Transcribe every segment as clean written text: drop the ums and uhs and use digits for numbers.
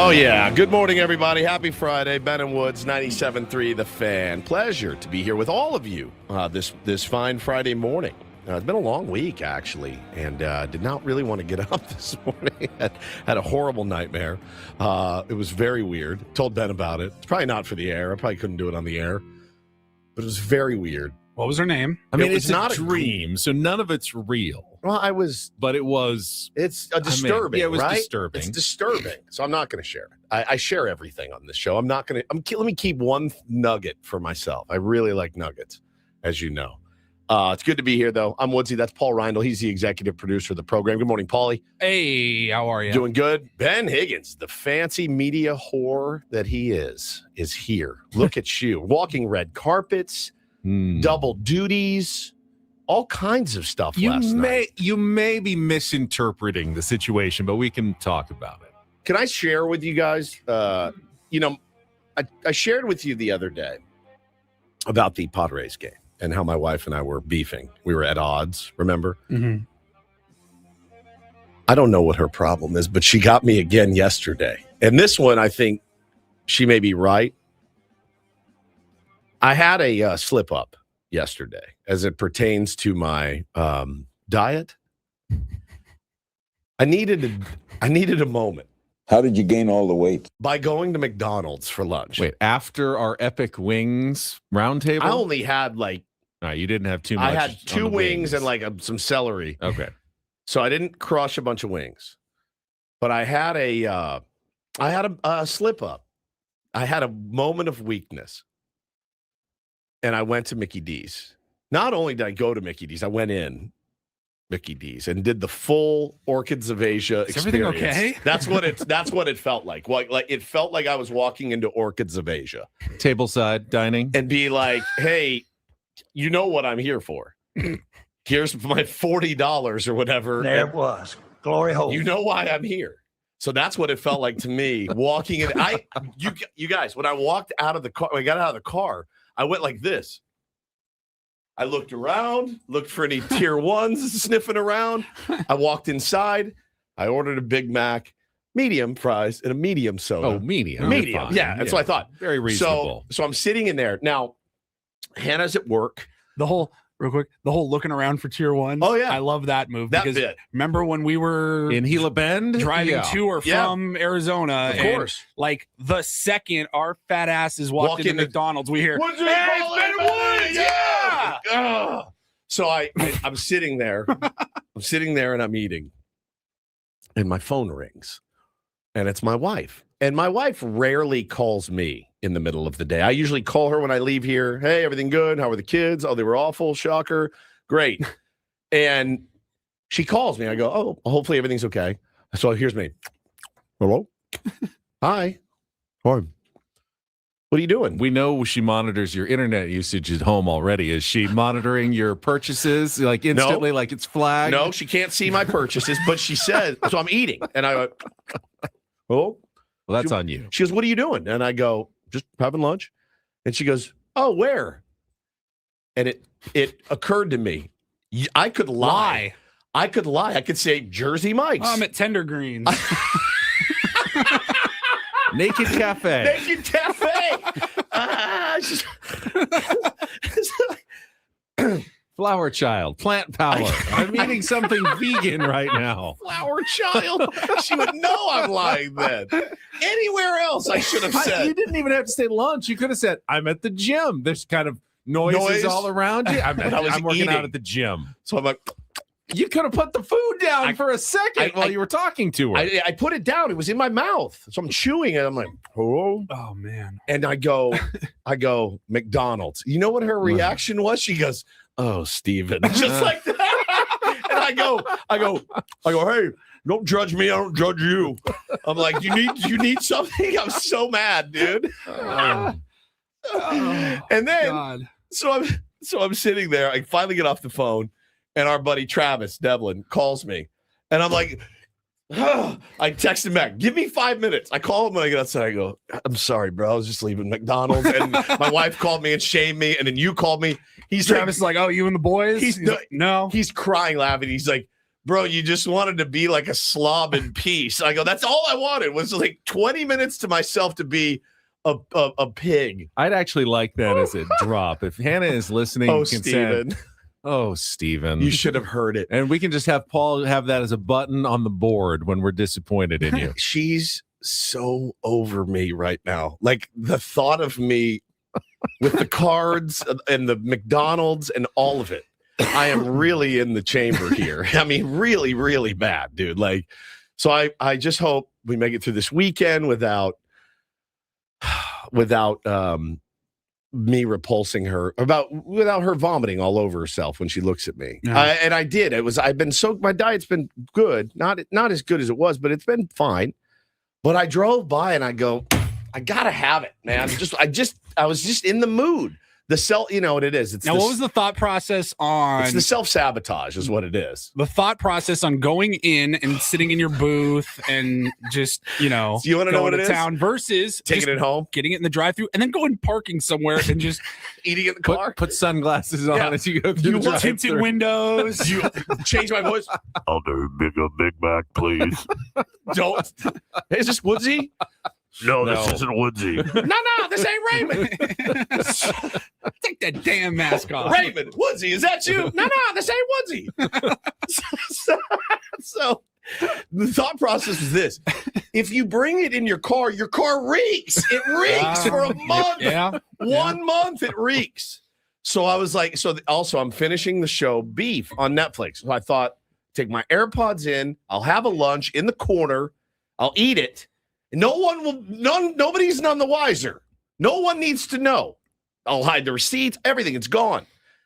Oh, yeah. Good morning, everybody. Happy Friday. Ben and Woods, 97.3 The Fan. Pleasure to be here with all of you this fine Friday morning. It's been a long week, actually, and did not really want to get up this morning. Had a horrible nightmare. It was very weird. Told Ben about it. It's probably not for the air. I probably couldn't do it on the air, but it was very weird. What was her name? I mean, it's not a dream, so none of it's real. Well, but it was. It's a disturbing. It was right? disturbing. It's disturbing. So I'm not going to share it. I share everything on this show. I'm not going to. Let me keep one nugget for myself. I really like nuggets, as you know. It's good to be here, though. I'm Woodsy. That's Paul Reindl. He's the executive producer of the program. Good morning, Paulie. Hey, how are you? Doing good. Ben Higgins, the fancy media whore that he is here. Look at you. Walking red carpets, double duties, all kinds of stuff last night. You may be misinterpreting the situation, but we can talk about it. Can I share with you guys? I shared with you the other day about the Padres game and how my wife and I were beefing. We were at odds, remember? Mm-hmm. I don't know what her problem is, but she got me again yesterday. And this one, I think she may be right. I had a slip up yesterday as it pertains to my diet. I needed a moment. How did you gain all the weight? By going to McDonald's for lunch. Wait, after our epic wings roundtable? I only had you didn't have too much. I had 2 wings and some celery. Okay. So I didn't crush a bunch of wings. But I had a slip up. I had a moment of weakness. And I went to Mickey D's. Not only did I go to Mickey D's, I went in Mickey D's and did the full Orchids of Asia experience. Everything okay? That's what it felt like. Like it felt like I was walking into Orchids of Asia. Tableside dining. And be like, hey, you know what I'm here for. Here's my $40 or whatever. There it was. Glory hole. You know why I'm here. So that's what it felt like to me walking in. You guys, when I walked out of the car, when I got out of the car, I went like this. I looked around, looked for any tier ones sniffing around. I walked inside. I ordered a Big Mac, medium fries, and a medium soda. Oh, medium. Medium. Yeah, that's what I thought. Very reasonable. So I'm sitting in there. Now, Hannah's at work. Real quick, the whole looking around for tier one. Oh, yeah. I love that move. That because bit. Remember when we were in Gila Bend? driving to or from Arizona? Of course. Like the second our fat asses walked into McDonald's, we hear, "Hey, it's Ben Woods!" Yeah. So I'm sitting there. I'm sitting there and I'm eating. And my phone rings. And it's my wife. And my wife rarely calls me in the middle of the day. I usually call her when I leave here. Hey, everything good? How are the kids? Oh, they were awful. Shocker. Great. And she calls me. I go, oh, hopefully everything's okay. So here's me. Hello? Hi. What are you doing? We know she monitors your internet usage at home already. Is she monitoring your purchases like instantly, like it's flagged? No, she can't see my purchases, but she said, so I'm eating. And I go, oh. Well, that's on you. She goes, what are you doing? And I go, just having lunch. And she goes, oh, where? And it occurred to me, I could lie. I could lie. I could say Jersey Mike's. I'm at Tender Greens. Naked Cafe. Naked Cafe. Flower Child, Plant Power. I'm eating something vegan right now. Flower Child. She would know I'm lying then. Anywhere else I should have said. You didn't even have to say lunch. You could have said, I'm at the gym. There's kind of noises all around you. I'm working out at the gym. So I'm like, you could have put the food down for a second while you were talking to her. I put it down. It was in my mouth. So I'm chewing and I'm like, oh. Oh, man. And I go, McDonald's. You know what her reaction was? She goes, oh, Steven. Just like that. And I go, hey, don't judge me. I don't judge you. I'm like, you need something? I'm so mad, dude. And then, God. so I'm sitting there. I finally get off the phone. And our buddy Travis Devlin calls me. And I'm like, I text him back, give me 5 minutes. I call him when I get outside. I go, I'm sorry, bro. I was just leaving McDonald's. And my wife called me and shamed me. And then you called me. Travis is like, oh, you and the boys? He's no. He's crying, laughing. He's like, bro, you just wanted to be like a slob in peace. I go, that's all I wanted was like 20 minutes to myself to be a pig. I'd actually like that as a drop. If Hannah is listening, Oh, you can Steven. send, oh, Steven. You should have heard it. And we can just have Paul have that as a button on the board when we're disappointed in you. She's so over me right now. Like the thought of me with the cards and the McDonald's and all of it. I am really in the chamber here. I mean, really, really bad, dude. Like, so I just hope we make it through this weekend without me repulsing her, without her vomiting all over herself when she looks at me. Yeah. And I did. My diet's been good, not as good as it was, but it's been fine. But I drove by and I go, I gotta have it, man. I was just in the mood. You know what it is. What was the thought process on? It's the self-sabotage is what it is. The thought process on going in and sitting in your booth and just, Do you want to know what it is? town versus Taking it home, getting it in the drive-thru, and then going parking somewhere and just eating it in the car. Put sunglasses on as you go through you the want tinted drive-thru. windows. You change my voice. I'll do Big Mac, please. Don't. Hey, is this Woodsy? No, No. this isn't Woodsy. No, this ain't Raymond. Take that damn mask off. Raymond, Woodsy, is that you? No, this ain't Woodsy. So the thought process is this. If you bring it in your car reeks. It reeks for a month. Yeah. 1 month it reeks. So I was like, also I'm finishing the show Beef on Netflix. So I thought, take my AirPods in, I'll have a lunch in the corner, I'll eat it. Nobody's none the wiser. No one needs to know. I'll hide the receipts, everything, it's gone.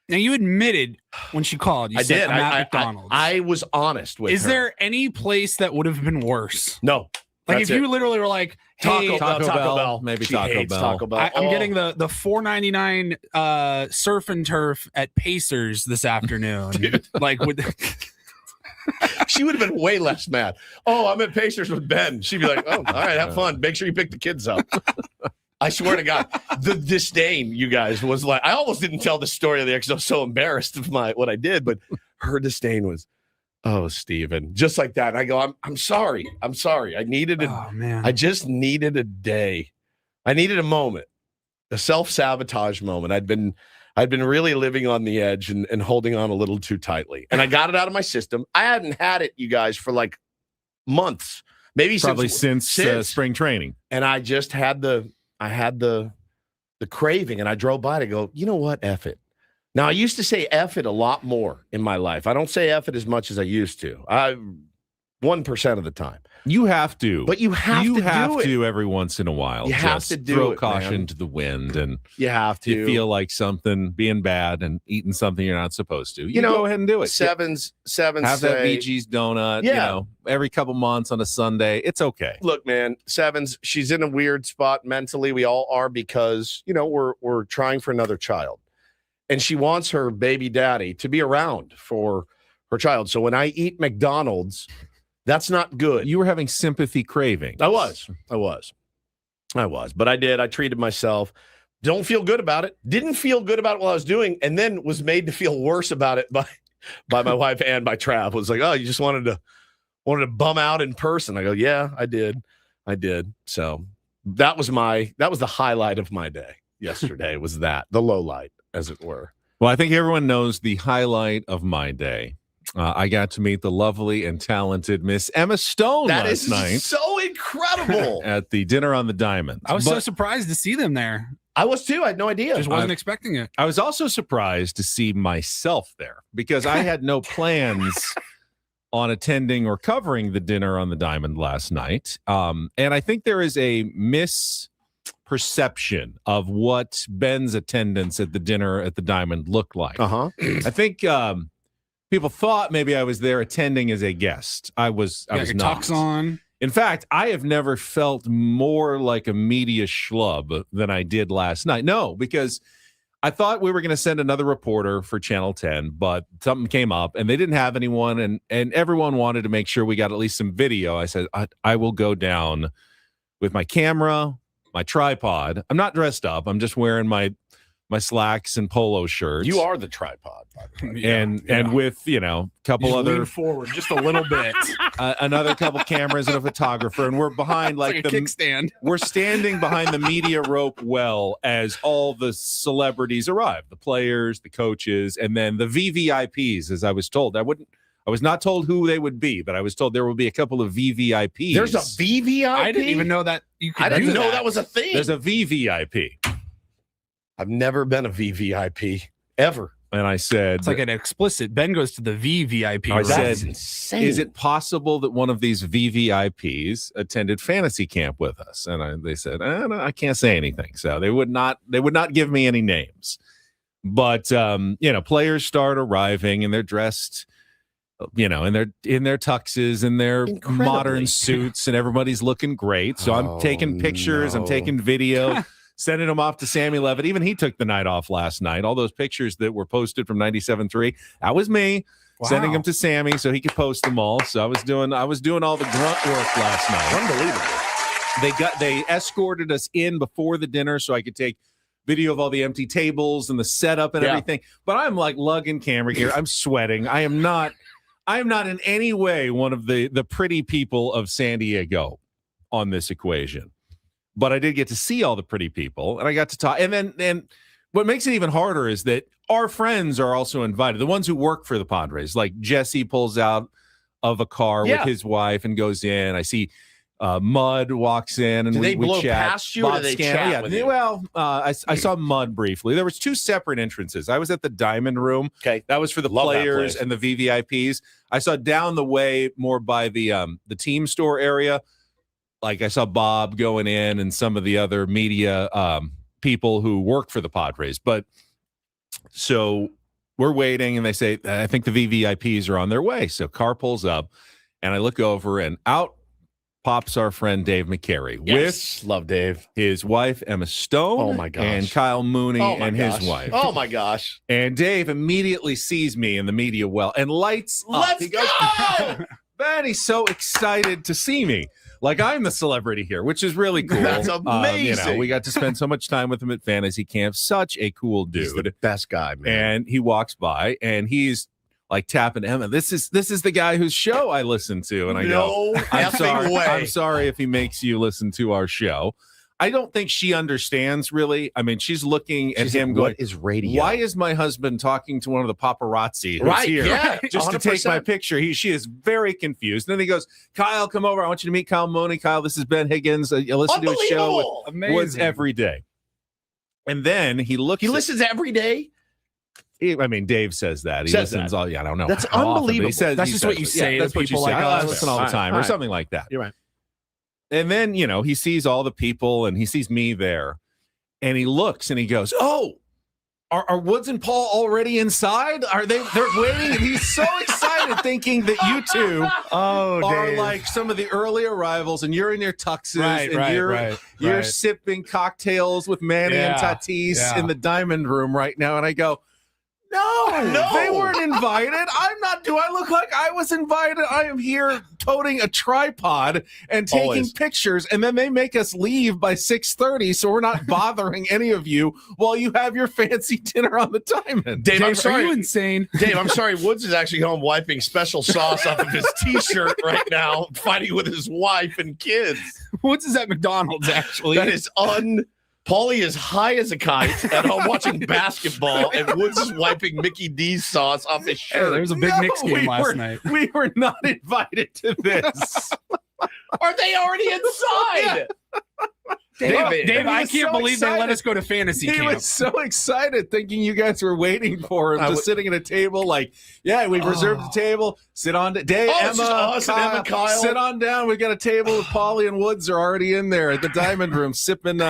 Now you admitted when she called, I said, did. I'm at McDonald's. I was honest with her. Is there any place that would have been worse? No. Like That's if you it. literally were like, hey, Taco Bell, maybe She Taco hates Bell. Taco Bell. I'm getting the $4.99 surf and turf at Pacers this afternoon. Like with She would have been way less mad. Oh, I'm at Pacers with Ben. She'd be like, oh, all right, have fun. Make sure you pick the kids up. I swear to God, the disdain, you guys, was like, I almost didn't tell the story of the because I was so embarrassed of what I did, but her disdain was, oh, Steven, just like that. And I go, I'm sorry. I needed oh man. I just needed a day. I needed a moment, a self-sabotage moment. I'd been really living on the edge and holding on a little too tightly. And I got it out of my system. I hadn't had it, you guys, for like months, maybe Probably since spring training. And I just had the craving, and I drove by to go, you know what? F it. Now, I used to say F it a lot more in my life. I don't say F it as much as I used to. 1% of the time. You have to. But you have to do it. Every once in a while. You have Just to do throw it, caution man. to the wind, and You have to. you feel like something being bad and eating something you're not supposed to. You know, go ahead and do it. Sevens Have that say, VG's donut. Yeah. Every couple months on a Sunday. It's okay. look, man, Sevens, she's in a weird spot mentally. We all are because, we're trying for another child. And she wants her baby daddy to be around for her child. So when I eat McDonald's, that's not good. You were having sympathy cravings. I was. But I did. I treated myself. Don't feel good about it. Didn't feel good about it while I was doing, and then was made to feel worse about it by my wife and by Trav. It was like, oh, you just wanted to bum out in person. I go, yeah, I did. So that was the highlight of my day yesterday. Was that the low light, as it were. Well, I think everyone knows the highlight of my day. I got to meet the lovely and talented Miss Emma Stone last night. So incredible. At the dinner on the Diamond. I was so surprised to see them there. I was too. I had no idea. Just wasn't expecting it. I was also surprised to see myself there because I had no plans on attending or covering the dinner on the Diamond last night. And I think there is a misperception of what Ben's attendance at the dinner at the Diamond looked like. Uh-huh. I think people thought maybe I was there attending as a guest. I was Got your not. tux on. In fact, I have never felt more like a media schlub than I did last night. No, because I thought we were going to send another reporter for Channel 10, but something came up and they didn't have anyone, and everyone wanted to make sure we got at least some video. I said, I will go down with my camera, my tripod. I'm not dressed up. I'm just wearing my my slacks and polo shirts. You are the tripod, by the way. And with, a couple Just other lean forward just a little bit. another couple cameras and a photographer, and we're behind Like a kickstand. we're standing behind the media rope well as all the celebrities arrive, the players, the coaches, and then the VVIPs, as I was told. I was not told who they would be, but I was told there will be a couple of VVIPs. There's a VVIP? I didn't even know that you could I didn't do know that was a thing. There's a VVIP. I've never been a VVIP ever. And I said, It's like an explicit. Ben goes to the VVIP. I room. said, That's insane. is it possible that one of these VVIPs attended fantasy camp with us? And they said, no, I can't say anything. So they would not give me any names. But players start arriving and they're dressed, in their tuxes and their Incredibly. modern suits, and everybody's looking great. So I'm taking pictures, I'm taking video. Sending them off to Sammy Levitt. Even he took the night off last night. All those pictures that were posted from 97.3, that was me sending them to Sammy so he could post them all. So I was doing all the grunt work last night. Unbelievable. They escorted us in before the dinner so I could take video of all the empty tables and the setup and everything. But I'm like lugging camera gear. I'm sweating. I am not in any way one of the pretty people of San Diego on this equation. But I did get to see all the pretty people, and I got to talk. And what makes it even harder is that our friends are also invited. The ones who work for the Padres, like Jesse pulls out of a car with his wife and goes in. I see Mud walks in, and they we blow chat. past you, or do they chat with you? Well, I saw Mud briefly. There was two separate entrances. I was at the Diamond Room. Okay, that was for the players and the VVIPs. I saw down the way more by the team store area. Like I saw Bob going in and some of the other media people who work for the Padres. But so we're waiting and they say, I think the VVIPs are on their way. So car pulls up and I look over and out pops our friend Dave McCary with love Dave, his wife, Emma Stone. Oh my gosh. And Kyle Mooney and gosh. his wife. Oh my gosh. And Dave immediately sees me in the media well and lights up. Let's He goes, go! Man, he's so excited to see me. Like I'm the celebrity here, which is really cool. That's amazing. We got to spend so much time with him at fantasy camp. Such a cool dude. He's the best guy, man. And he walks by and he's like tapping Emma. This is the guy whose show I listen to. And I go, I'm sorry if he makes you listen to our show. I don't think she understands really. I mean, she's looking at him going, what is radio? Why is my husband talking to one of the paparazzi who's Right, here yeah, just to take my picture? She is very confused. And then he goes, Kyle, come over. I want you to meet Kyle Mooney. Kyle, this is Ben Higgins. You listen to his show with Woods every day. And then he looks. He listens every day? Dave says that. He listens all. Yeah, I don't know. That's how often, but unbelievable. He says, That's just what you say to that's what you people say. like I us. listen all the time or something like that. You're right. And then, he sees all the people and he sees me there and he looks and he goes, oh, are Woods and Paul already inside? They're waiting? And he's so excited thinking that you two are like some of the early arrivals and you're in your tuxes you're sipping cocktails with Manny and Tatis in the Diamond Room right now. And I go, No, they weren't invited. I'm not. Do I look like I was invited? I am here toting a tripod and taking pictures, and then they make us leave by 6:30, so we're not bothering any of you while you have your fancy dinner on the Diamond. Dave, I'm sorry. Are you insane? Dave, I'm sorry. Woods is actually home wiping special sauce off of his T-shirt right now, fighting with his wife and kids. Woods is at McDonald's, actually. That is Paulie is high as a kite at home watching basketball, and Woods is wiping Mickey D's sauce off his shirt. There was a big Knicks game last night. We were not invited to this. Are they already inside? Dave, I can't believe they let us go to fantasy camp. He was so excited thinking you guys were waiting for him, just sitting at a table like, we've reserved the table. Sit on Dave, Emma, Kyle, sit on down. We got a table with Paulie and Woods are already in there at the Diamond Room sipping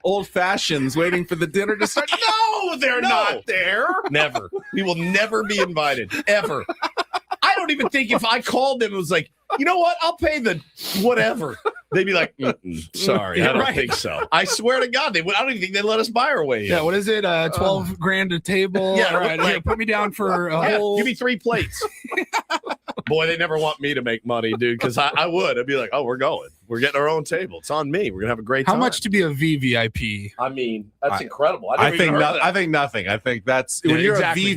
old fashions, waiting for the dinner to start. No, they're not there. Never. We will never be invited, ever. I don't even think if I called them and was like, you know what, I'll pay the whatever. They'd be like, sorry, I don't think so. I swear to God, I don't even think they'd let us buy our way in. Yeah, what is it? 12 grand a table? Yeah, right. Put me down for a whole. Give me 3 plates. Boy, they never want me to make money, dude, because I would. I'd be like, oh, we're going. We're getting our own table. It's on me. We're going to have a great time. How much to be a VVIP? I mean, that's incredible. I think nothing. I think that's when you're exactly. a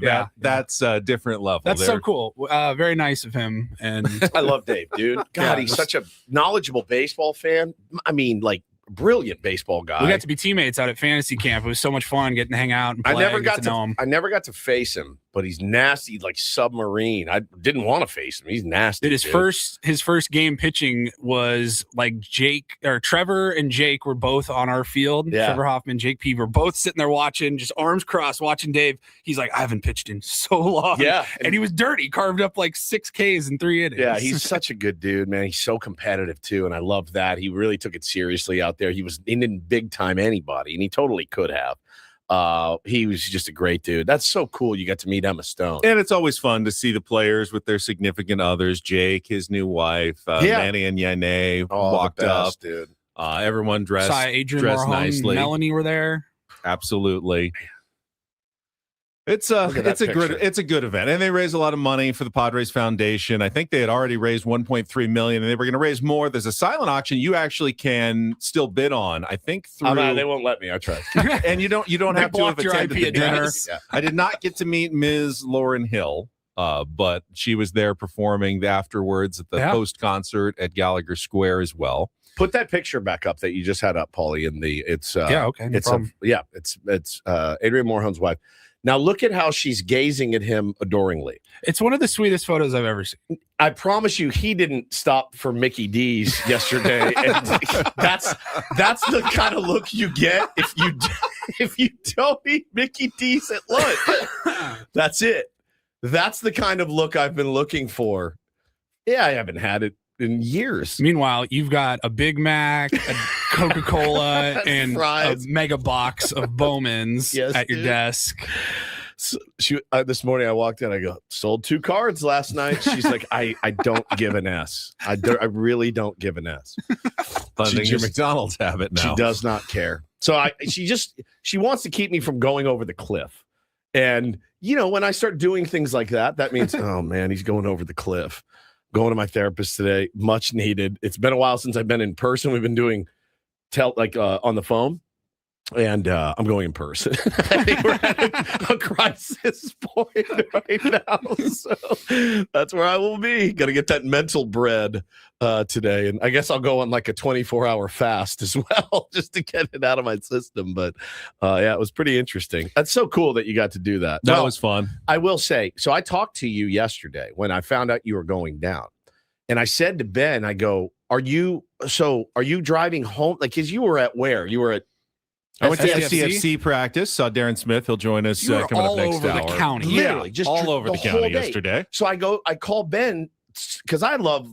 VVIP. That's a different level. That's there. so cool. Very nice of him. And I love Dave, dude. God, he's such a knowledgeable baseball fan. I mean, like, brilliant baseball guy. we got to be teammates out at fantasy camp. It was so much fun getting to hang out and play. I never got to know him. I never got to face him, but he's nasty, like submarine. I didn't want to face him. He's nasty. Dude, his first game pitching was like Trevor and Jake were both on our field. Yeah. Trevor Hoffman, Jake P were both sitting there watching, just arms crossed, watching Dave. He's like, I haven't pitched in so long. Yeah. And he was dirty, carved up like 6 Ks in 3 innings. Yeah, he's such a good dude, man. He's so competitive too, and I love that. He really took it seriously out there. He didn't big time anybody, and he totally could have. He was just a great dude. That's so cool. You got to meet Emma Stone. And it's always fun to see the players with their significant others. Jake, his new wife, Manny and Yane walked up. Dude. Everyone dressed Adrian dressed Marhone, nicely. Melanie were there. Absolutely. It's Look at that picture. a good event, and they raise a lot of money for the Padres Foundation. I think they had already raised 1.3 million, and they were going to raise more. There's a silent auction you actually can still bid on. I think through They won't let me. I tried. and you don't have to have blocked your attended IP the dinner. address. Yeah. I did not get to meet Ms. Lauren Hill, but she was there performing afterwards at the post concert at Gallagher Square as well. Put that picture back up that you just had up, Paulie. It's Okay. No problem. It's Adrian Morhone's wife. Now look at how she's gazing at him adoringly. It's one of the sweetest photos I've ever seen. I promise you, he didn't stop for Mickey D's yesterday, and that's the kind of look you get if you don't eat Mickey D's at lunch. That's it. That's the kind of look I've been looking for. Yeah, I haven't had it in years. Meanwhile, you've got a Big Mac, a Coca-Cola, and Fries. a mega box of Bowman's at your dude. desk. So this morning I walked in, I go, sold 2 cards last night. She's like, I don't give an S. I really don't give an S. Funding your McDonald's habit now. She does not care. So she wants to keep me from going over the cliff. And when I start doing things like that, that means, oh man, he's going over the cliff. Going to my therapist today, much needed. It's been a while since I've been in person. We've been doing on the phone, and I'm going in person. I think we're at a crisis point right now, so that's where I will be. Got to get that mental bread today, and I guess I'll go on like a 24-hour fast as well, just to get it out of my system. But it was pretty interesting. That's so cool that you got to do that. That was fun. I will say, so I talked to you yesterday when I found out you were going down, and I said to Ben, I go, are you driving home? Like, because you were at where? You were at I went to SCFC practice. Saw Darren Smith. He'll join us coming up next over hour. the county. Literally, just all over the county yesterday. So I call Ben because I love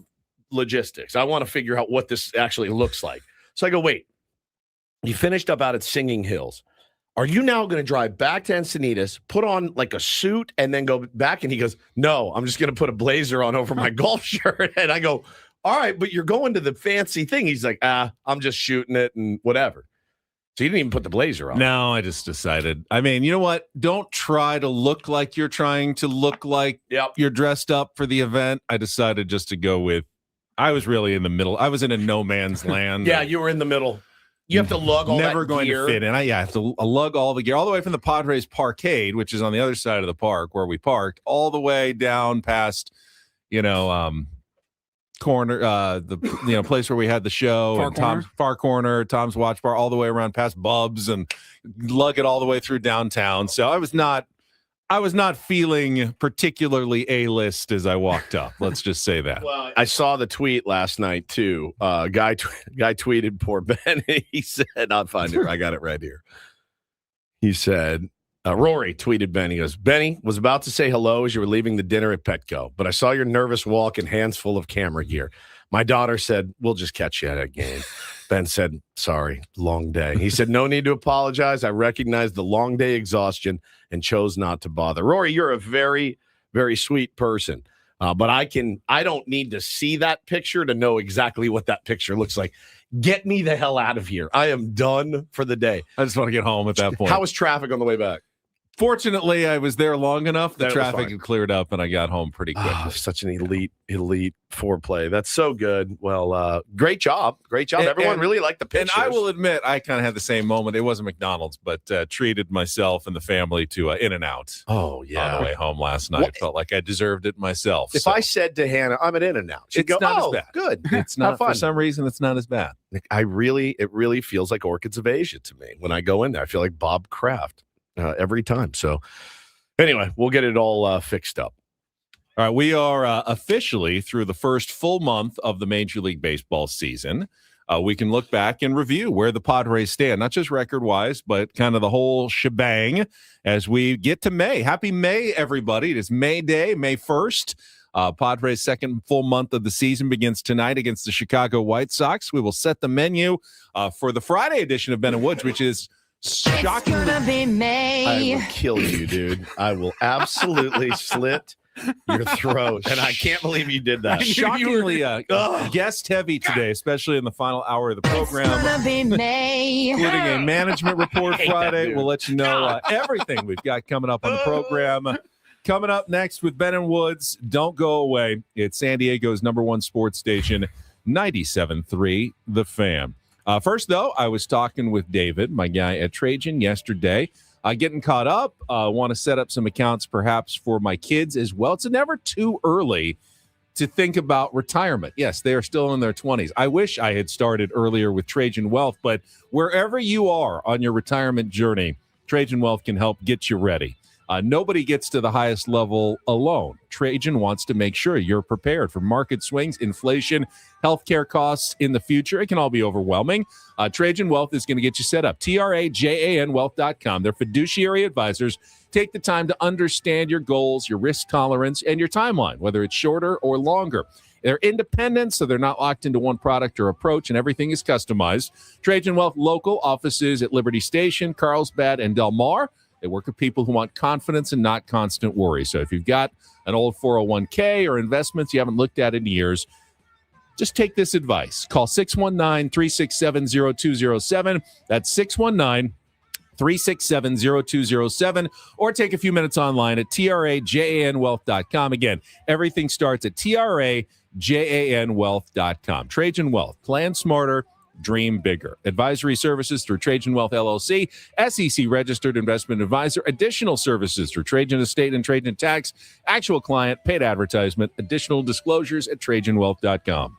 logistics. I want to figure out what this actually looks like. So I go, wait, you finished up out at Singing Hills. Are you now going to drive back to Encinitas, put on like a suit, and then go back? And he goes, no, I'm just going to put a blazer on over my golf shirt. And I go, all right, but you're going to the fancy thing. He's like, I'm just shooting it and whatever. So you didn't even put the blazer on. No, I just decided. I mean, you know what? Don't try to look like you're trying to look like you're dressed up for the event. I decided just to go with, I was really in the middle. I was in a no man's land. Yeah, you were in the middle. You have to lug all Never that going gear. to fit in. I have to lug all the gear, all the way from the Padres Parkade, which is on the other side of the park where we parked, all the way down past, corner, the place where we had the show, Far Corner, Tom's Watch Bar, all the way around past Bub's, and lug it all the way through downtown. So I was not feeling particularly A-list as I walked up. Let's just say that. Well, I saw the tweet last night too. Guy tweeted poor Ben. He said, "I'll find it. I got it right here." He said, Rory tweeted Ben. He goes, "Benny, was about to say hello as you were leaving the dinner at Petco, but I saw your nervous walk and hands full of camera gear. My daughter said, we'll just catch you at a game." Ben said, "Sorry, long day." He said, "No need to apologize. I recognize the long day exhaustion and chose not to bother." Rory, you're a very, very sweet person. But I don't need to see that picture to know exactly what that picture looks like. Get me the hell out of here. I am done for the day. I just want to get home at that point. How was traffic on the way back? Fortunately, I was there long enough. The That was traffic fine. had cleared up, and I got home pretty quickly. Oh, such an elite foreplay. That's so good. Well, great job. Everyone really liked the And pictures. I will admit, I kind of had the same moment. It wasn't McDonald's, but treated myself and the family to In-N-Out Oh, on yeah. the way home last night. What- Felt like I deserved it myself. If So I said to Hannah, I'm at In-N-Out, she'd It's go, not as oh, bad. good. it's Have not, fun. for some reason, it's not as bad. It really feels like Orchids of Asia to me. When I go in there, I feel like Bob Kraft every time. So anyway, we'll get it all fixed up. All right, we are officially through the first full month of the Major League Baseball season. We can look back and review where the Padres stand, not just record-wise, but kind of the whole shebang as we get to May. Happy May, everybody. It is May Day, May 1st. Padres' second full month of the season begins tonight against the Chicago White Sox. We will set the menu for the Friday edition of Ben and Woods, which is shocking. It's gonna be May. I will kill you, dude. I will absolutely slit your throat. And I can't believe you did that. Shockingly guest heavy today, especially in the final hour of the It's program. gonna be May. Including a management report hate that Friday. dude. We'll let you know everything we've got coming up on the program. Coming up next with Ben and Woods, don't go away. It's San Diego's #1 sports station, 97.3 The Fan. First, though, I was talking with David, my guy at Trajan, yesterday. Getting caught up. Want to set up some accounts perhaps for my kids as well. It's never too early to think about retirement. Yes, they are still in their 20s. I wish I had started earlier with Trajan Wealth, but wherever you are on your retirement journey, Trajan Wealth can help get you ready. Nobody gets to the highest level alone. Trajan wants to make sure you're prepared for market swings, inflation, healthcare costs in the future. It can all be overwhelming. Trajan Wealth is going to get you set up. TRAJANwealth.com. Their fiduciary advisors take the time to understand your goals, your risk tolerance, and your timeline, whether it's shorter or longer. They're independent, so they're not locked into one product or approach, and everything is customized. Trajan Wealth local offices at Liberty Station, Carlsbad, and Del Mar. They work with people who want confidence and not constant worry. So if you've got an old 401k or investments you haven't looked at in years, just take this advice. Call 619-367-0207. That's 619-367-0207. Or take a few minutes online at TRAJANwealth.com. Again, everything starts at TRAJANwealth.com. Trajan Wealth. Plan smarter. Dream bigger. Advisory services through Trajan Wealth LLC, SEC registered investment advisor. Additional services through Trajan Estate and Trajan Tax. Actual client, paid advertisement. Additional disclosures at TrajanWealth.com.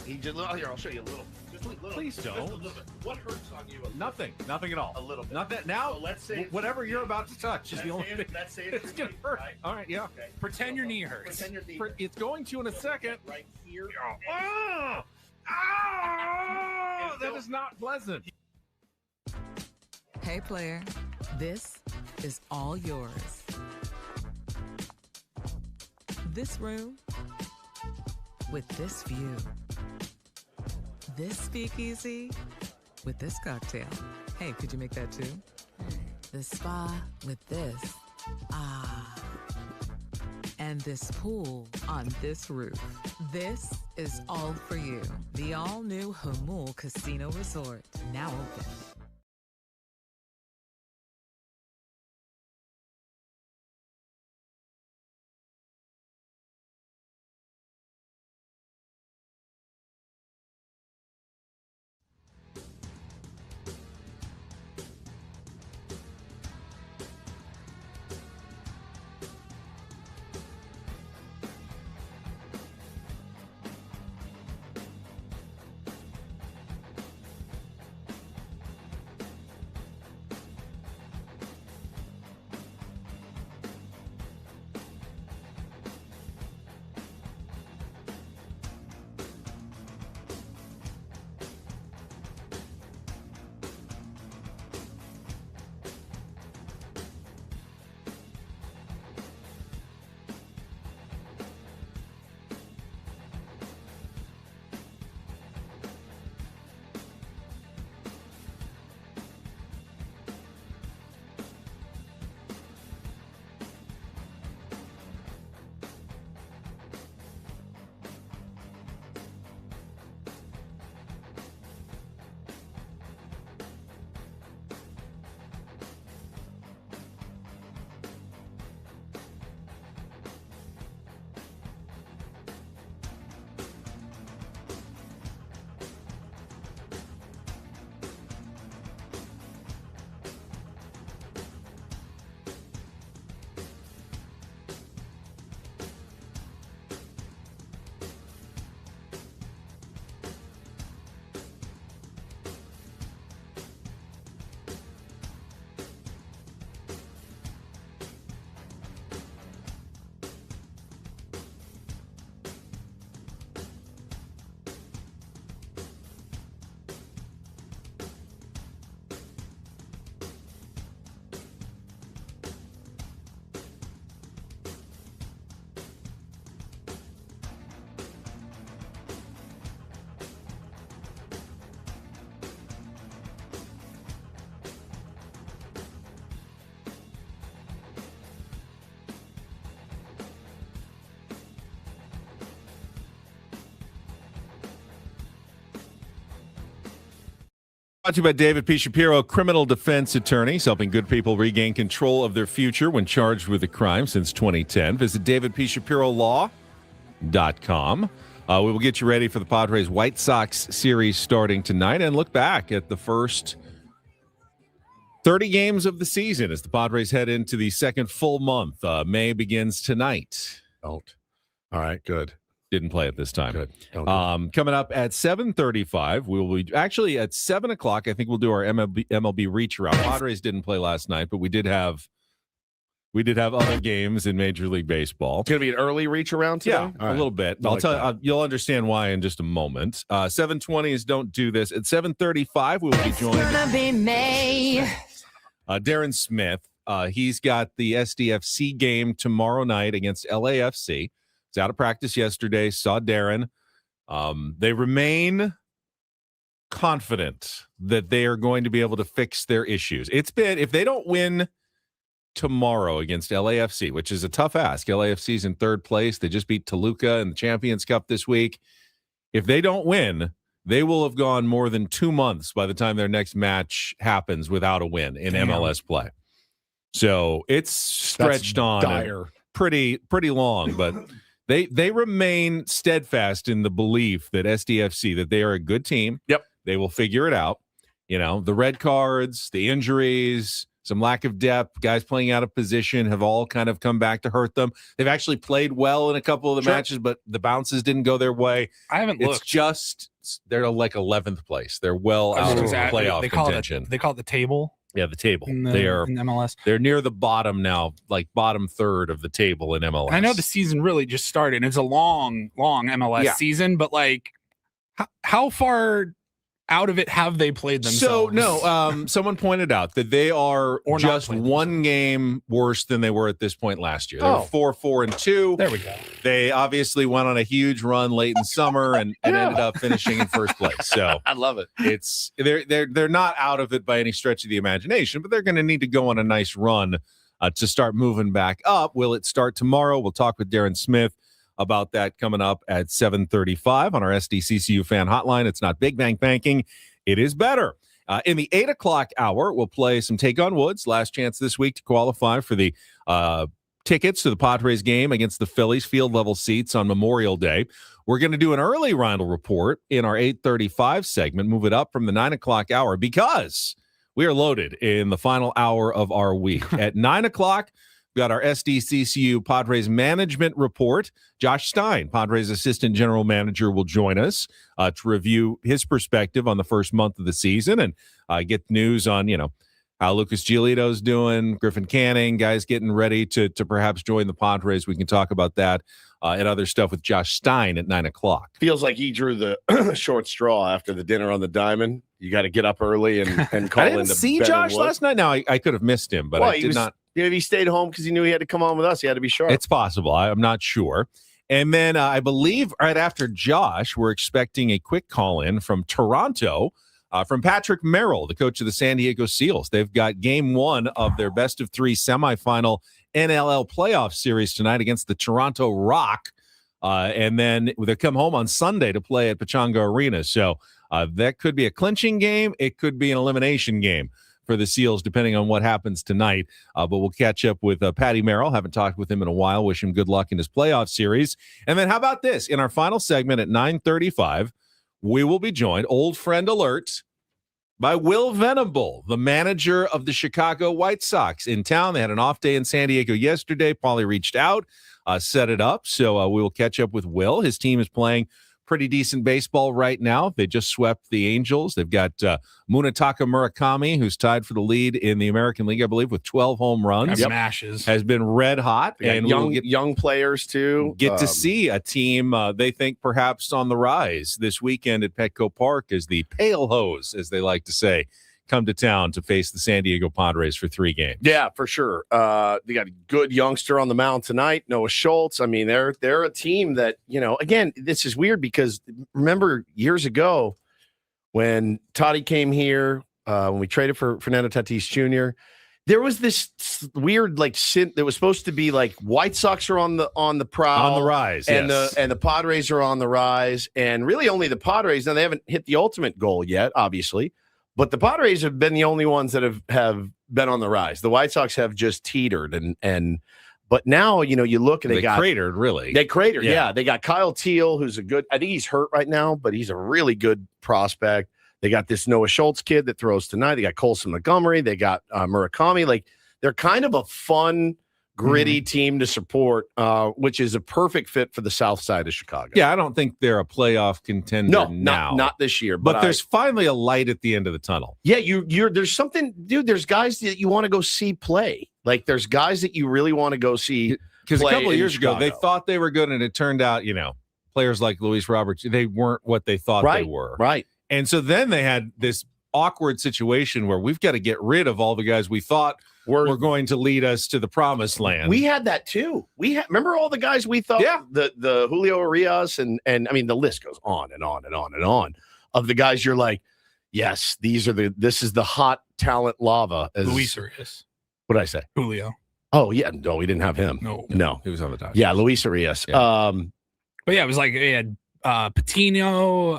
He just here. I'll show you a little. Just a little. Please don't. Just a little bit. What hurts on you? Nothing at all. A little bit. Nothing. Now, So let's say whatever you're about to touch is the only thing. Let's say It's gonna hurt. Right? All right, yeah. Okay. Pretend your knee hurts. Pretend your knee. It's going to in a second. Right here. That is not pleasant. Hey, player, this is all yours. This room with this view. This speakeasy with this cocktail. Hey, could you make that too? The spa with this. Ah. And this pool on this roof. This is all for you. The all-new Hamul Casino Resort, now open. Brought to you by David P. Shapiro, criminal defense attorneys, helping good people regain control of their future when charged with a crime since 2010. Visit davidpshapirolaw.com. We will get you ready for the Padres White Sox series starting tonight and look back at the first 30 games of the season as the Padres head into the second full month. May begins tonight. Don't. All right, good. Didn't play it this time. Good. Don't. Coming up at 7:35, we will be actually at 7 o'clock. I think we'll do our MLB Reacharound. Padres didn't play last night, but we did have other games in Major League Baseball. It's gonna be an early reach around today. Yeah, a little bit. I'll tell you. You'll understand why in just a moment. 7:20 is Don't Do This. At 7:35, we will be joined. It's gonna be May. Darren Smith. He's got the SDFC game tomorrow night against LAFC. He's out of practice yesterday. Saw Darren. They remain confident that they are going to be able to fix their issues. It's been, if they don't win tomorrow against LAFC, which is a tough ask. LAFC's in third place. They just beat Toluca in the Champions Cup this week. If they don't win, they will have gone more than 2 months by the time their next match happens without a win in MLS play. So it's stretched on dire. pretty long, but they remain steadfast in the belief that SDFC, that they are a good team. Yep. They will figure it out. You know, the red cards, the injuries, some lack of depth, guys playing out of position have all kind of come back to hurt them. They've actually played well in a couple of the matches, but the bounces didn't go their way. I haven't It's looked. just they're like 11th place. They're well out of playoff contention. They call it the table. Yeah, the table. In MLS. They're near the bottom now, like bottom third of the table in MLS. I know the season really just started. And it's a long MLS season, but like, how far out of it have they played themselves? So no, someone pointed out that they are just one game worse than they were at this point last year. They were 4-4-2. There we go. They obviously went on a huge run late in summer and ended up finishing in first place. So I love it. It's they're not out of it by any stretch of the imagination, but they're going to need to go on a nice run to start moving back up. Will it start tomorrow? We'll talk with Darren Smith about that coming up at 7:35 on our SDCCU fan hotline. It's not Big Bang Banking. It is better. In the 8 o'clock hour, we'll play some Take on Woods. Last chance this week to qualify for the tickets to the Padres game against the Phillies, field level seats on Memorial Day. We're going to do an early Reindl Report in our 8:35 segment, move it up from the 9 o'clock hour because we are loaded in the final hour of our week. At 9 o'clock, we've got our SDCCU Padres management report. Josh Stein, Padres assistant general manager, will join us to review his perspective on the first month of the season and get news on, how Lucas Giolito's doing, Griffin Canning, guys getting ready to perhaps join the Padres. We can talk about that and other stuff with Josh Stein at 9 o'clock. Feels like he drew the short straw after the dinner on the Diamond. You got to get up early and call I in didn't to see Ben Josh and Wood. last night. Now, I could have missed him, but I did not. Maybe he stayed home because he knew he had to come on with us. He had to be sharp. It's possible. I'm not sure. And then I believe right after Josh, we're expecting a quick call in from Toronto from Patrick Merrill, the coach of the San Diego Seals. They've got game one of their best of three semifinal NLL playoff series tonight against the Toronto Rock. And then they come home on Sunday to play at Pechanga Arena. So that could be a clinching game. It could be an elimination game for the Seals, depending on what happens tonight. But we'll catch up with Patty Merrill. Haven't talked with him in a while. Wish him good luck in his playoff series. And then how about this? In our final segment at 9:35, we will be joined, old friend alert, by Will Venable, the manager of the Chicago White Sox in town. They had an off day in San Diego yesterday. Paulie reached out, set it up. So we will catch up with Will. His team is playing pretty decent baseball right now. They just swept the Angels. They've got Munetaka Murakami, who's tied for the lead in the American League, I believe, with 12 home runs. Smashes. Has been red hot. And young players, too. Get to see a team they think perhaps on the rise this weekend at Petco Park as the Pale Hose, as they like to say, come to town to face the San Diego Padres for 3 games. Yeah, for sure. They got a good youngster on the mound tonight, Noah Schultz. I mean, they're a team that, again, this is weird because remember years ago when Toddy came here, when we traded for Fernando Tatis Jr., there was this weird that was supposed to be like White Sox are on the prowl, on the rise, and yes. the Padres are on the rise, and really only the Padres. Now they haven't hit the ultimate goal yet, obviously. But the Padres have been the only ones that have been on the rise. The White Sox have just teetered, but now you look and they got cratered. Really, they cratered. Yeah, they got Kyle Teal, who's a good. I think he's hurt right now, but he's a really good prospect. They got this Noah Schultz kid that throws tonight. They got Colson Montgomery. They got Murakami. Like they're kind of a fun, gritty team to support, which is a perfect fit for the South Side of Chicago. Yeah, I don't think they're a playoff contender now. Not this year. But there's finally a light at the end of the tunnel. Yeah, there's something, dude. There's guys that you want to go see play. Like there's guys that you really want to go see. Because a couple of years Chicago. ago, they thought they were good, and it turned out, players like Luis Roberts, they weren't what they thought they were. Right. And so then they had this awkward situation where we've got to get rid of all the guys we thought were going to lead us to the promised land. We had that too. Remember all the guys we thought, the Julio Urias and I mean the list goes on and on and on and on of the guys you're like, yes, this is the hot talent lava. Luis Urias. What did I say? Julio. Oh yeah, no, we didn't have him. No, he was on the top. Yeah, Luis Urias. Yeah. But yeah, it was like they had Patino,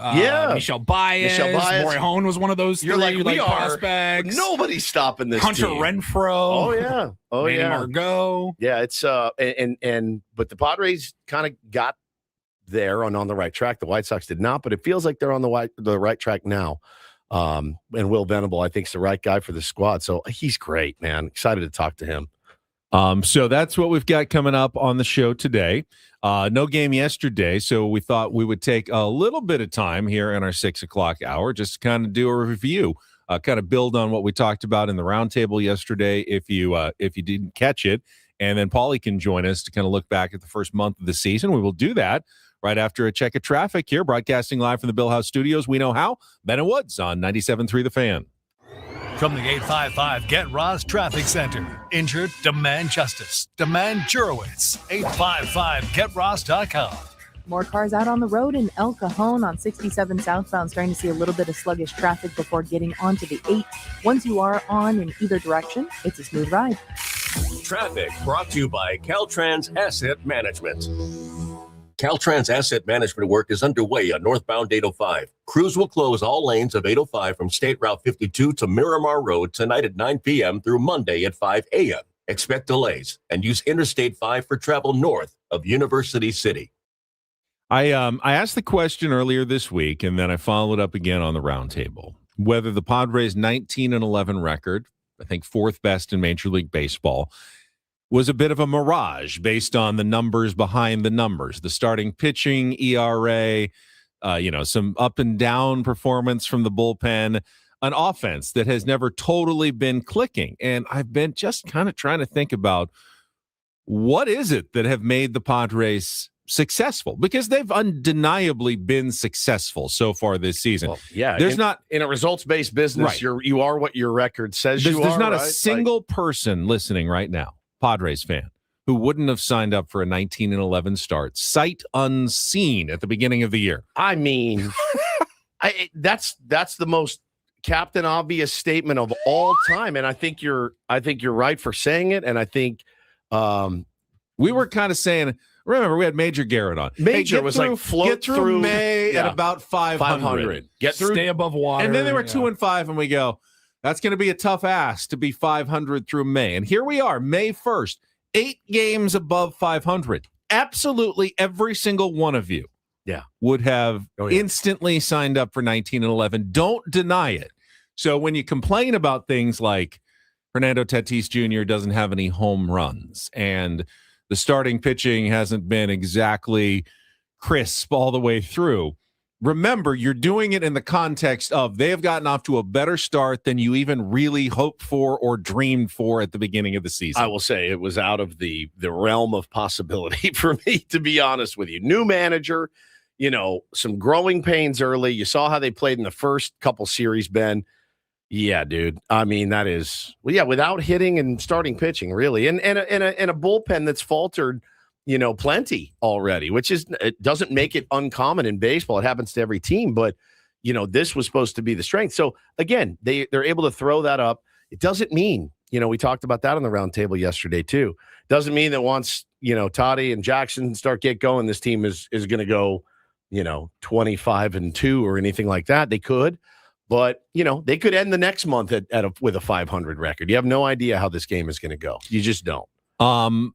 Michel Baez, Morejon was one of those. You're three, like, we are prospects. Nobody's stopping this. Hunter team. Renfro. Oh yeah. Manny Margot. Yeah, it's but the Padres kind of got there on the right track. The White Sox did not, but it feels like they're on the right track now. And Will Venable, I think, is the right guy for the squad. So he's great, man. Excited to talk to him. So that's what we've got coming up on the show today. No game yesterday, so we thought we would take a little bit of time here in our 6 o'clock hour just to kind of do a review, kind of build on what we talked about in the roundtable yesterday. If you didn't catch it, and then Paulie can join us to kind of look back at the first month of the season. We will do that right after a check of traffic here, broadcasting live from the Bill House Studios. We know how. Ben and Woods on 97.3 The Fan. From the 855 Get Ross Traffic Center. Injured? Demand justice. Demand Jurowitz. 855GetRoss.com. More cars out on the road in El Cajon on 67 southbound, starting to see a little bit of sluggish traffic before getting onto the 8. Once you are on in either direction, it's a smooth ride. Traffic brought to you by Caltrans Asset Management. Caltrans Asset Management work is underway on northbound 805. Crews will close all lanes of 805 from State Route 52 to Miramar Road tonight at 9 p.m. through Monday at 5 a.m. Expect delays and use Interstate 5 for travel north of University City. I asked the question earlier this week, and then I followed up again on the roundtable, whether the Padres' 19-11 record, I think fourth best in Major League Baseball, was a bit of a mirage based on the numbers behind the numbers, the starting pitching, ERA, some up and down performance from the bullpen, an offense that has never totally been clicking. And I've been just kind of trying to think about what is it that have made the Padres successful, because they've undeniably been successful so far this season. Well, yeah, there's not in a results-based business. Right. You are what your record says. There's not right? a single person listening right now, Padres fan, who wouldn't have signed up for a 19-11 start, sight unseen at the beginning of the year. I mean, that's the most Captain Obvious statement of all time, and I think you're right for saying it. And I think we were kind of saying. Remember, we had Major Garrett on. Major was like float through May at about 500. Get through, stay above water. And then they were 2-5, and we go, that's going to be a tough ask to be 500 through May. And here we are, May 1st, 8 games above 500. Absolutely every single one of you would have instantly signed up for 19-11. Don't deny it. So when you complain about things like Fernando Tatis Jr. doesn't have any home runs, and the starting pitching hasn't been exactly crisp all the way through, remember, you're doing it in the context of they have gotten off to a better start than you even really hoped for or dreamed for at the beginning of the season. I will say it was out of the realm of possibility for me, to be honest with you. New manager, some growing pains early. You saw how they played in the first couple series, Ben. Yeah, dude. I mean, that is, without hitting and starting pitching, really. And a bullpen that's faltered, plenty already, which it doesn't make it uncommon in baseball. It happens to every team, but, this was supposed to be the strength. So, again, they're able to throw that up. It doesn't mean, we talked about that on the roundtable yesterday, too. Doesn't mean that once, Toddy and Jackson get going, this team is going to go, 25-2 or anything like that. They could. But, they could end the next month with a 500 record. You have no idea how this game is going to go. You just don't.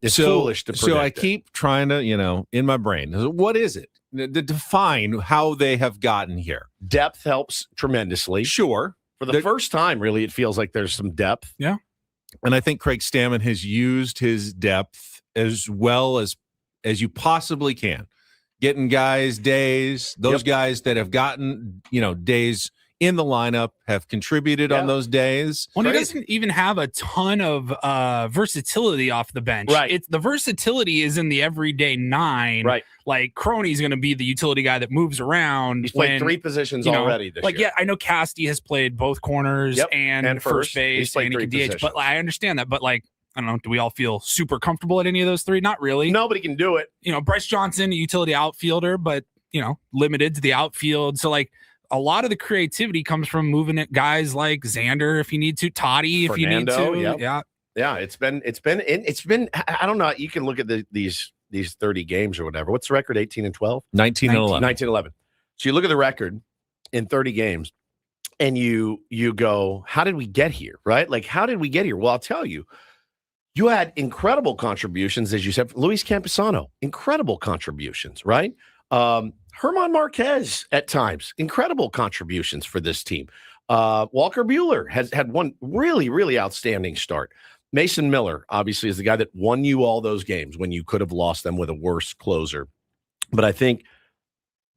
It's foolish to predict. So I keep trying to, in my brain, what is it? To define how they have gotten here. Depth helps tremendously. Sure. For the first time, really, it feels like there's some depth. Yeah. And I think Craig Stammen has used his depth as well as you possibly can. Getting guys days, those guys that have gotten, days in the lineup have contributed on those days. Well, he doesn't even have a ton of versatility off the bench. Right. The versatility is in the everyday 9. Right. Like Crony's going to be the utility guy that moves around. He's played 3 positions already this year. Yeah, I know Casty has played both corners and first base and he can DH. But I understand that. But I don't know, do we all feel super comfortable at any of those 3? Not really. Nobody can do it. Bryce Johnson, a utility outfielder, but, limited to the outfield. So, a lot of the creativity comes from moving at guys like Xander if you need to, Toddy if Fernando, you need to. Yep. Yeah. It's been. I don't know. You can look at these 30 games or whatever. What's the record? 18-12, 19-11. 19-11. So you look at the record in 30 games, and you go, how did we get here? Right? Like, how did we get here? Well, I'll tell you. You had incredible contributions, as you said, Luis Camposano. Incredible contributions, right? Herman Marquez at times, incredible contributions for this team. Walker Buehler has had one really, really outstanding start. Mason Miller, obviously, is the guy that won you all those games when you could have lost them with a worse closer. But I think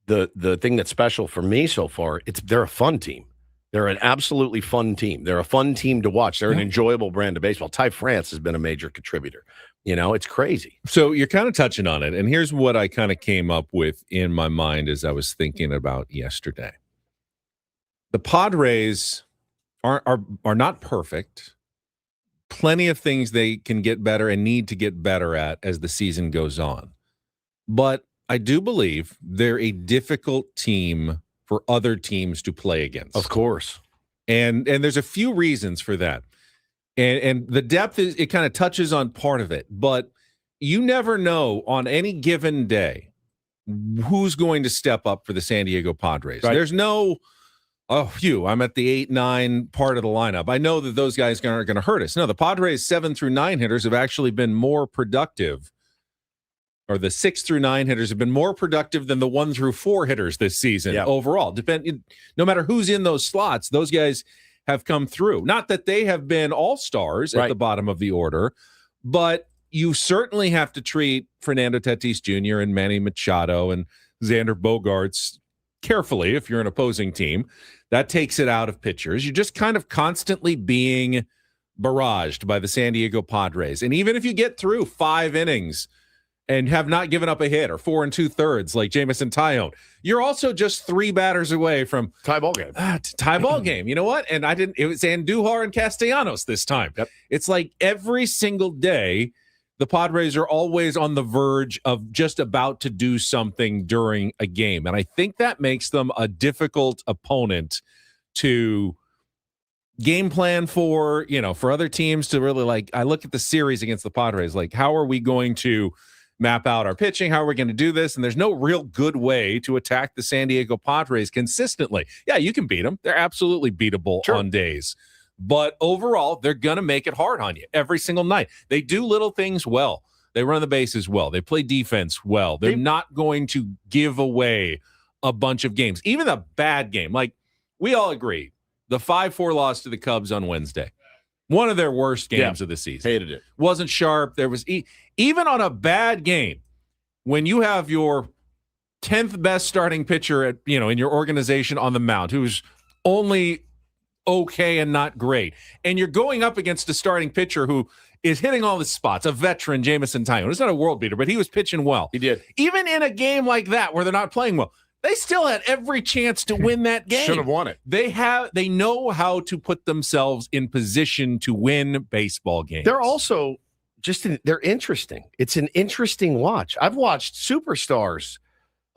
the thing that's special for me so far, they're a fun team. They're an absolutely fun team. They're a fun team to watch. They're an enjoyable brand of baseball. Ty France has been a major contributor. It's crazy. So you're kind of touching on it. And here's what I kind of came up with in my mind as I was thinking about yesterday. The Padres are not perfect. Plenty of things they can get better and need to get better at as the season goes on. But I do believe they're a difficult team for other teams to play against. Of course. And there's a few reasons for that. And the depth it kind of touches on part of it, but you never know on any given day who's going to step up for the San Diego Padres. Right. There's no, I'm at the 8-9 part of the lineup. I know that those guys aren't going to hurt us. No, the Padres 7 through 9 hitters have actually been more productive, or the 6 through 9 hitters have been more productive than the 1 through 4 hitters this season overall. No matter who's in those slots, those guys have come through. Not that they have been all-stars at the bottom of the order, but you certainly have to treat Fernando Tatis Jr. and Manny Machado and Xander Bogaerts carefully if you're an opposing team. That takes it out of pitchers. You're just kind of constantly being barraged by the San Diego Padres. And even if you get through 5 innings and have not given up a hit, or 4 2/3 like Jamison Tyone, you're also just 3 batters away from tie ball game. Tie ball game. You know what? And it was Andujar and Castellanos this time. Yep. It's like every single day, the Padres are always on the verge of just about to do something during a game. And I think that makes them a difficult opponent to game plan for, for other teams to really I look at the series against the Padres, how are we going to map out our pitching? How are we going to do this? And there's no real good way to attack the San Diego Padres consistently. Yeah, you can beat them. They're absolutely beatable on days. But overall, they're going to make it hard on you every single night. They do little things well. They run the bases well. They play defense well. They're not going to give away a bunch of games. Even a bad game. We all agree, the 5-4 loss to the Cubs on Wednesday, one of their worst games of the season. Hated it. Wasn't sharp. There was even on a bad game, when you have your 10th best starting pitcher in your organization on the mound, who's only okay and not great, and you're going up against a starting pitcher who is hitting all the spots, a veteran, Jamison Tyone. It's not a world beater, but he was pitching well. He did. Even in a game like that where they're not playing well, they still had every chance to win that game. Should have won it. They know how to put themselves in position to win baseball games. They're also they're interesting. It's an interesting watch. I've watched superstars,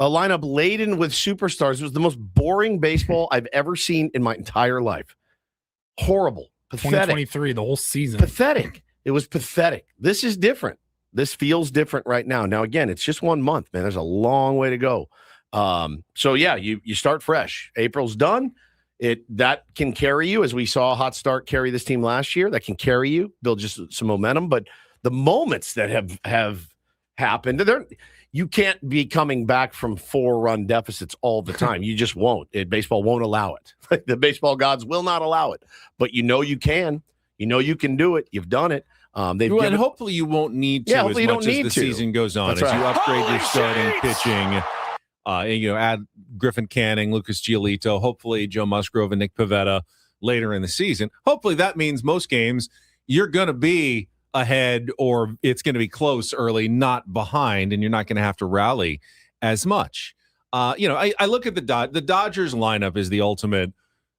a lineup laden with superstars. It was the most boring baseball I've ever seen in my entire life. Horrible. Pathetic. 2023, the whole season. Pathetic. It was pathetic. This is different. This feels different right now. Now, again, it's just 1 month, man. There's a long way to go. You start fresh. April's done. That can carry you, as we saw a hot start carry this team last year. That can carry you, build just some momentum. But the moments that have happened, you can't be coming back from 4-run deficits all the time. You just won't. Baseball won't allow it. The baseball gods will not allow it. But you can. You can do it. You've done it. And hopefully you won't need to as much as the season goes on. That's as right. you upgrade your starting pitching, add Griffin Canning, Lucas Giolito, hopefully Joe Musgrove and Nick Pivetta later in the season. Hopefully that means most games you're going to be ahead, or it's going to be close early, not behind, and you're not going to have to rally as much. I look at the Dodgers lineup is the ultimate.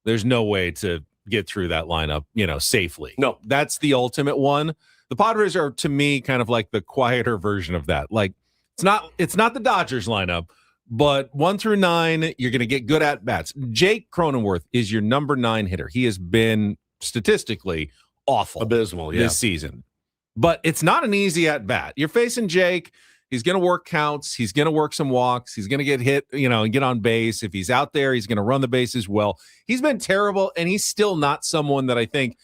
There's no way to get through that lineup, safely. No, that's the ultimate one. The Padres are, to me, kind of like the quieter version of that. It's not the Dodgers lineup, but 1 through 9, you're going to get good at bats. Jake Cronenworth is your number 9 hitter. He has been statistically awful, abysmal this season. But it's not an easy at bat. You're facing Jake. He's going to work counts. He's going to work some walks. He's going to get hit, and get on base. If he's out there, he's going to run the bases well. He's been terrible, and he's still not someone that I think,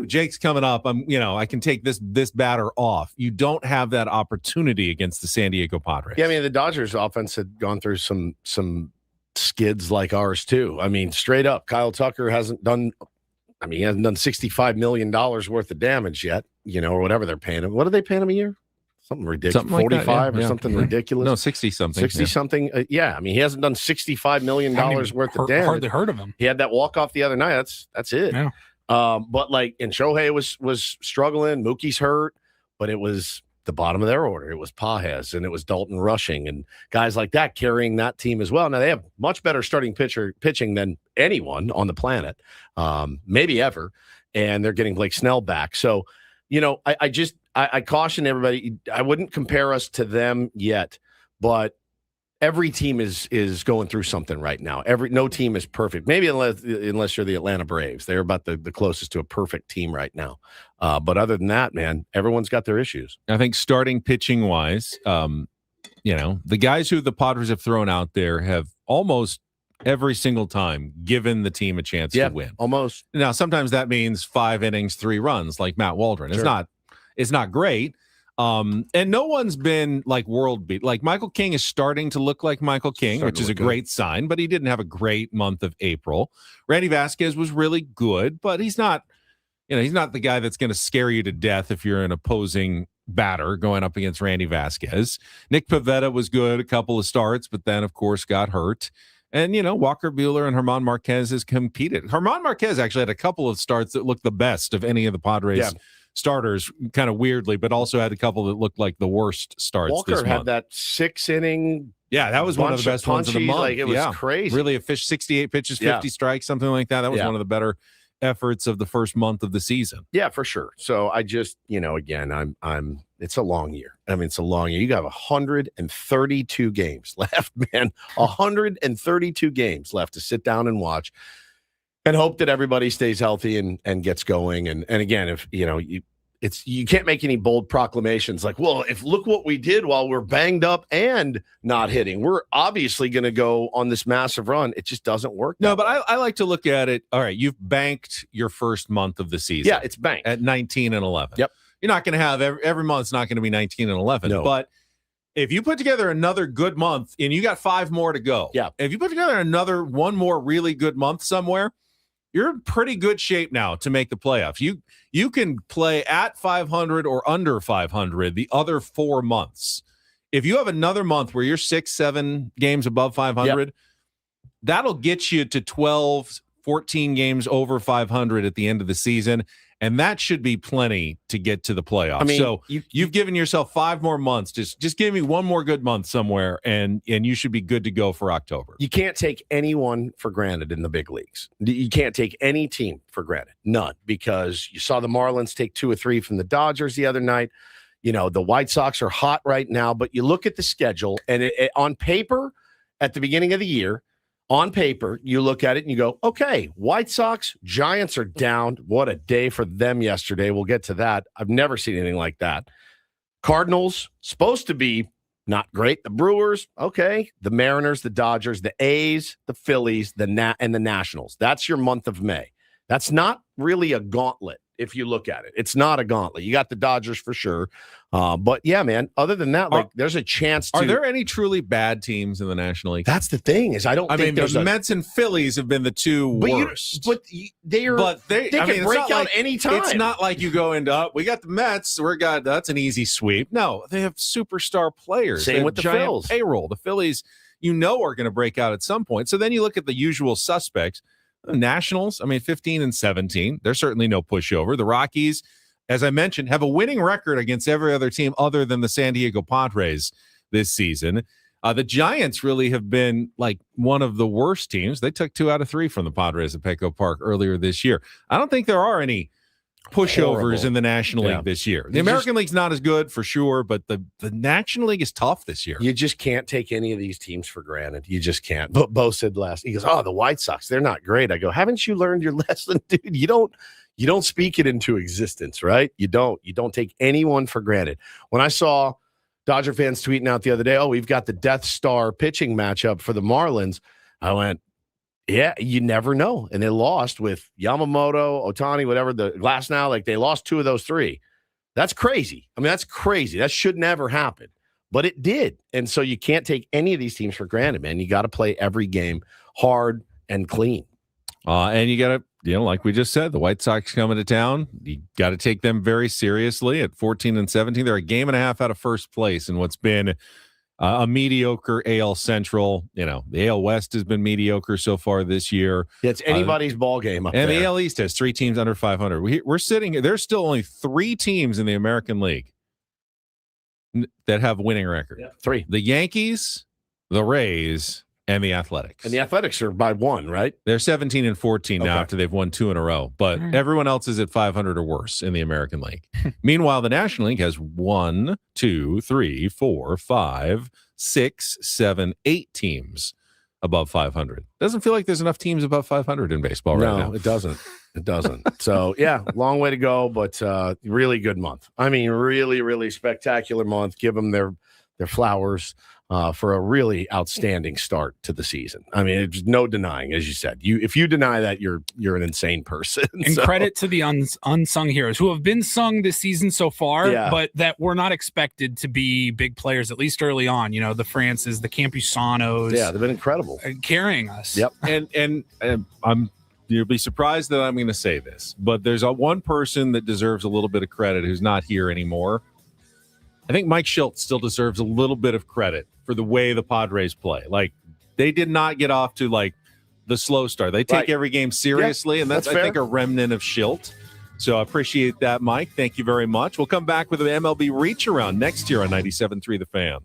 Jake's coming up. I can take this batter off. You don't have that opportunity against the San Diego Padres. Yeah, the Dodgers offense had gone through some skids like ours too. I mean, straight up, Kyle Tucker hasn't done $65 million worth of damage yet, or whatever they're paying him. What are they paying him a year? Something ridiculous. Something like 45 that, or something ridiculous. No, 60 something. 60 something. Yeah. I mean, he hasn't done $65 million worth of damage. Hardly heard of him. He had that walk off the other night. That's it. Yeah. But and Shohei was struggling. Mookie's hurt, but it was the bottom of their order. It was Pages and it was Dalton Rushing and guys like that carrying that team as well. Now they have much better starting pitching than anyone on the planet, maybe ever. And they're getting Blake Snell back. So, I caution everybody. I wouldn't compare us to them yet, but every team is going through something right now. No team is perfect. Maybe unless you're the Atlanta Braves. They're about the closest to a perfect team right now. But other than that, man, everyone's got their issues. I think starting pitching wise, the guys who the Padres have thrown out there have almost every single time given the team a chance to win. Almost. Now, sometimes that means 5 innings, 3 runs, like Matt Waldron. Sure. It's not great. And no one's been like world beat. Like Michael King is starting to look like Michael King, which is a great sign, but he didn't have a great month of April. Randy Vasquez was really good, but he's not the guy that's going to scare you to death if you're an opposing batter going up against Randy Vasquez. Nick Pivetta was good, a couple of starts, but then of course got hurt. And, Walker Buehler and Germán Marquez has competed. Germán Marquez actually had a couple of starts that looked the best of any of the Padres starters, kind of weirdly, but also had a couple that looked like the worst starts. Walker this month. had that 6-inning. Yeah, that was one of the best ones of the month. Like it was crazy. Really, a fish 68 pitches, 50 strikes, something like that. That was one of the better efforts of the first month of the season. Yeah, for sure. So I just, again, it's a long year. I mean, it's a long year. You got 132 games left, man. 132 games left to sit down and watch and hope that everybody stays healthy and gets going. And again, if, you can't make any bold proclamations like, well, look what we did while we're banged up and not hitting. We're obviously going to go on this massive run. It just doesn't work. No, but I like to look at it. All right, you've banked your first month of the season. Yeah, it's banked. At 19 and 11. Yep. You're not going to have every month's not going to be 19 and 11. No. But if you put together another good month and you got 5 more to go. Yeah. If you put together one more really good month somewhere, you're in pretty good shape now to make the playoffs. You can play at 500 or under 500 the other 4 months. If you have another month where you're 6-7 games above 500, that'll get you to 12, 14 games over 500 at the end of the season. And that should be plenty to get to the playoffs. I mean, so you've given yourself 5 more months. Just give me one more good month somewhere, and you should be good to go for October. You can't take anyone for granted in the big leagues. You can't take any team for granted. None. Because you saw the Marlins take 2 or 3 from the Dodgers the other night. The White Sox are hot right now, but you look at the schedule, and on paper, at the beginning of the year, on paper, you look at it and you go, okay, White Sox, Giants are down. What a day for them yesterday. We'll get to that. I've never seen anything like that. Cardinals, supposed to be not great. The Brewers, okay. The Mariners, the Dodgers, the A's, the Phillies, and the Nationals. That's your month of May. That's not really a gauntlet if you look at it. It's not a gauntlet. You got the Dodgers for sure. But yeah, man, other than that, there's a chance to. Are there any truly bad teams in the National League? That's the thing is I think there's the Mets and Phillies have been the 2 worst. They can break out anytime. It's not like you go into, we got the Mets. That's an easy sweep. No, they have superstar players. Same with the giant Phils. Payroll. The Phillies, are going to break out at some point. So then you look at the usual suspects. The Nationals, 15 and 17. They're certainly no pushover. The Rockies, as I mentioned, have a winning record against every other team other than the San Diego Padres this season. The Giants really have been like one of the worst teams. They took 2 out of 3 from the Padres at Petco Park earlier this year. I don't think there are any pushovers in the National League this year. The American League's not as good for sure, but the National League is tough this year. You just can't take any of these teams for granted. You just can't. But Bo said he goes, the White Sox, they're not great. I go, haven't you learned your lesson, dude? You don't speak it into existence, right? You don't take anyone for granted. When I saw Dodger fans tweeting out the other day, we've got the Death Star pitching matchup for the Marlins, I went, yeah, you never know. And they lost with Yamamoto, Ohtani, whatever, the last now, they lost 2 of those 3. That's crazy. That's crazy. That should never happen. But it did. And so you can't take any of these teams for granted, man. You got to play every game hard and clean. And you got to, like we just said, the White Sox coming to town. You got to take them very seriously at 14-17. They're a game and a half out of first place in what's been a mediocre AL Central. The AL West has been mediocre so far this year. Yeah, it's anybody's ball game up and there. the AL East has 3 teams under 500. We're sitting. There's still only 3 teams in the American League that have winning record. Yeah, 3. The Yankees, the Rays, and the Athletics. And the Athletics are by 1, right? They're 17-14 now Okay. after they've won 2 in a row. But everyone else is at 500 or worse in the American League. Meanwhile, the National League has 1, 2, 3, 4, 5, 6, 7, 8 teams above 500. Doesn't feel like there's enough teams above 500 in baseball right now. No, it doesn't. It doesn't. So, yeah, long way to go, but really good month. I mean, really, really spectacular month. Give them their flowers for a really outstanding start to the season. I mean, it's no denying, as you said. If you deny that, you're an insane person. And credit to the unsung heroes who have been sung this season so far, but that were not expected to be big players, at least early on. The Francis, the Campusanos. Yeah, they've been incredible. Carrying us. Yep. And you'll be surprised that I'm going to say this, but there's one person that deserves a little bit of credit who's not here anymore. I think Mike Shildt still deserves a little bit of credit for the way the Padres play. Like, they did not get off to the slow start. They take every game seriously, and that's I think a remnant of Shildt. So I appreciate that, Mike. Thank you very much. We'll come back with an MLB Reacharound next year on 97.3 The Fan.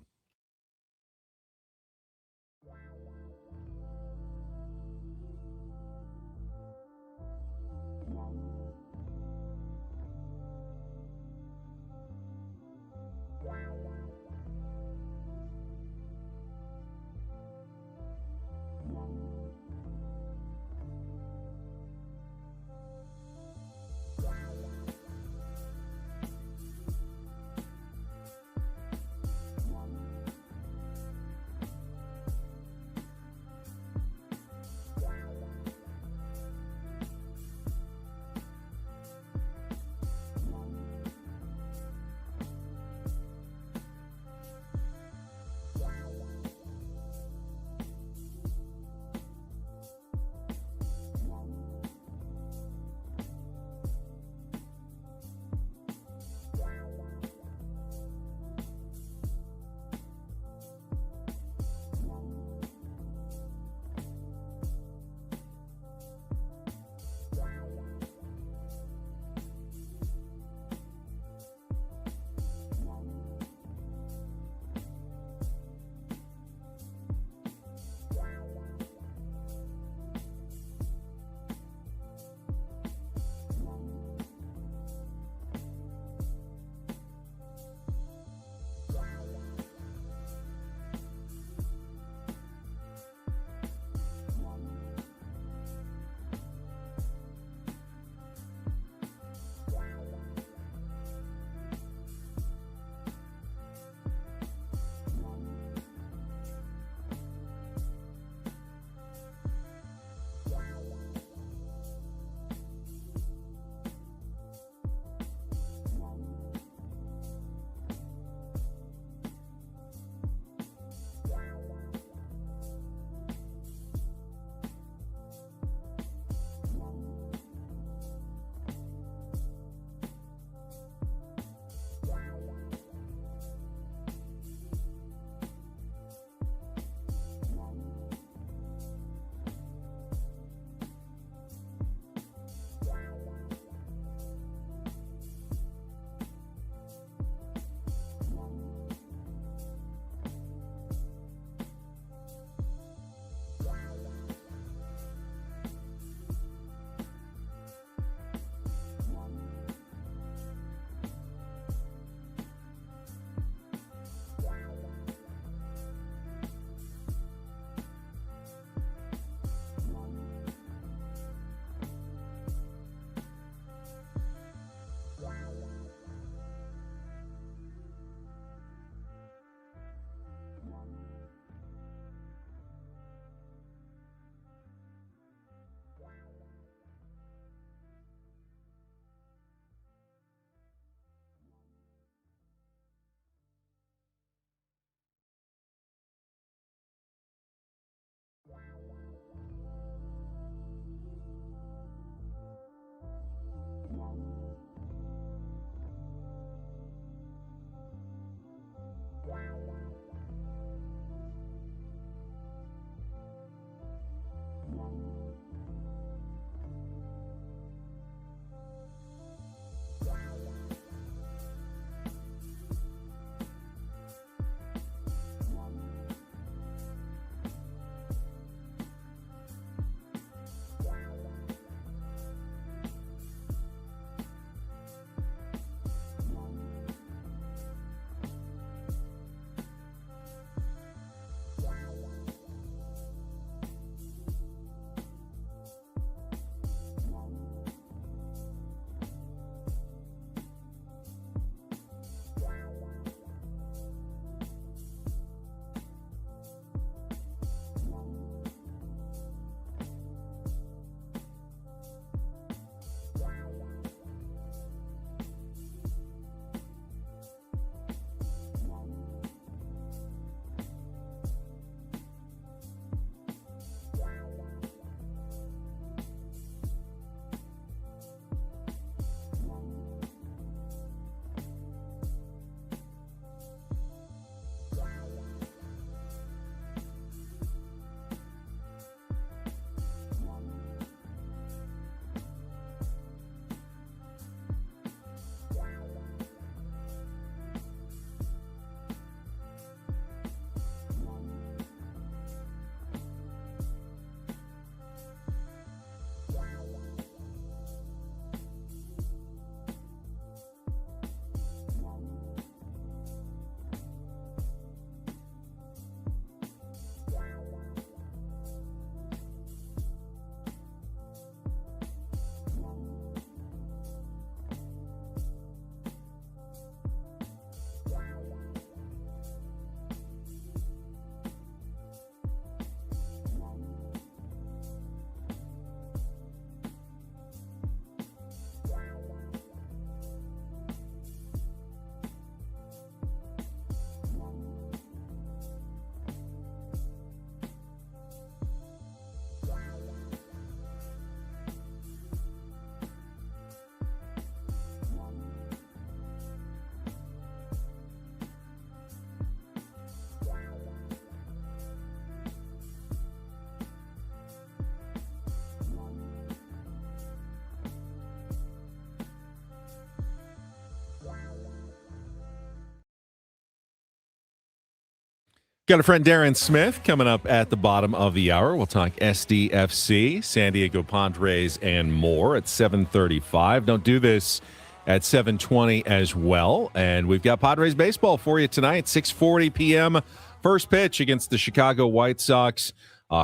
Got a friend Darren Smith coming up at the bottom of the hour. We'll talk SDFC, San Diego Padres, and more at 7:35. Don't do this at 7:20 as well. And we've got Padres baseball for you tonight, 6:40 p.m. First pitch against the Chicago White Sox.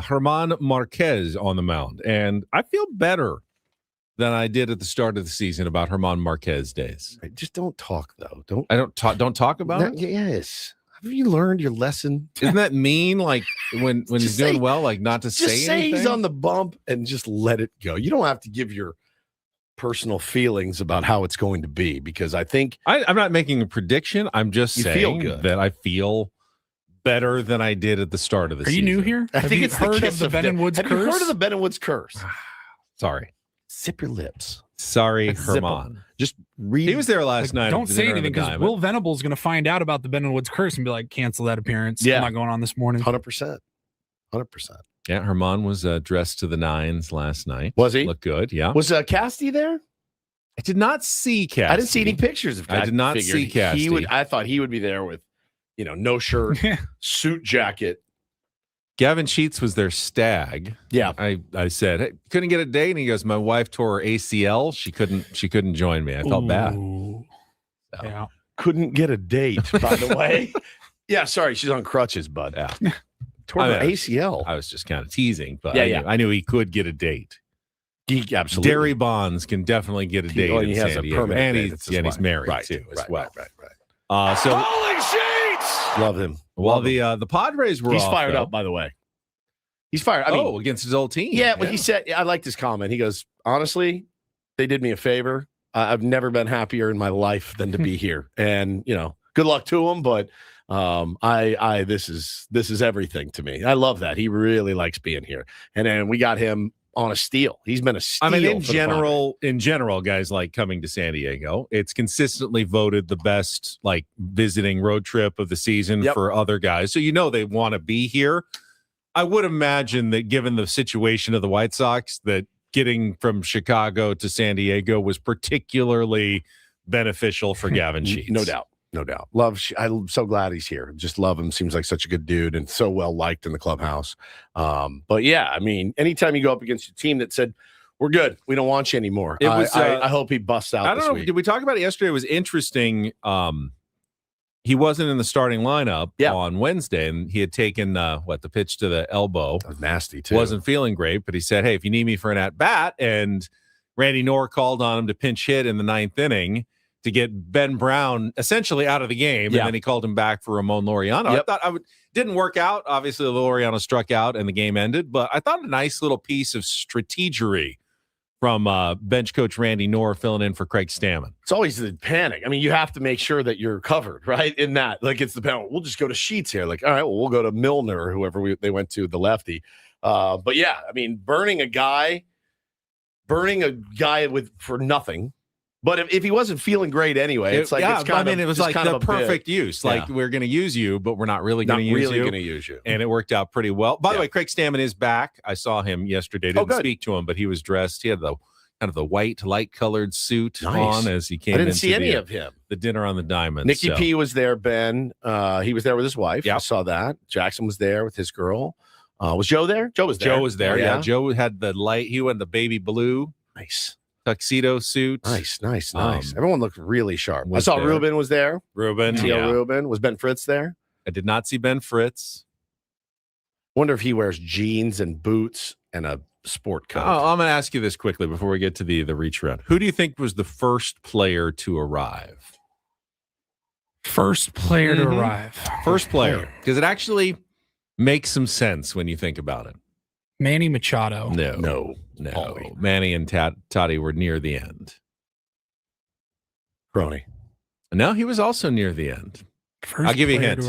German Marquez on the mound. And I feel better than I did at the start of the season about German Marquez days. Just don't talk, though. Don't talk about it? Yes. Have you learned your lesson? Isn't that mean? Like when he's doing well, like not to say just say anything? he's on the bump and just let it go. You don't have to give your personal feelings about how it's going to be, because I think I'm not making a prediction. I'm just saying that I feel better than I did at the start of the season. Are you new here? I think you it's heard the of the Ben and Woods Have curse? you heard of the Ben and Woods curse? Sorry. Zip your lips. Sorry, Zip German. 'em. Just read. He was there last night. Don't at the say dinner on anything, the because Diamond. Will Venable's going to find out about the Ben and Woods curse and be like, cancel that appearance. Yeah. I'm not going on this morning. 100%. 100%. Yeah, German was dressed to the nines last night. Was he? Looked good, yeah. Was Casty there? I did not see Casty. I didn't see any pictures of Casty. I did not see Casty. I thought he would be there with, no shirt, suit jacket. Gavin Sheets was their stag. Yeah. I said, hey, couldn't get a date, and he goes, my wife tore her ACL. She couldn't join me. I felt bad. Ooh. So. Yeah. Couldn't get a date, by the way. Yeah, sorry, she's on crutches, bud. Yeah. Tore her ACL. I was just kind of teasing, but Yeah, I knew he could get a date. He absolutely. Derry Bonds can definitely get a date in he has San a Diego. permanent And date. he's married too, as well. Right. So Holy sheets! Love him. While the Padres were He's off, fired though. up, by the way. He's fired. I mean, against his old team. yeah, but he said, I liked his comment. He goes, honestly, they did me a favor. I've never been happier in my life than to be here. And, good luck to him. But this is everything to me. I love that. He really likes being here. And then we got him on a steal. He's been a steal. I mean, in for the general, guys like coming to San Diego. It's consistently voted the best visiting road trip of the season for other guys. So they want to be here. I would imagine that given the situation of the White Sox, that getting from Chicago to San Diego was particularly beneficial for Gavin Sheets. No doubt. I'm so glad he's here. Just love him. Seems like such a good dude and so well liked in the clubhouse. But yeah, I mean, anytime you go up against a team that said, we're good, we don't want you anymore. I hope he busts out. I don't know. Week. Did we talk about it yesterday? It was interesting. He wasn't in the starting lineup on Wednesday, and he had taken the pitch to the elbow. That was nasty too. Wasn't feeling great, but he said, hey, if you need me for an at-bat, and Randy Knorr called on him to pinch hit in the ninth inning to get Ben Brown essentially out of the game, and then he called him back for Ramon Laureano. I thought didn't work out. Obviously, Laureano struck out, and the game ended, but I thought a nice little piece of strategery from bench coach Randy Knorr filling in for Craig Stammen. It's always the panic. I mean, you have to make sure that you're covered, right? In that, it's the penalty. We'll just go to Sheets here. All right, well, we'll go to Milner or whoever they went to, the lefty. But yeah, I mean, burning a guy for nothing. But if he wasn't feeling great anyway, it's like it's kind it was like the perfect use. Like we're going to use you, but we're not really going to use you. And it worked out pretty well. By the way, Craig Stammen is back. I saw him yesterday. Didn't speak to him, but he was dressed. He had the kind of the white, light-colored suit on as he came. I didn't see any of him. The dinner on the Diamond. Nicky P was there. Ben, he was there with his wife. I saw that. Jackson was there with his girl. Was Joe there? Joe was there. Joe was there. Yeah. Joe had the light. He went the baby blue. Nice. Tuxedo suit. Nice. Everyone looked really sharp. I saw Ruben was there. Ruben. Ruben. Was Ben Fritz there? I did not see Ben Fritz. Wonder if he wears jeans and boots and a sport coat. I'm going to ask you this quickly before we get to the reach around. Who do you think was the first player to arrive? First player to arrive. First player. Because it actually makes some sense when you think about it. Manny Machado. No. Manny and Toddy were near the end. Crony. No, he was also near the end. I'll give you a hint.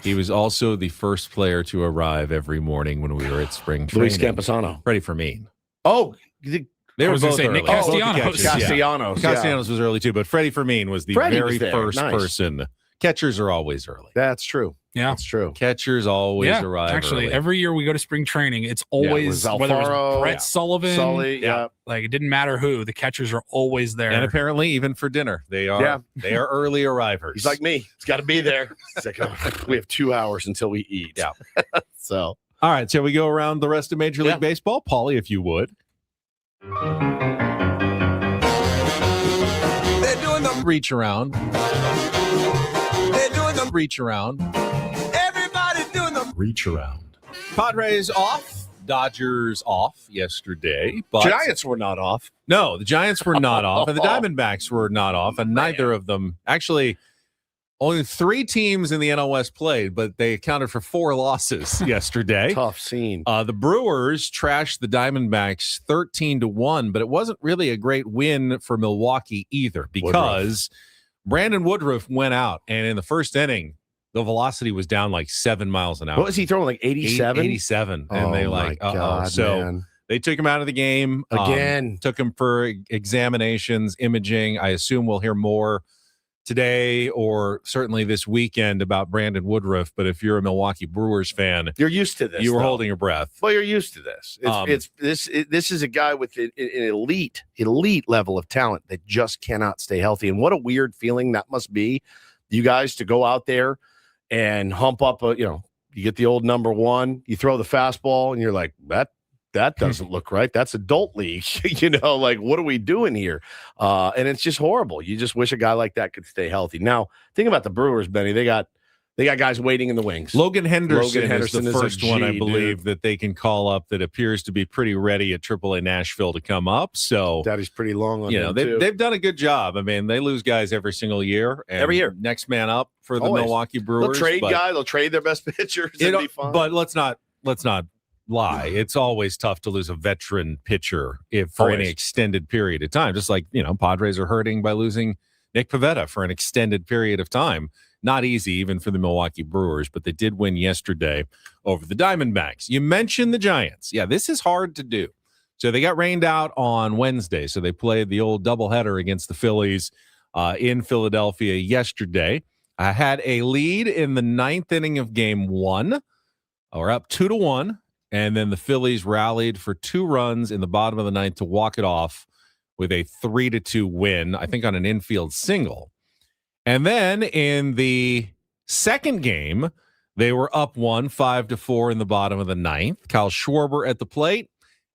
He was also the first player to arrive every morning when we were at spring training. Luis Camposano. Freddie Fermin. Oh, they were both early. Nick Castellanos. Castellanos was early too, but Freddie Fermin was the very first person. Catchers are always early. That's true. Yeah. That's true. Catchers always arrive actually, early. every year we go to spring training, it's it always was whether it Alfaro, was Brett Sullivan, Sully, yeah. like it didn't matter who, the catchers are always there. And apparently, even for dinner, they are early arrivers. He's like me. It's got to be there. It's like, oh, we have 2 hours until we eat. Yeah. So, all right, shall we go around the rest of Major League Baseball? Paulie, if you would. They're doing the reach around. They're doing the reach around. Everybody's doing the reach around. Padres off. Dodgers off yesterday. But Giants were not off. No, the Giants were not off, and the Diamondbacks were not off, and neither of them. Actually, only 3 teams in the NL West played, but they accounted for 4 losses yesterday. Tough scene. The Brewers trashed the Diamondbacks 13-1, but it wasn't really a great win for Milwaukee either because Brandon Woodruff went out, and in the first inning, the velocity was down like 7 miles an hour. What was he throwing, like 87? 87. And they like, God, so man. they took him out of the game. Again. Took him for examinations, imaging. I assume we'll hear more today or certainly this weekend about Brandon Woodruff. But if you're a Milwaukee Brewers fan, You're used to this. you were though. holding your breath. Well, you're used to this. This is a guy with an elite level of talent that just cannot stay healthy. And what a weird feeling that must be, you guys, to go out there and hump up you get the old number 1, you throw the fastball, and you're like, that doesn't look right. That's adult league. Like, what are we doing here? And it's just horrible. You just wish a guy like that could stay healthy. Now, think about the Brewers, Benny. They got guys waiting in the wings. Logan Henderson is the is a first one, I G, believe, dude. that they can call up that appears to be pretty ready at AAA Nashville to come up. So, Daddy's pretty long on him, too. they've done a good job. I mean, they lose guys every single year. And Every year. Next man up for the Always. Milwaukee Brewers. They'll trade their best pitchers and be fine. But let's not lie. It's always tough to lose a veteran pitcher for any extended period of time. Just like, Padres are hurting by losing Nick Pivetta for an extended period of time. Not easy, even for the Milwaukee Brewers, but they did win yesterday over the Diamondbacks. You mentioned the Giants. Yeah, this is hard to do. So they got rained out on Wednesday. So they played the old doubleheader against the Phillies in Philadelphia yesterday. I had a lead in the 9th inning of game 1. We're up 2-1. And then the Phillies rallied for 2 runs in the bottom of the 9th to walk it off with a 3-2 win, I think on an infield single. And then in the second game, they were up 5-4 in the bottom of the 9th. Kyle Schwarber at the plate,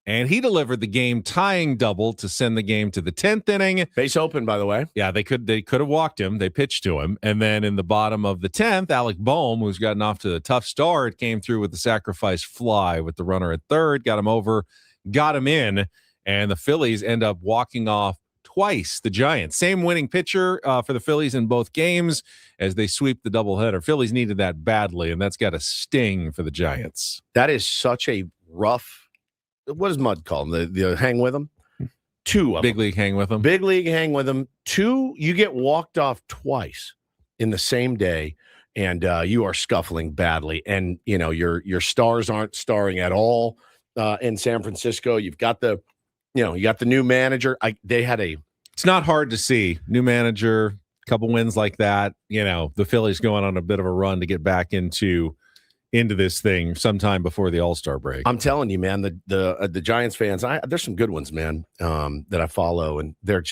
and he delivered the game-tying double to send the game to the 10th inning. Base open, by the way. Yeah, they could have walked him. They pitched to him. And then in the bottom of the 10th, Alec Boehm, who's gotten off to a tough start, came through with the sacrifice fly with the runner at third, got him over, got him in, and the Phillies end up walking off twice the Giants. Same winning pitcher for the Phillies in both games as they sweep the doubleheader. Phillies needed that badly, and that's got a sting for the Giants. That is such a rough, what does Mud call them? The hang with them? 2 of Big them. league hang with them. Big league hang with them. 2, you get walked off twice in the same day, and you are scuffling badly. And, your stars aren't starring at all in San Francisco. You've got the you got the new manager. It's not hard to see. New manager, couple wins like that. The Phillies going on a bit of a run to get back into this thing sometime before the All-Star break. I'm telling you, man, the Giants fans, there's some good ones, man, that I follow, and they're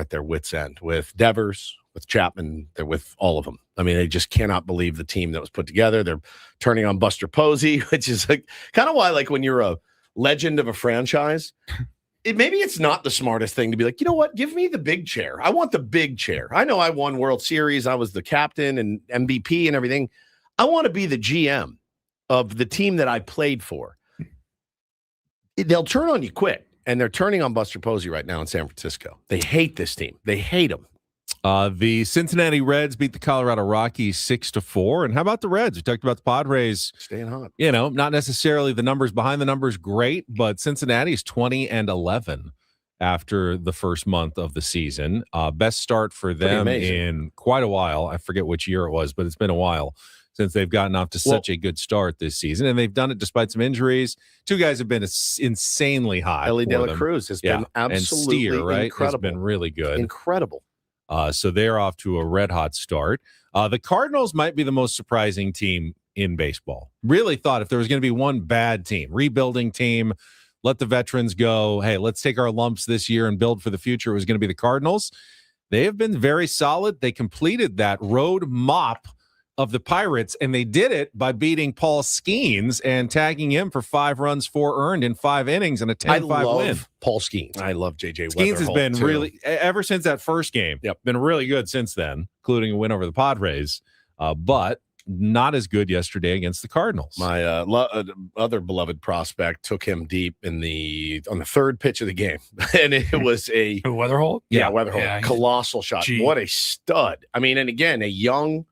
at their wits' end with Devers, with Chapman, they're with all of them. I mean, they just cannot believe the team that was put together. They're turning on Buster Posey, which is like kind of why, like, when you're a legend of a franchise, maybe it's not the smartest thing to be like, you know what? Give me the big chair. I want the big chair. I know I won World Series. I was the captain and MVP and everything. I want to be the GM of the team that I played for. They'll turn on you quick, and they're turning on Buster Posey right now in San Francisco. They hate this team. They hate him. The Cincinnati Reds beat the Colorado Rockies 6-4. And how about the Reds? We talked about the Padres staying hot. Not necessarily the numbers behind the numbers great, but Cincinnati's 20-11 after the first month of the season. Best start for them in quite a while. I forget which year it was, but it's been a while since they've gotten off to such a good start this season. And they've done it despite some injuries. 2 guys have been insanely hot. Ellie De La Cruz has been absolutely incredible. Has been really good. Incredible. So they're off to a red-hot start. The Cardinals might be the most surprising team in baseball. Really thought if there was going to be one bad team, rebuilding team, let the veterans go, hey, let's take our lumps this year and build for the future, it was going to be the Cardinals. They have been very solid. They completed that road mop of the Pirates, and they did it by beating Paul Skeens and tagging him for 5 runs, 4 earned in 5 innings and a 10-5 win. Paul Skeens. I love JJ Skeens has been too. really, ever since that first game, been really good since then, including a win over the Padres, but not as good yesterday against the Cardinals. My other beloved prospect took him deep on the 3rd pitch of the game, and it was a Weatherholt. Weatherholt, Yeah, colossal shot. Gee. What a stud! I mean, and again, a young.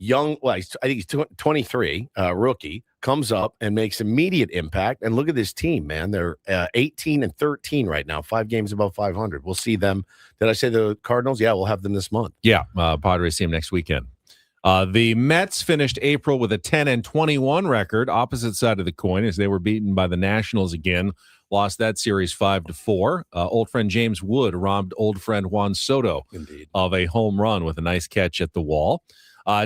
Well, I think he's 23, rookie, comes up and makes immediate impact. And look at this team, man. They're 18 and 13 right now, 5 games above 500. We'll see them. Did I say the Cardinals? Yeah, we'll have them this month. Yeah, Padres see him next weekend. The Mets finished April with a 10-21 record, opposite side of the coin, as they were beaten by the Nationals again. Lost that series 5-4. Old friend James Wood robbed old friend Juan Soto of a home run with a nice catch at the wall.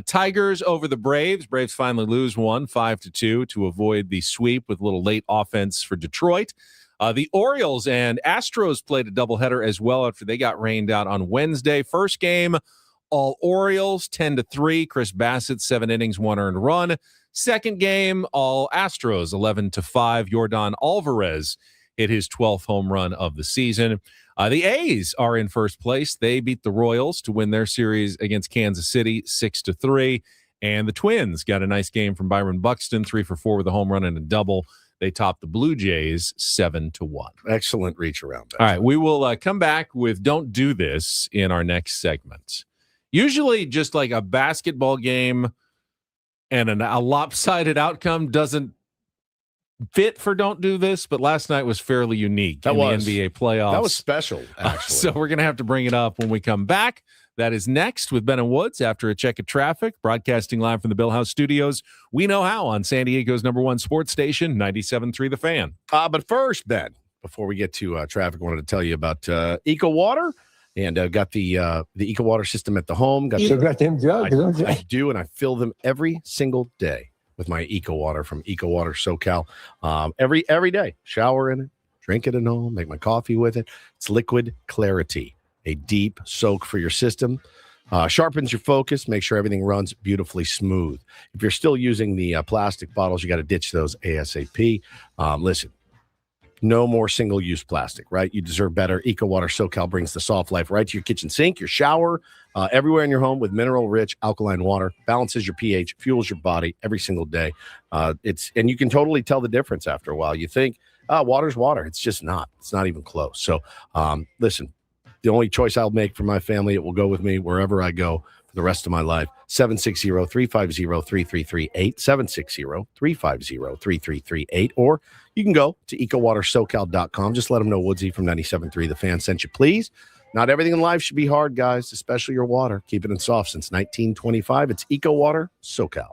Tigers over the Braves. Braves finally lose one, 5-2, to avoid the sweep with a little late offense for Detroit. The Orioles and Astros played a doubleheader as well after they got rained out on Wednesday. First game, all Orioles, 10-3. Chris Bassett, 7 innings, 1 earned run. Second game, all Astros, 11-5. Yordan Alvarez hit his 12th home run of the season. The A's are in first place. They beat the Royals to win their series against Kansas City 6-3. And the Twins got a nice game from Byron Buxton, 3 for 4 with a home run and a double. They topped the Blue Jays 7-1. Excellent reach around. All right, we will come back with Don't Do This in our next segment. Usually just like a basketball game and a lopsided outcome doesn't fit for Don't Do This, but last night was fairly unique in the NBA playoffs. That was special, actually. So we're going to have to bring it up when we come back. That is next with Ben and Woods after a check of traffic, broadcasting live from the Bill House Studios. We know how on San Diego's #1 sports station, 97.3 The Fan. But first, Ben, before we get to traffic, I wanted to tell you about Eco Water. And got the Eco Water system at the home. Got them jugs, don't you? I do, and I fill them every single day with my Eco Water from Eco Water SoCal. Every day, shower in it, drink it at home, make my coffee with it. It's liquid clarity, a deep soak for your system. Sharpens your focus, make sure everything runs beautifully smooth. If you're still using the plastic bottles, you got to ditch those ASAP. Listen, no more single-use plastic, right? You deserve better. Eco Water SoCal brings the soft life right to your kitchen sink, your shower, everywhere in your home with mineral-rich alkaline water. Balances your pH, fuels your body every single day. And you can totally tell the difference after a while. You think, water's water. It's just not. It's not even close. So, listen, the only choice I'll make for my family, it will go with me wherever I go for the rest of my life. 760-350-3338, 760-350-3338, or you can go to ecowatersocal.com. Just let them know Woodsy from 97.3 The Fan sent you, please. Not everything in life should be hard, guys, especially your water. Keeping it soft since 1925. It's Eco Water SoCal.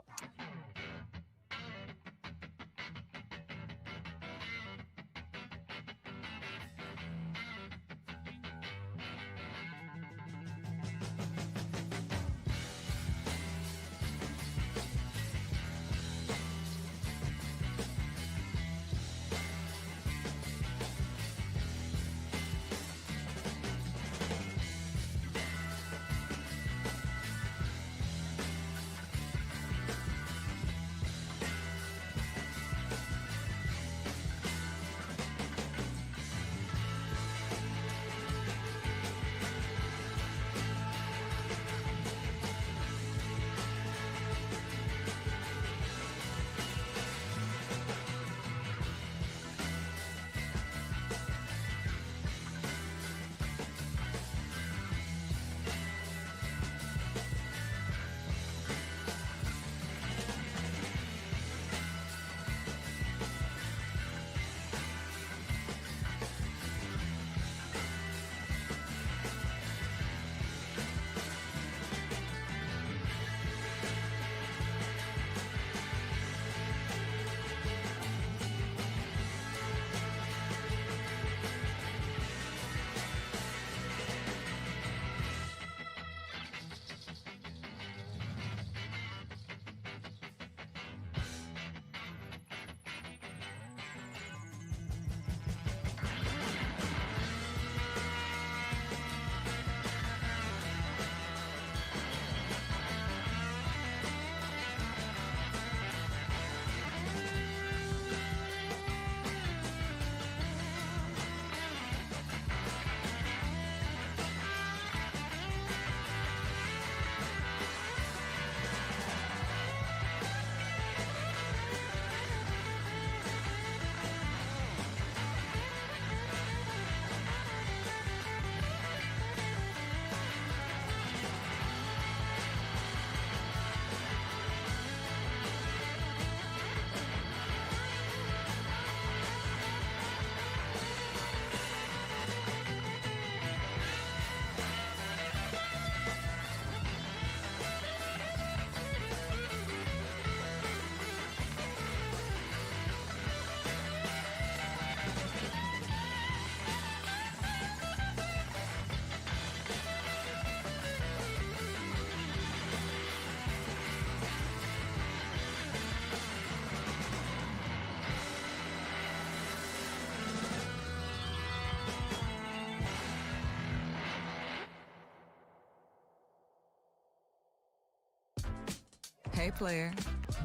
player,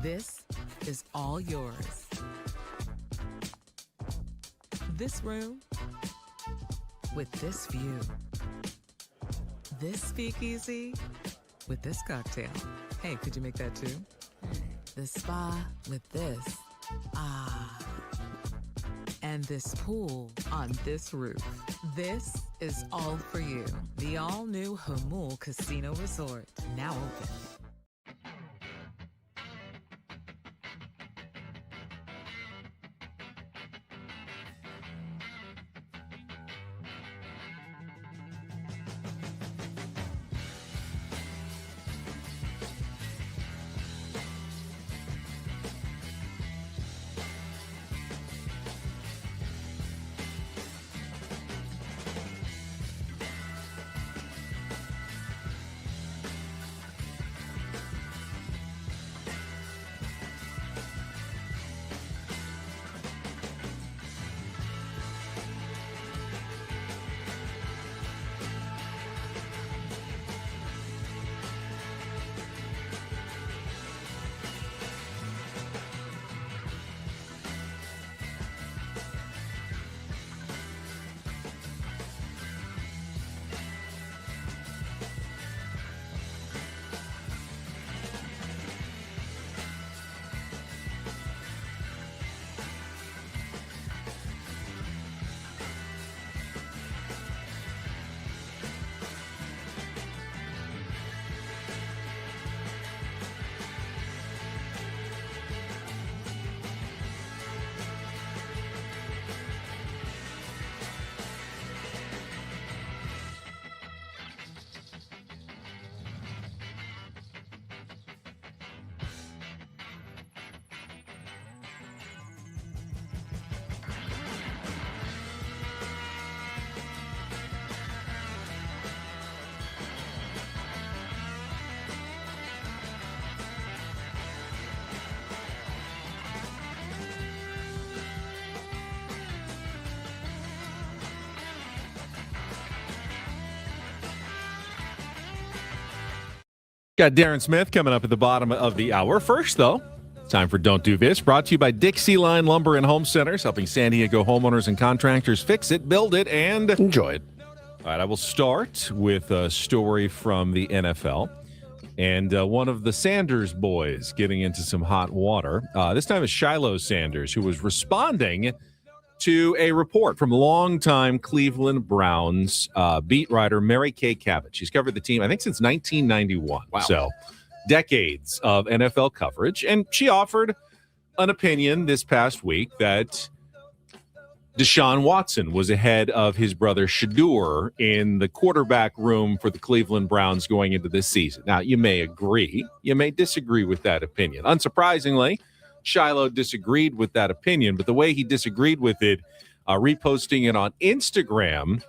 this is all yours. This room with this view. This speakeasy with this cocktail. Hey, could you make that too? The spa with this. Ah. And this pool on this roof. This is all for you. The all-new Hamul Casino Resort, now open. Got Darren Smith coming up at the bottom of the hour. First, though, time for Don't Do This, brought to you by Dixie Line Lumber and Home Centers, helping San Diego homeowners and contractors fix it, build it, and enjoy it. All right, I will start with a story from the NFL. And one of the Sanders boys getting into some hot water. This time it's Shiloh Sanders, who was responding to a report from longtime Cleveland Browns beat writer Mary Kay Cabot. She's covered the team, I think, since 1991. Wow. So decades of NFL coverage. And she offered an opinion this past week that Deshaun Watson was ahead of his brother Shedeur in the quarterback room for the Cleveland Browns going into this season. Now, you may agree, you may disagree with that opinion. Unsurprisingly, Shiloh disagreed with that opinion, but the way he disagreed with it, reposting it on Instagram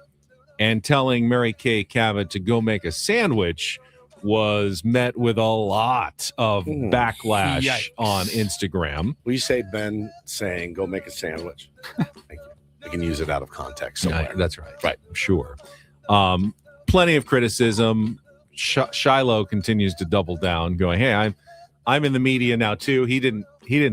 and telling Mary Kay Cabot to go make a sandwich was met with a lot of backlash on Instagram. Will you say Ben saying, go make a sandwich? Thank you. I can use it out of context somewhere. That's right. Right. Sure. Plenty of criticism. Shiloh continues to double down, going, hey, I'm in the media now, too. He didn't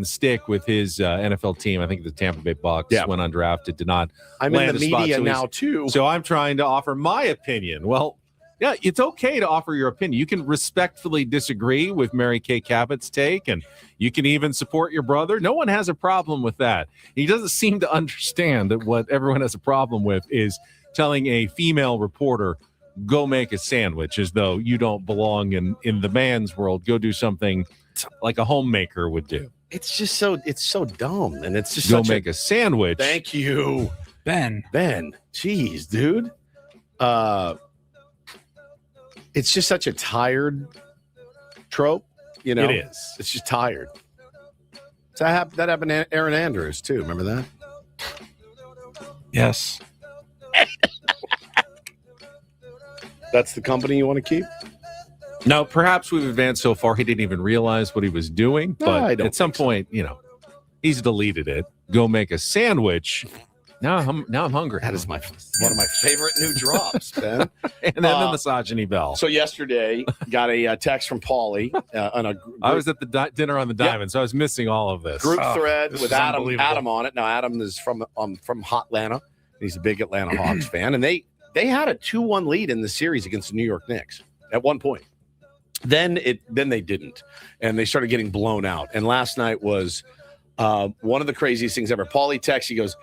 stick with his NFL team. I think the Tampa Bay Bucks went undrafted, did not. I'm in the media now, too. So I'm trying to offer my opinion. Well, yeah, it's okay to offer your opinion. You can respectfully disagree with Mary Kay Cabot's take, and you can even support your brother. No one has a problem with that. He doesn't seem to understand that what everyone has a problem with is telling a female reporter, go make a sandwich, as though you don't belong in the man's world. Go do something like a homemaker would do. It's just so dumb, and it's just go make a sandwich. Thank you, Ben. Jeez, dude. It's just such a tired trope, you know. It is. It's just tired. So that happened to Aaron Andrews too. Remember that? Yes. That's the company you want to keep? No, perhaps we've advanced so far he didn't even realize what he was doing. But at some point, you know, he's deleted it. Go make a sandwich Now I'm hungry. That is one of my favorite new drops, Ben. And then the misogyny bell. So yesterday, got a text from Paulie on a group, I was at the dinner on the Diamond, so I was missing all of this. group thread this with is Adam unbelievable. on it. Now Adam is from Hot Atlanta. He's a big Atlanta Hawks fan, and they had a 2-1 lead in the series against the New York Knicks at one point. Then they didn't, and they started getting blown out. And last night was one of the craziest things ever. Paulie texts, he goes,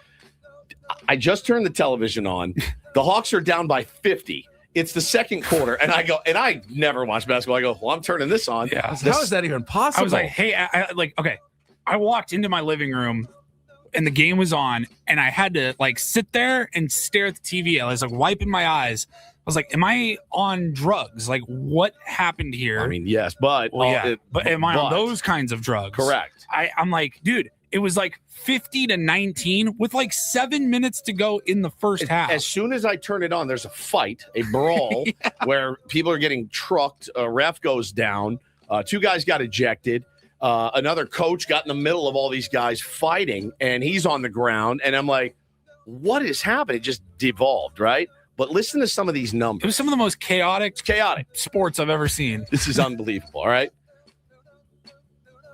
I just turned the television on. The Hawks are down by 50. It's the second quarter. And I go, and I never watch basketball. I go, well, I'm turning this on. Yeah. How is that even possible? I was like, hey, okay. I walked into my living room and the game was on and I had to like sit there and stare at the TV. I was like wiping my eyes. I was like, am I on drugs? Like, what happened here? I mean, yes, but but am I on those kinds of drugs? Correct. I'm like, dude, it was like 50-19 with like 7 minutes to go in the first half. As soon as I turn it on, there's a fight, a brawl, where people are getting trucked. A ref goes down. 2 guys got ejected. Another coach got in the middle of all these guys fighting, and he's on the ground. And I'm like, what is happening? It just devolved, right? But listen to some of these numbers. It was some of the most chaotic sports I've ever seen. This is unbelievable, all right?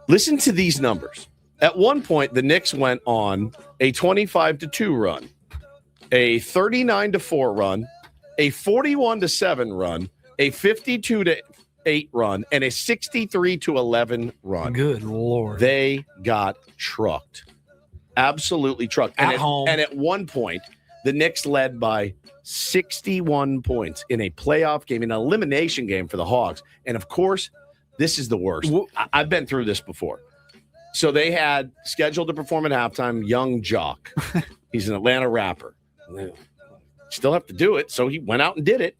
Listen to these numbers. At one point, the Knicks went on a 25-2 run, a 39-4 run, a 41-7 run, a 52-8 run, and a 63-11 run. Good Lord. They got trucked. Absolutely trucked. At home. And at one point, the Knicks led by 61 points in a playoff game, an elimination game for the Hawks. And, of course, this is the worst. I've been through this before. So they had scheduled to perform at halftime Young Jock. He's an Atlanta rapper. Still have to do it. So he went out and did it.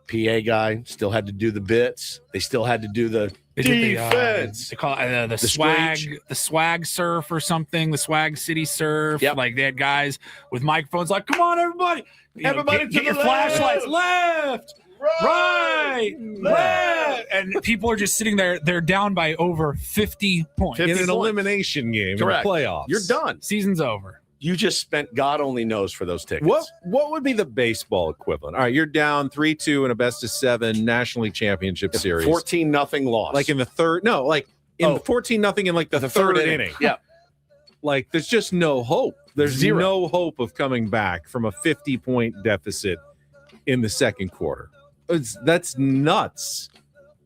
PA guy still had to do the bits. They still had to do the defense. They call it the swag surf or something, the swag city surf. Yep. Like they had guys with microphones like, come on, everybody. Everybody get your left. flashlights left. Right, left, and people are just sitting there. They're down by over 50 points in an elimination game. Correct. In the playoffs. You're done. Season's over. You just spent God only knows for those tickets. What would be the baseball equivalent? All right, you're down 3-2 in a best of 7 National League Championship Series. 14-0 loss. Like in the third, no, like in 14-0 in like the third inning. Yeah. Like there's just no hope. There's Zero. no hope of coming back from a 50-point deficit in the second quarter. That's nuts.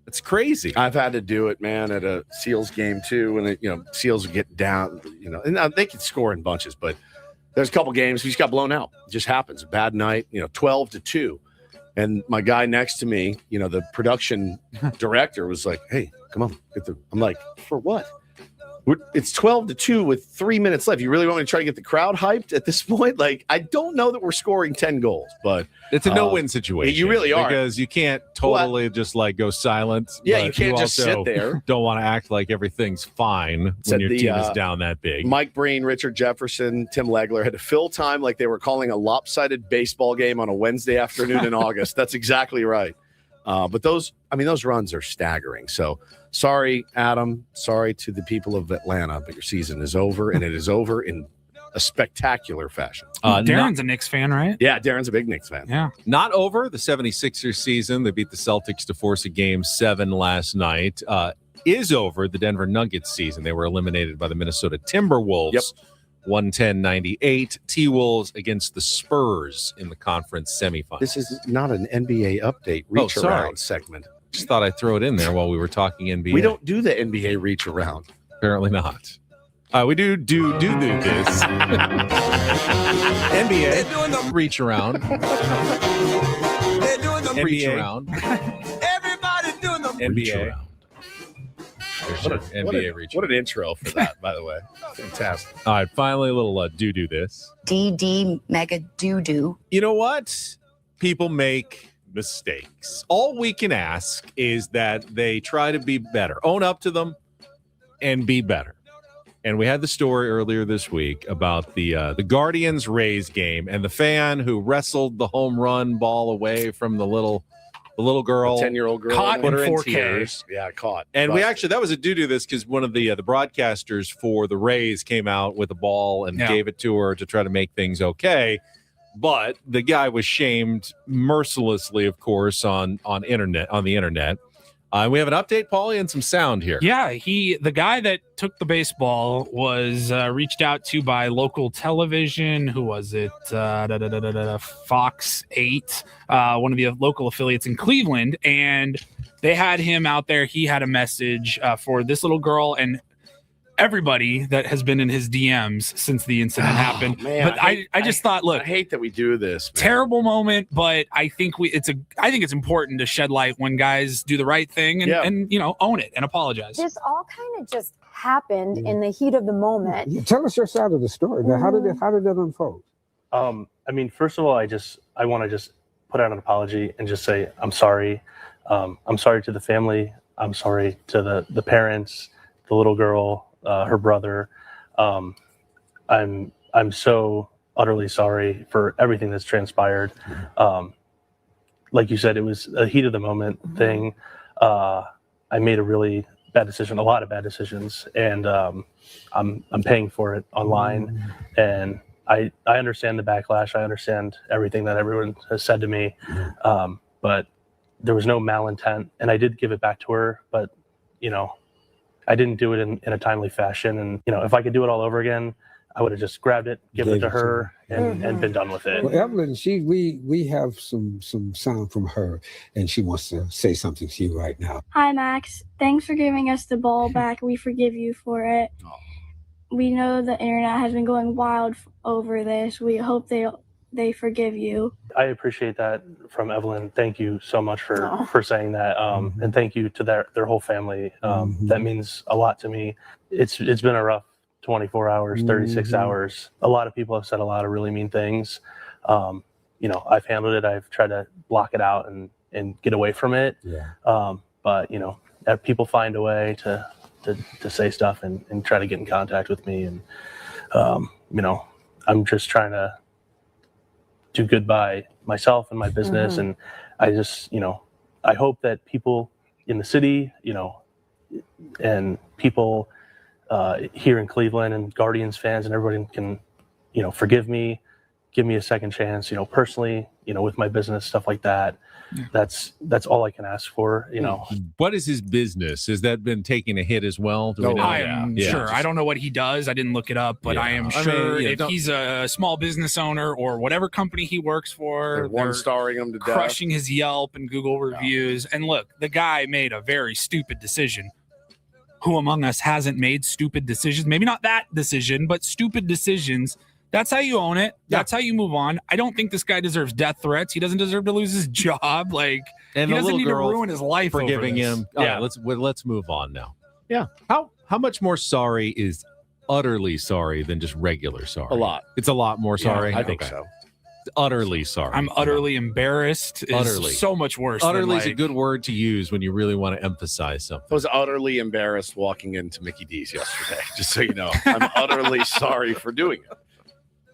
It's crazy. I've had to do it, man, at a Seals game too. And Seals get down, and they can score in bunches, but there's a couple games we just got blown out. It just happens. A bad night, 12-2. And my guy next to me, the production director was like, "Hey, come on, I'm like, "For what? It's 12-2 with 3 minutes left. You really want me to try to get the crowd hyped at this point? Like, I don't know that we're scoring 10 goals, but it's a no-win situation. You really are, because you can't totally just like go silent. Yeah, but you can't just sit there. Don't want to act like everything's fine when your team is down that big. Mike Breen, Richard Jefferson, Tim Legler had to fill time like they were calling a lopsided baseball game on a Wednesday afternoon in August. That's exactly right. But those runs are staggering. So sorry, Adam. Sorry to the people of Atlanta, but your season is over, and it is over in a spectacular fashion. Darren's a Knicks fan, right? Yeah, Darren's a big Knicks fan. Yeah. Not over the 76ers season. They beat the Celtics to force a game 7 last night. Is over the Denver Nuggets season. They were eliminated by the Minnesota Timberwolves. Yep. 110-98. T-Wolves against the Spurs in the conference semifinals. This is not an NBA update reach around segment. Just thought I'd throw it in there while we were talking NBA. We don't do the NBA reach around. Apparently not. We do this. NBA reach around. They're doing the reach around. Everybody's doing the NBA. What an intro for that, by the way. Fantastic. All right, finally a little do this. DD mega doo-doo. You know what? People make mistakes. All we can ask is that they try to be better, own up to them, and be better. And we had the story earlier this week about the Guardians-Rays game and the fan who wrestled the home run ball away from the little The little girl, 10-year-old girl, Caught put in her in 4K. tears. Yeah, caught. And we Busted. actually, that was a due to this because one of the broadcasters for the Rays came out with a ball and gave it to her to try to make things okay. But the guy was shamed mercilessly, of course, on the internet. We have an update, Paulie, and some sound here. Yeah, the guy that took the baseball was reached out to by local television. Who was it? Fox 8, one of the local affiliates in Cleveland, and they had him out there. He had a message for this little girl and everybody that has been in his DMs since the incident happened. Man, but I just thought, look, I hate that we do this. Man. Terrible moment, but I think it's important to shed light when guys do the right thing and own it and apologize. This all kind of just happened in the heat of the moment. Tell us your side of the story. Now, how did that unfold? I mean, first of all, I want to just put out an apology and just say I'm sorry. I'm sorry to the family. I'm sorry to the parents, the little girl, her brother. I'm so utterly sorry for everything that's transpired. Like you said, it was a heat of the moment thing. I made a really bad decision, a lot of bad decisions, and I'm paying for it online. And I understand the backlash. I understand everything that everyone has said to me. But there was no malintent, and I did give it back to her, but I didn't do it in a timely fashion. And, if I could do it all over again, I would have just grabbed it, given it to her, and been done with it. Well, Evelyn, we have some sound from her, and she wants to say something to you right now. Hi, Max. Thanks for giving us the ball back. We forgive you for it. We know the internet has been going wild over this. We hope they forgive you. I appreciate that from Evelyn. Thank you so much for saying that. And thank you to their whole family. That means a lot to me. It's been a rough 24 hours, 36 hours. A lot of people have said a lot of really mean things. I've handled it. I've tried to block it out and get away from it. But people find a way to say stuff and try to get in contact with me. And I'm just trying to do good by myself and my business. And I just, I hope that people in the city, and people here in Cleveland and Guardians fans and everybody can, forgive me, give me a second chance, personally, with my business, stuff like that. That's all I can ask for, What is his business? Has that been taking a hit as well? Do we know? I am sure. I don't know what he does. I didn't look it up, but I am sure if he's a small business owner or whatever company he works for, they're one-starring him to death, crushing his Yelp and Google reviews. And look, the guy made a very stupid decision. Who among us hasn't made stupid decisions? Maybe not that decision, but stupid decisions. That's how you own it. That's how you move on. I don't think this guy deserves death threats. He doesn't deserve to lose his job. And he the doesn't little need to girl ruin his life forgiving over this. him. All right, let's move on now. Yeah. How much more sorry is utterly sorry than just regular sorry? A lot. It's a lot more sorry. I think so. Utterly sorry. I'm utterly embarrassed. It's so much worse. Utterly is a good word to use when you really want to emphasize something. I was utterly embarrassed walking into Mickey D's yesterday, just so you know. I'm utterly sorry for doing it.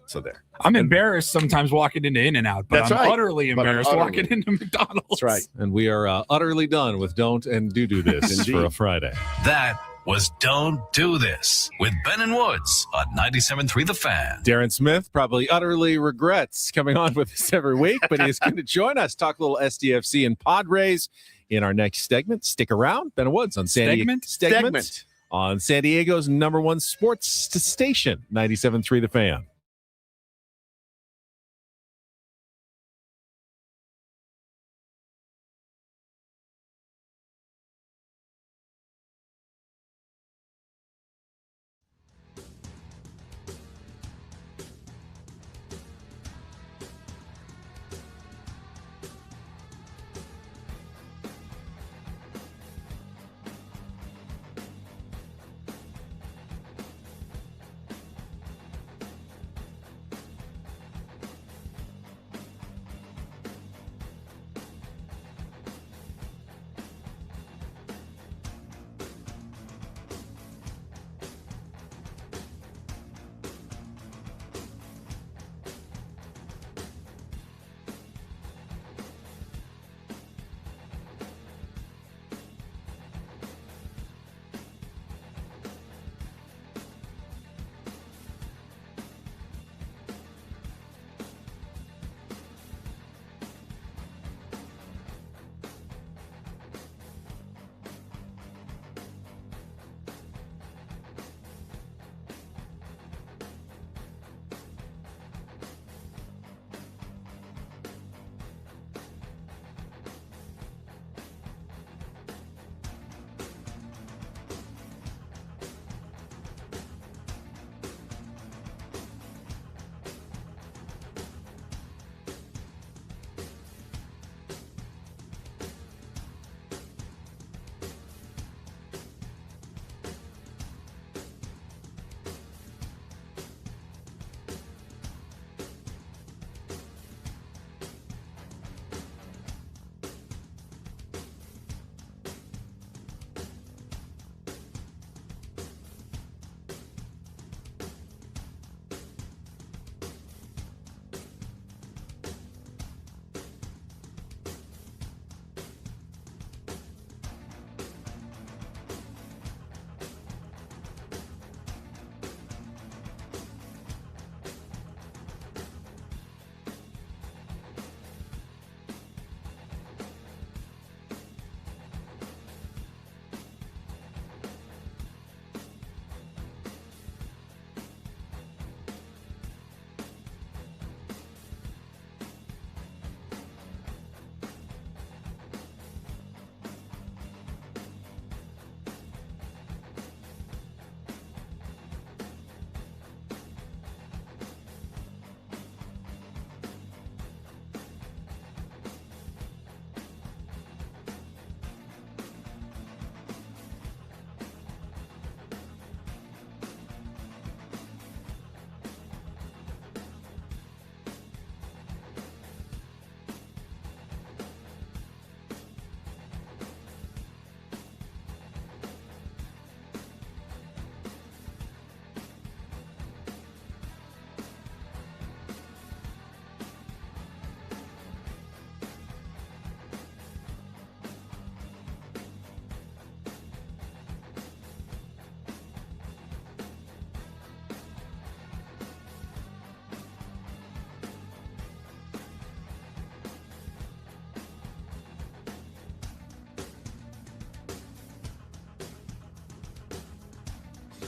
So there. I'm embarrassed sometimes walking into In-N-Out, but I'm utterly embarrassed walking into McDonald's. That's right. And we are utterly done with Don't and Do This for a Friday. That was Don't Do This with Ben and Woods on 97.3 The Fan. Darren Smith probably utterly regrets coming on with us every week, but he's going to join us, talk a little SDFC and Padres in our next segment. Stick around. Ben and Woods on Segment on San Diego's #1 sports station, 97.3 The Fan.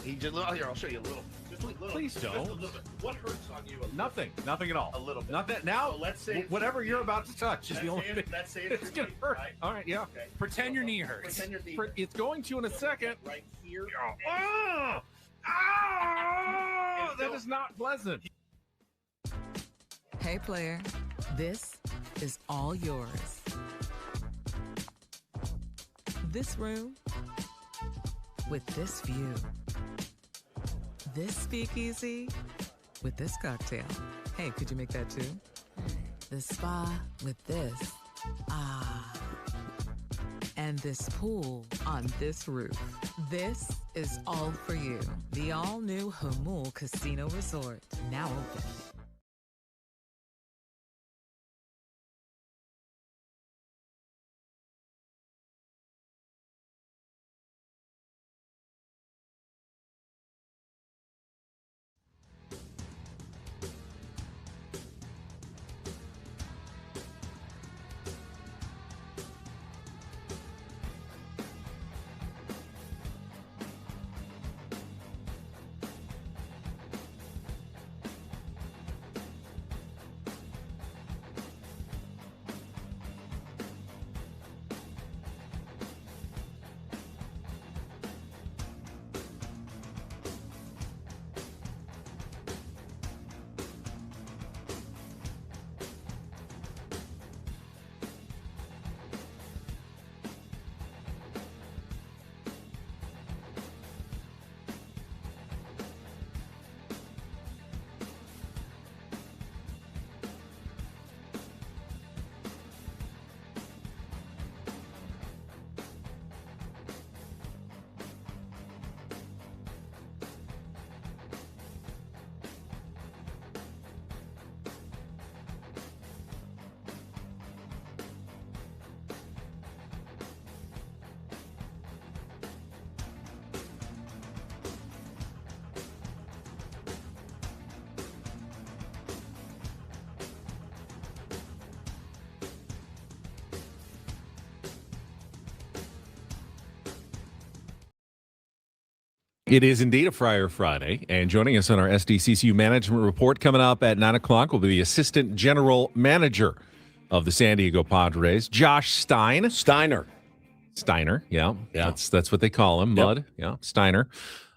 He just here. I'll show you a little. Just a little. Please don't. Just a little bit. What hurts on you? Nothing at all. A little bit. Nothing. Now, So let's say whatever you're about to touch is the only thing. Let's say It's gonna hurt. Right? All right, yeah. Okay. Pretend your knee hurts. Pretend your knee. It's going to in a second. Right here. Oh, that is not pleasant. Hey, player, this is all yours. This room with this view. This speakeasy with this cocktail. Hey, could you make that too? This spa with this. Ah. And this pool on this roof. This is all for you. The all-new Hamul Casino Resort, now open. It is indeed a Friar Friday, and joining us on our SDCCU Management Report coming up at 9 o'clock will be the Assistant General Manager of the San Diego Padres, Josh Stein. Steiner, yeah. That's what they call him, Mud. Yeah, Steiner.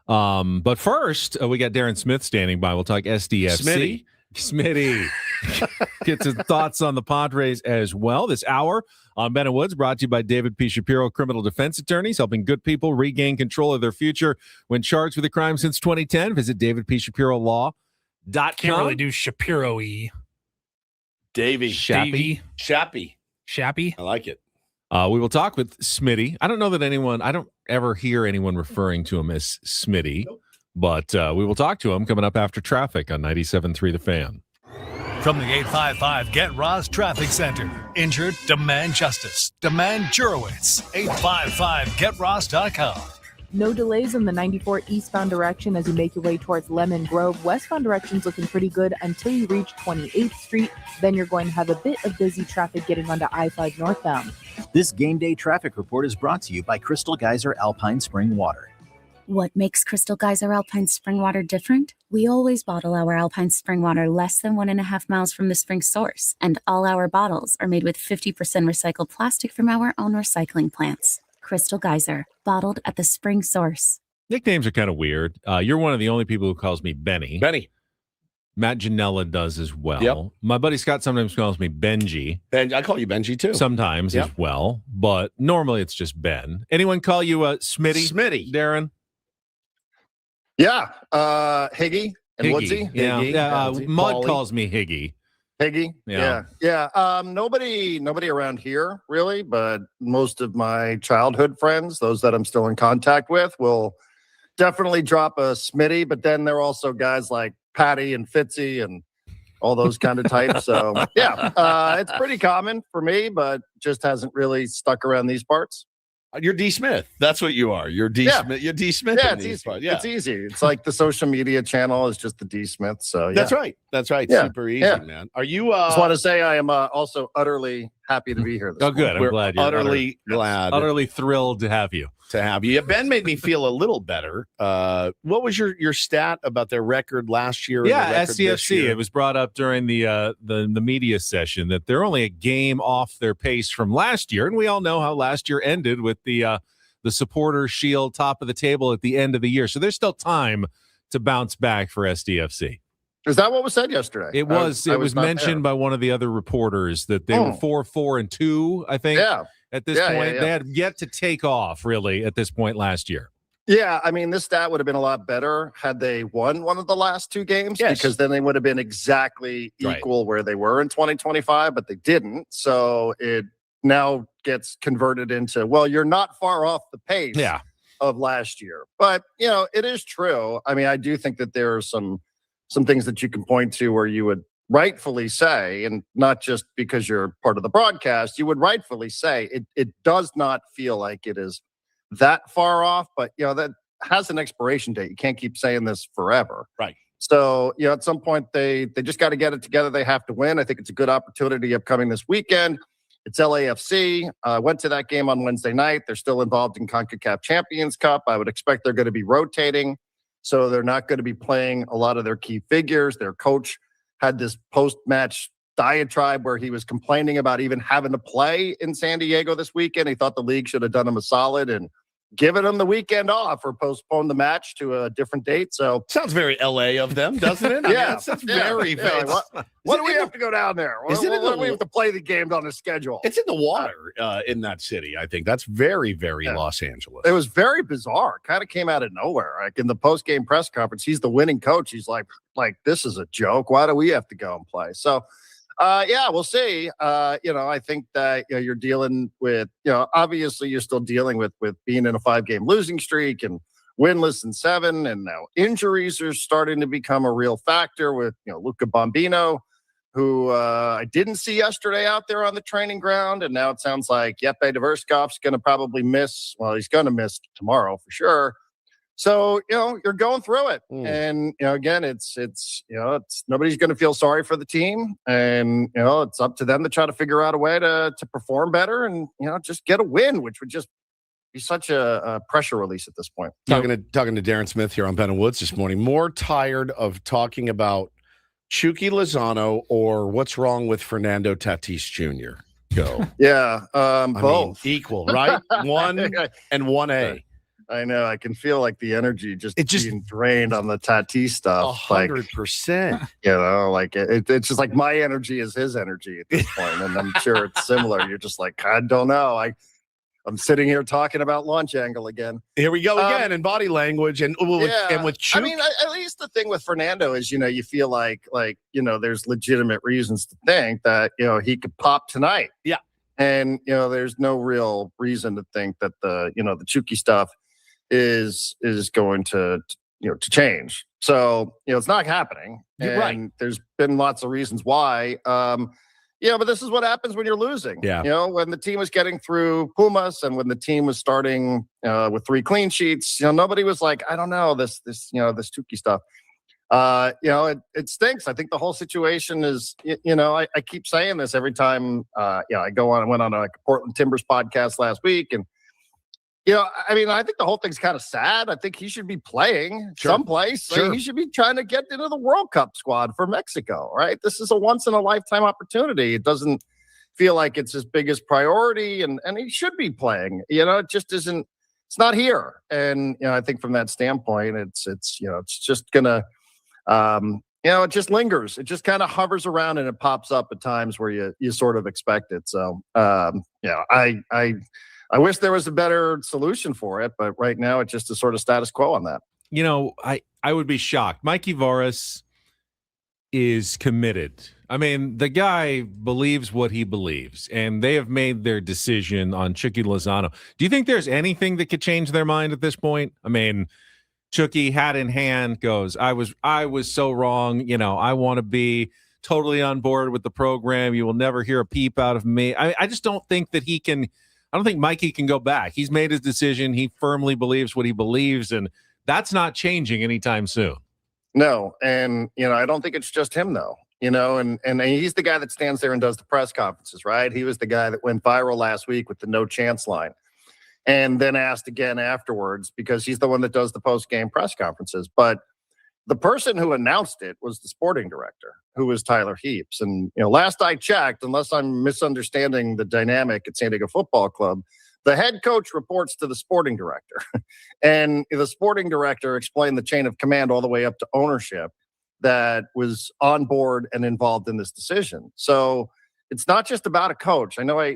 But first, we got Darren Smith standing by. We'll talk SDFC. Smitty. Get some thoughts on the Padres as well this hour on Ben and Woods, brought to you by David P. Shapiro, criminal defense attorneys, helping good people regain control of their future when charged with a crime since 2010. Visit davidpshapirolaw.com. Can't really do Shapiro-y. Davey. Shappy. Shappy. I like it. We will talk with Smitty. I don't ever hear anyone referring to him as Smitty, but we will talk to him coming up after traffic on 97.3 The Fan. From the 855 Get Ross Traffic Center. Injured? Demand justice. Demand Jurowitz. 855GetRoss.com. No delays in the 94 eastbound direction as you make your way towards Lemon Grove. Westbound direction's looking pretty good until you reach 28th Street. Then you're going to have a bit of busy traffic getting onto I-5 northbound. This game day traffic report is brought to you by Crystal Geyser Alpine Spring Water. What makes Crystal Geyser Alpine Spring Water different? We always bottle our Alpine Spring Water less than 1.5 miles from the spring source, and all our bottles are made with 50% recycled plastic from our own recycling plants. Crystal Geyser, bottled at the spring source. Nicknames are kind of weird. You're one of the only people who calls me Benny. Benny. Matt Janella does as well. Yep. My buddy Scott sometimes calls me Benji. And I call you Benji too. Sometimes as well, but normally it's just Ben. Anyone call you Smitty? Smitty. Darren? Yeah, Higgy and Woodsy. Yeah. Mud calls me Higgy. Higgy. Yeah. Nobody around here really, but most of my childhood friends, those that I'm still in contact with, will definitely drop a Smitty. But then there are also guys like Patty and Fitzy and all those kind of types. So it's pretty common for me, but just hasn't really stuck around these parts. You're D Smith. That's what you are. You're D Smith. You're D Smith. Yeah, it's easy. It's easy. It's like the social media channel is just the D Smith. So That's right. Yeah. Super easy, man. Are you? I just want to say I am also utterly happy to be here. This Oh, good. morning. I'm glad you're utterly glad. Utterly thrilled to have you. Yeah, Ben made me feel a little better. What was your stat about their record last year? and Yeah, the record this SCFC. year? It was brought up during the media session that they're only a game off their pace from last year, and we all know how last year ended with the supporter shield top of the table at the end of the year. So there's still time to bounce back for SDFC. Is that what was said yesterday? It was. It was mentioned by one of the other reporters that they were 4-4-2. I think. Yeah. At this point, they had yet to take off really at this point last year. Yeah, I mean, this stat would have been a lot better had they won one of the last two games, because then they would have been exactly equal where they were in 2025, but they didn't. So it now gets converted into, well, you're not far off the pace of last year. But, it is true. I mean, I do think that there are some things that you can point to where you would rightfully say, and not just because you're part of the broadcast, you would rightfully say it does not feel like it is that far off, but that has an expiration date. You can't keep saying this forever. Right. So, at some point they just got to get it together. They have to win. I think it's a good opportunity upcoming this weekend. It's LAFC. Went to that game on Wednesday night. They're still involved in CONCACAF Champions Cup. I would expect they're going to be rotating. So they're not going to be playing a lot of their key figures. Their coach had this post-match diatribe where he was complaining about even having to play in San Diego this weekend. He thought the league should have done him a solid and given him the weekend off or postponed the match to a different date. So sounds very LA of them, doesn't it? Yeah, that's very. Yeah, what do we have to go down there? Is it in What the- do we have to play the game on the schedule? It's in the water in that city. I think that's very, very Los Angeles. It was very bizarre. Kind of came out of nowhere. Like in the post-game press conference, he's the winning coach. He's like this is a joke. Why do we have to go and play? So, we'll see. I think that you're dealing with. Obviously you're still dealing with being in a 5-game losing streak and winless in 7, and now injuries are starting to become a real factor with Luca Bambino, who I didn't see yesterday out there on the training ground, and now it sounds like Jeppe Diverskov's going to probably miss. Well, he's going to miss tomorrow for sure. So, you're going through it. And, again, it's nobody's going to feel sorry for the team. And, it's up to them to try to figure out a way to perform better and, just get a win, which would just be such a pressure release at this point. Talking to Darren Smith here on Ben and Woods this morning. More tired of talking about Chucky Lozano or what's wrong with Fernando Tatis Jr. Go. Yeah. mean, Both. equal, right? 1 and 1A. I know. I can feel like the energy just being drained on the Tatis stuff. 100%. It's just like my energy is his energy at this point, and I'm sure it's similar. You're just like, I don't know. I'm sitting here talking about launch angle again. Here we go again in body language and with Chuck. I mean, at least the thing with Fernando is, you feel like there's legitimate reasons to think that he could pop tonight. Yeah, and there's no real reason to think that the Chucky stuff is going to change. So it's not happening. You're right. There's been lots of reasons why. But this is what happens when you're losing. Yeah. When the team was getting through Pumas and when the team was starting with 3 clean sheets, nobody was like, I don't know, this Chucky stuff. It stinks. I think the whole situation is, I keep saying this every time. I went on a Portland Timbers podcast last week, and I think the whole thing's kind of sad. I think he should be playing someplace. Sure. I mean, he should be trying to get into the World Cup squad for Mexico, right? This is a once-in-a-lifetime opportunity. It doesn't feel like it's his biggest priority, and he should be playing. It just isn't. It's not here, and I think from that standpoint, it's just gonna, it just lingers. It just kind of hovers around, and it pops up at times where you sort of expect it. So, I wish there was a better solution for it, but right now it's just a sort of status quo on that. I would be shocked. Mikey Varas is committed. I mean, the guy believes what he believes, and they have made their decision on Chucky Lozano. Do you think there's anything that could change their mind at this point? I mean, Chucky, hat in hand, goes, I was so wrong. I want to be totally on board with the program. You will never hear a peep out of me. I just don't think that he can. I don't think Mikey can go back. He's made his decision. He firmly believes what he believes, and that's not changing anytime soon. No. And, I don't think it's just him, though. And he's the guy that stands there and does the press conferences, right? He was the guy that went viral last week with the no chance line and then asked again afterwards because he's the one that does the post-game press conferences. But the person who announced it was the sporting director, who was Tyler Heaps. And, last I checked, unless I'm misunderstanding the dynamic at San Diego Football Club, the head coach reports to the sporting director. And the sporting director explained the chain of command all the way up to ownership that was on board and involved in this decision. So it's not just about a coach. I know I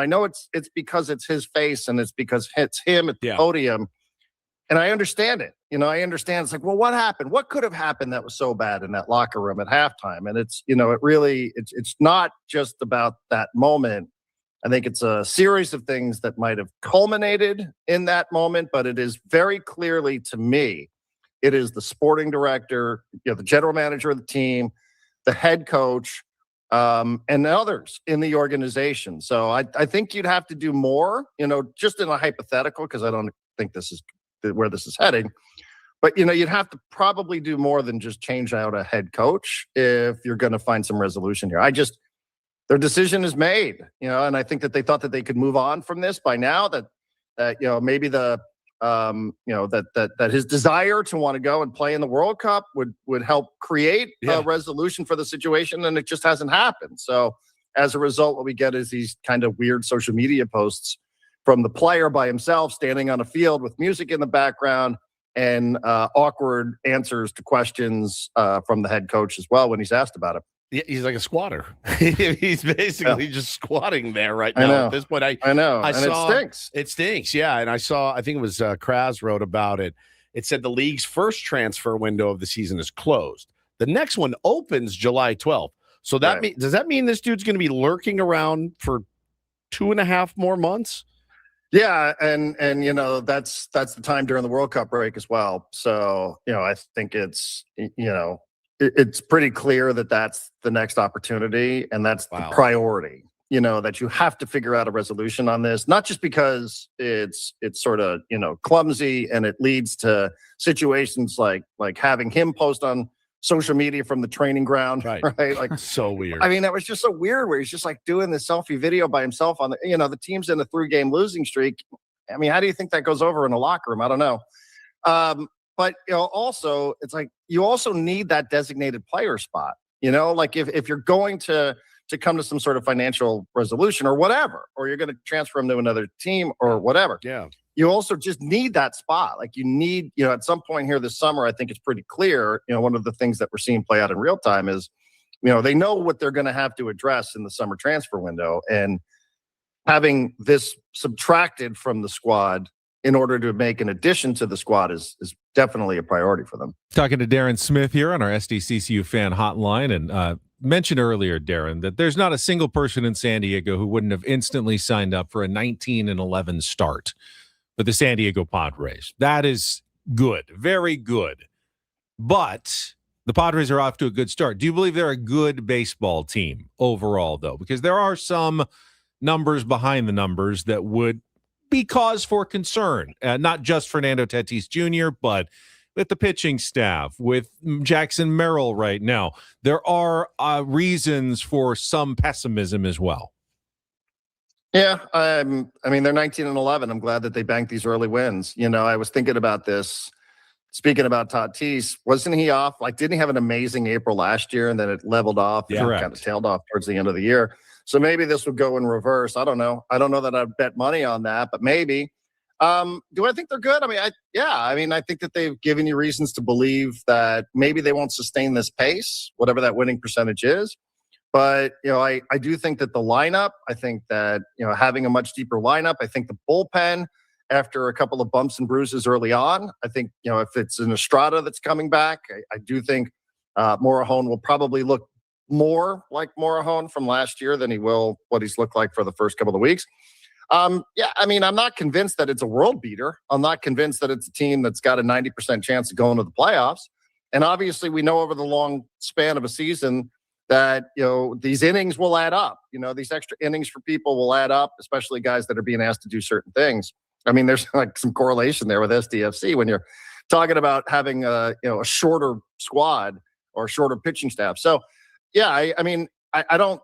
know it's because it's his face and it's because it's him at the podium. And I understand it. I understand. It's like, well, what happened? What could have happened that was so bad in that locker room at halftime? And it's not just about that moment. I think it's a series of things that might have culminated in that moment, but it is very clearly to me, it is the sporting director, the general manager of the team, the head coach, and others in the organization. So I think you'd have to do more, just in a hypothetical, because I don't think this is where this is heading. But, you'd have to probably do more than just change out a head coach if you're going to find some resolution here. Their decision is made, and I think that they thought that they could move on from this by now, that maybe that his desire to want to go and play in the World Cup would help create a resolution for the situation, and it just hasn't happened. So as a result, what we get is these kind of weird social media posts from the player by himself standing on a field with music in the background and awkward answers to questions from the head coach as well when he's asked about it. Yeah, he's like a squatter. He's basically just squatting there right now. At this point, I know. And it stinks. It stinks, yeah. And I think it was Kraz wrote about it. It said the league's first transfer window of the season is closed. The next one opens July 12th. So does that mean this dude's going to be lurking around for 2.5 more months? Yeah, and that's the time during the World Cup break as well. So I think it's it's pretty clear that that's the next opportunity and that's the priority, that you have to figure out a resolution on this, not just because it's sort of, clumsy and it leads to situations like having him post on social media from the training ground, right? Like so weird. I mean, that was just so weird where he's just like doing this selfie video by himself on the team's in a 3-game losing streak. I mean, how do you think that goes over in a locker room? I don't know. But also it's like you also need that designated player spot. Like if you're going to come to some sort of financial resolution or whatever, or you're going to transfer him to another team or whatever. Yeah. You also just need that spot. Like you need, at some point here this summer, I think it's pretty clear. One of the things that we're seeing play out in real time is, they know what they're going to have to address in the summer transfer window, and having this subtracted from the squad in order to make an addition to the squad is definitely a priority for them. Talking to Darren Smith here on our SDCCU fan hotline, and mentioned earlier, Darren, that there's not a single person in San Diego who wouldn't have instantly signed up for a 19-11 start for the San Diego Padres. That is good, very good. But the Padres are off to a good start. Do you believe they're a good baseball team overall, though? Because there are some numbers behind the numbers that would be cause for concern, not just Fernando Tatis Jr., but with the pitching staff, with Jackson Merrill right now. There are reasons for some pessimism as well. Yeah, I mean, they're 19-11. I'm glad that they banked these early wins. I was thinking about this. Speaking about Tatis, wasn't he off? Like, didn't he have an amazing April last year and then it leveled off? Yeah, kind of tailed off towards the end of the year. So maybe this would go in reverse. I don't know. I don't know that I'd bet money on that, but maybe. Do I think they're good? I mean, I think that they've given you reasons to believe that maybe they won't sustain this pace, whatever that winning percentage is. But, I do think that the lineup, I think that, having a much deeper lineup, I think the bullpen, after a couple of bumps and bruises early on, I think, if it's an Estrada that's coming back, I do think Morejon will probably look more like Morejon from last year than he will what he's looked like for the first couple of weeks. I'm not convinced that it's a world beater. I'm not convinced that it's a team that's got a 90% chance of going to the playoffs. And obviously we know over the long span of a season that, these innings will add up. These extra innings for people will add up, especially guys that are being asked to do certain things. I mean, there's like some correlation there with SDFC when you're talking about having a shorter squad or shorter pitching staff. So yeah, I mean, I don't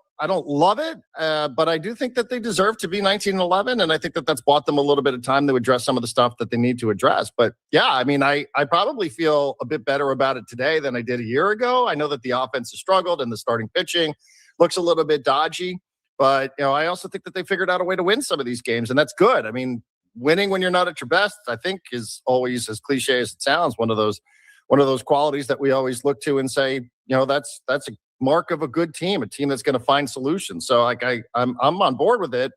love it, but I do think that they deserve to be 19-11, and I think that that's bought them a little bit of time to address some of the stuff that they need to address. But yeah, I mean, I probably feel a bit better about it today than I did a year ago. I know that the offense has struggled and the starting pitching looks a little bit dodgy, but I also think that they figured out a way to win some of these games, and that's good. I mean, winning when you're not at your best, I think, is always, as cliche as it sounds, one of those qualities that we always look to and say, that's a mark of a good team, a team that's going to find solutions. So like I'm on board with it.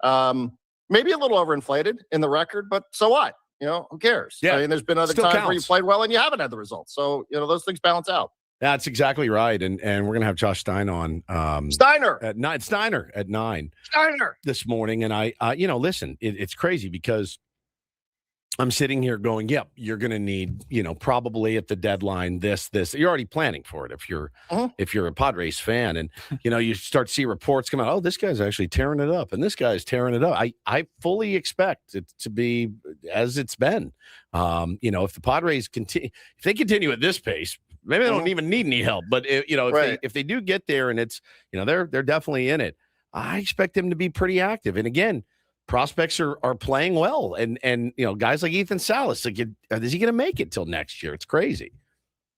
Maybe a little overinflated in the record, but so what? Who cares? Yeah, I mean, there's been other times where you played well and you haven't had the results. So those things balance out. That's exactly right. And we're gonna have Josh Stein on Steiner at 9 this morning. And I listen, it's crazy because I'm sitting here going, yep, you're going to need, probably at the deadline, this. You're already planning for it if you're a Padres fan. And, you start to see reports come out, oh, this guy's actually tearing it up and this guy's tearing it up. I fully expect it to be as it's been. If the Padres continue at this pace, maybe they don't even need any help. But, if they do get there and it's, they're definitely in it, I expect them to be pretty active. And again, prospects are playing well, and guys like Ethan Salas, is he going to make it till next year? It's crazy.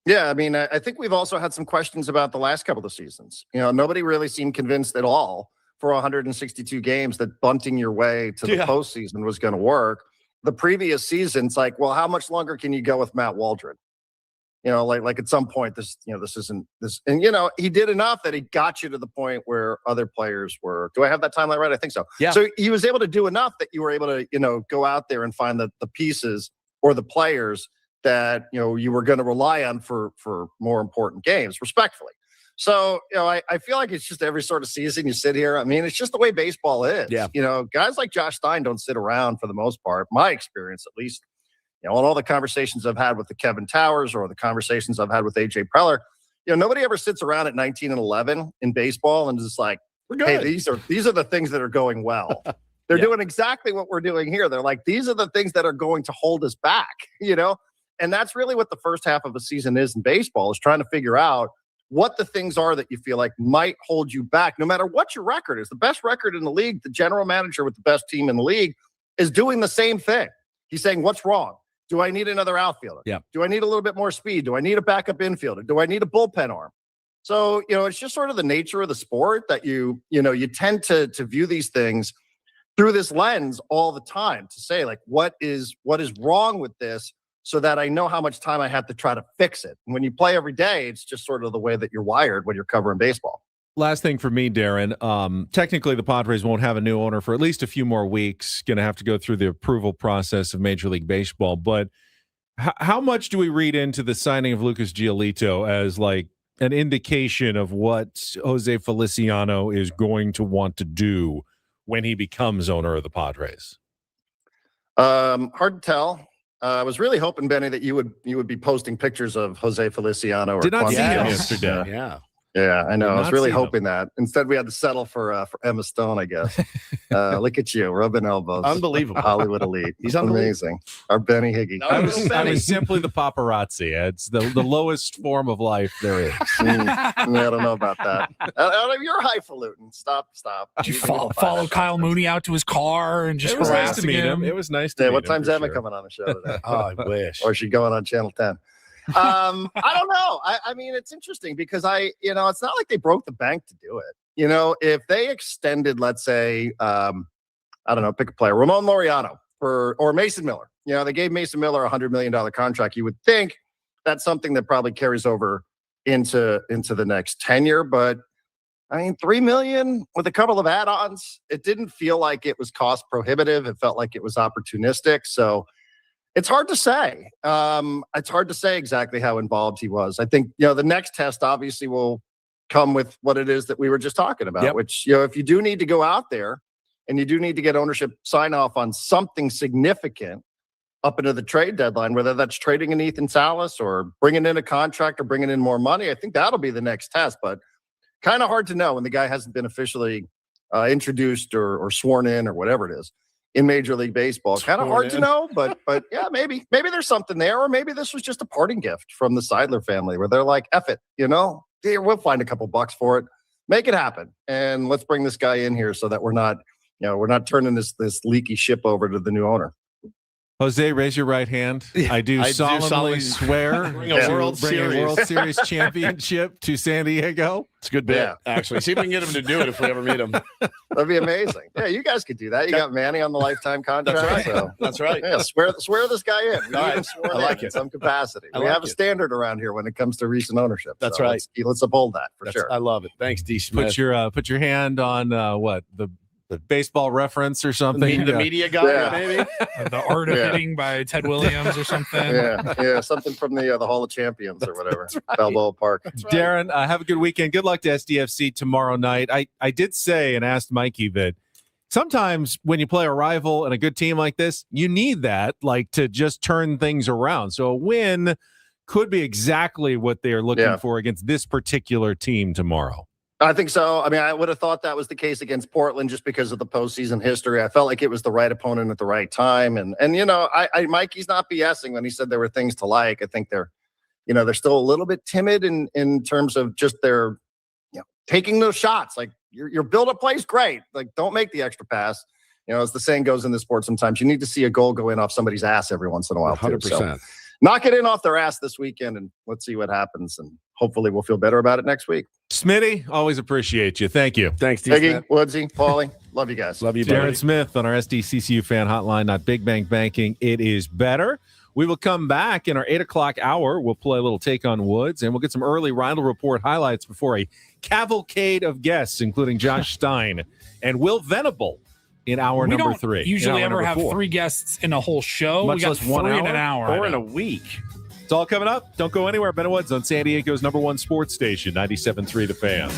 Yeah, I mean, I think we've also had some questions about the last couple of seasons. Nobody really seemed convinced at all for 162 games that bunting your way to the postseason was going to work. The previous seasons, like, well, how much longer can you go with Matt Waldron? Like at some point, this isn't this, and he did enough that he got you to the point where other players were. Do I have that timeline right? I think so. Yeah. So he was able to do enough that you were able to, go out there and find the pieces or the players that you were going to rely on for more important games, respectfully. So I feel like it's just every sort of season you sit here. I mean, it's just the way baseball is. Yeah. Guys like Josh Stein don't sit around for the most part. My experience, at least. On all the conversations I've had with the Kevin Towers or the conversations I've had with AJ Preller, nobody ever sits around at 19-11 in baseball and is just like, hey, these are the things that are going well. They're doing exactly what we're doing here. They're like, these are the things that are going to hold us back, and that's really what the first half of a season is in baseball, is trying to figure out what the things are that you feel like might hold you back, no matter what your record is. The best record in the league, the general manager with the best team in the league, is doing the same thing. He's saying, what's wrong? Do I need another outfielder? Yeah. Do I need a little bit more speed? Do I need a backup infielder? Do I need a bullpen arm? So, it's just sort of the nature of the sport that you tend to view these things through this lens all the time, to say, like, what is wrong with this, so that I know how much time I have to try to fix it. And when you play every day, it's just sort of the way that you're wired when you're covering baseball. Last thing for me, Darren. Technically, the Padres won't have a new owner for at least a few more weeks. Going to have to go through the approval process of Major League Baseball. But how much do we read into the signing of Lucas Giolito as like an indication of what Jose Feliciano is going to want to do when he becomes owner of the Padres? Hard to tell. I was really hoping, Benny, that you would be posting pictures of Jose Feliciano. Did not see him yesterday. Yeah, I know. I was really hoping that. Instead, we had to settle for Emma Stone, I guess. Look at you, rubbing elbows. Unbelievable. Hollywood elite. He's amazing. Our Benny Higgy. I was simply the paparazzi. It's the lowest form of life there is. I don't know about that. You're highfalutin. Stop. Did you follow Kyle Mooney out to his car and just nice to meet him? It was nice to meet him. What time's Emma coming on the show today? Oh, I wish. Or is she going on Channel 10? I don't know. I mean, it's interesting because it's not like they broke the bank to do it. If they extended, let's say, I don't know, pick a player, Ramon Laureano or Mason Miller. They gave Mason Miller a $100 million contract. You would think that's something that probably carries over into the next tenure. But I mean, $3 million with a couple of add-ons, it didn't feel like it was cost prohibitive. It felt like it was opportunistic. So it's hard to say. It's hard to say exactly how involved he was. I think, the next test obviously will come with what it is that we were just talking about, which, if you do need to go out there and you do need to get ownership sign off on something significant up into the trade deadline, whether that's trading an Ethan Salas or bringing in a contract or bringing in more money, I think that'll be the next test. But kind of hard to know when the guy hasn't been officially introduced or sworn in or whatever it is. in Major League Baseball. Kind of Sworn hard to in. know, but yeah, maybe there's something there, or maybe this was just a parting gift from the Seidler family where they're like, F it, here, we'll find a couple bucks for it. Make it happen. And let's bring this guy in here so that we're not turning this leaky ship over to the new owner. Jose, raise your right hand. I do solemnly swear Bring a World bring a Series. World Series championship to San Diego. It's a good bit, actually. See if we can get him to do it if we ever meet him. That'd be amazing. Yeah, you guys could do that. You got Manny on the lifetime contract. That's right. So. That's right. Yeah, swear this guy in. We All need right. him sworn I like in it. some capacity. I We like have a it. standard around here when it comes to recent ownership. That's So right. Let's uphold that for sure. I love it. Thanks, D. Smith. Put your hand on the baseball reference or something. The media guy, Yeah. maybe. The Art of Hitting by Ted Williams or something. Yeah, something from the Hall of Champions or whatever. Balboa Park. Darren, have a good weekend. Good luck to SDFC tomorrow night. I did say and asked Mikey that sometimes when you play a rival and a good team like this, you need that to just turn things around. So a win could be exactly what they're looking for against this particular team tomorrow. I think so. I mean, I would have thought that was the case against Portland just because of the postseason history. I felt like it was the right opponent at the right time. And Mikey's not BSing when he said there were things to like. I think they're still a little bit timid in terms of just their, taking those shots. Like your build-up play is great. Like, don't make the extra pass. As the saying goes in the sport, sometimes you need to see a goal go in off somebody's ass every once in a while. 100%. Too. So knock it in off their ass this weekend, and let's see what happens. And hopefully we'll feel better about it next week. Smitty, always appreciate you. Thank you. Thanks, D. Peggy, Smith. Woodsy, Paulie, love you guys. Love you, Darren buddy. Smith on our SDCCU fan hotline, not Big Bang Banking. It is better. We will come back in our 8 o'clock hour. We'll play a little Take on Woods, and we'll get some early Reindl Report highlights before a cavalcade of guests, including Josh Stein and Will Venable in hour We number don't 3. usually In hour ever number have 4. 3 guests in a whole show. Much we got less 1 3 hour in an hour. Or in a week. It's all coming up. Don't go anywhere. Ben Woods on San Diego's #1 sports station, 97.3 The Fan.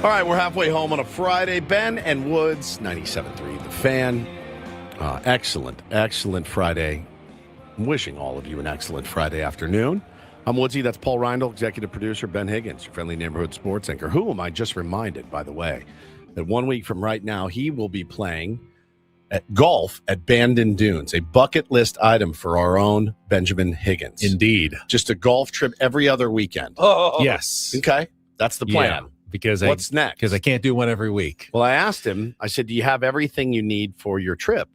All right, we're halfway home on a Friday. Ben and Woods, 97.3 The Fan. Excellent Friday. I'm wishing all of you an excellent Friday afternoon. I'm Woodsy. That's Paul Reindl, executive producer. Ben Higgins, your friendly neighborhood sports anchor. Who am I just reminded, by the way, that 1 week from right now, he will be playing at golf at Bandon Dunes, a bucket list item for our own Benjamin Higgins. Indeed. Just a golf trip every other weekend. Oh, yes. Okay. That's the plan. Yeah, because what's next? Because I can't do one every week. Well, I asked him, I said, do you have everything you need for your trip?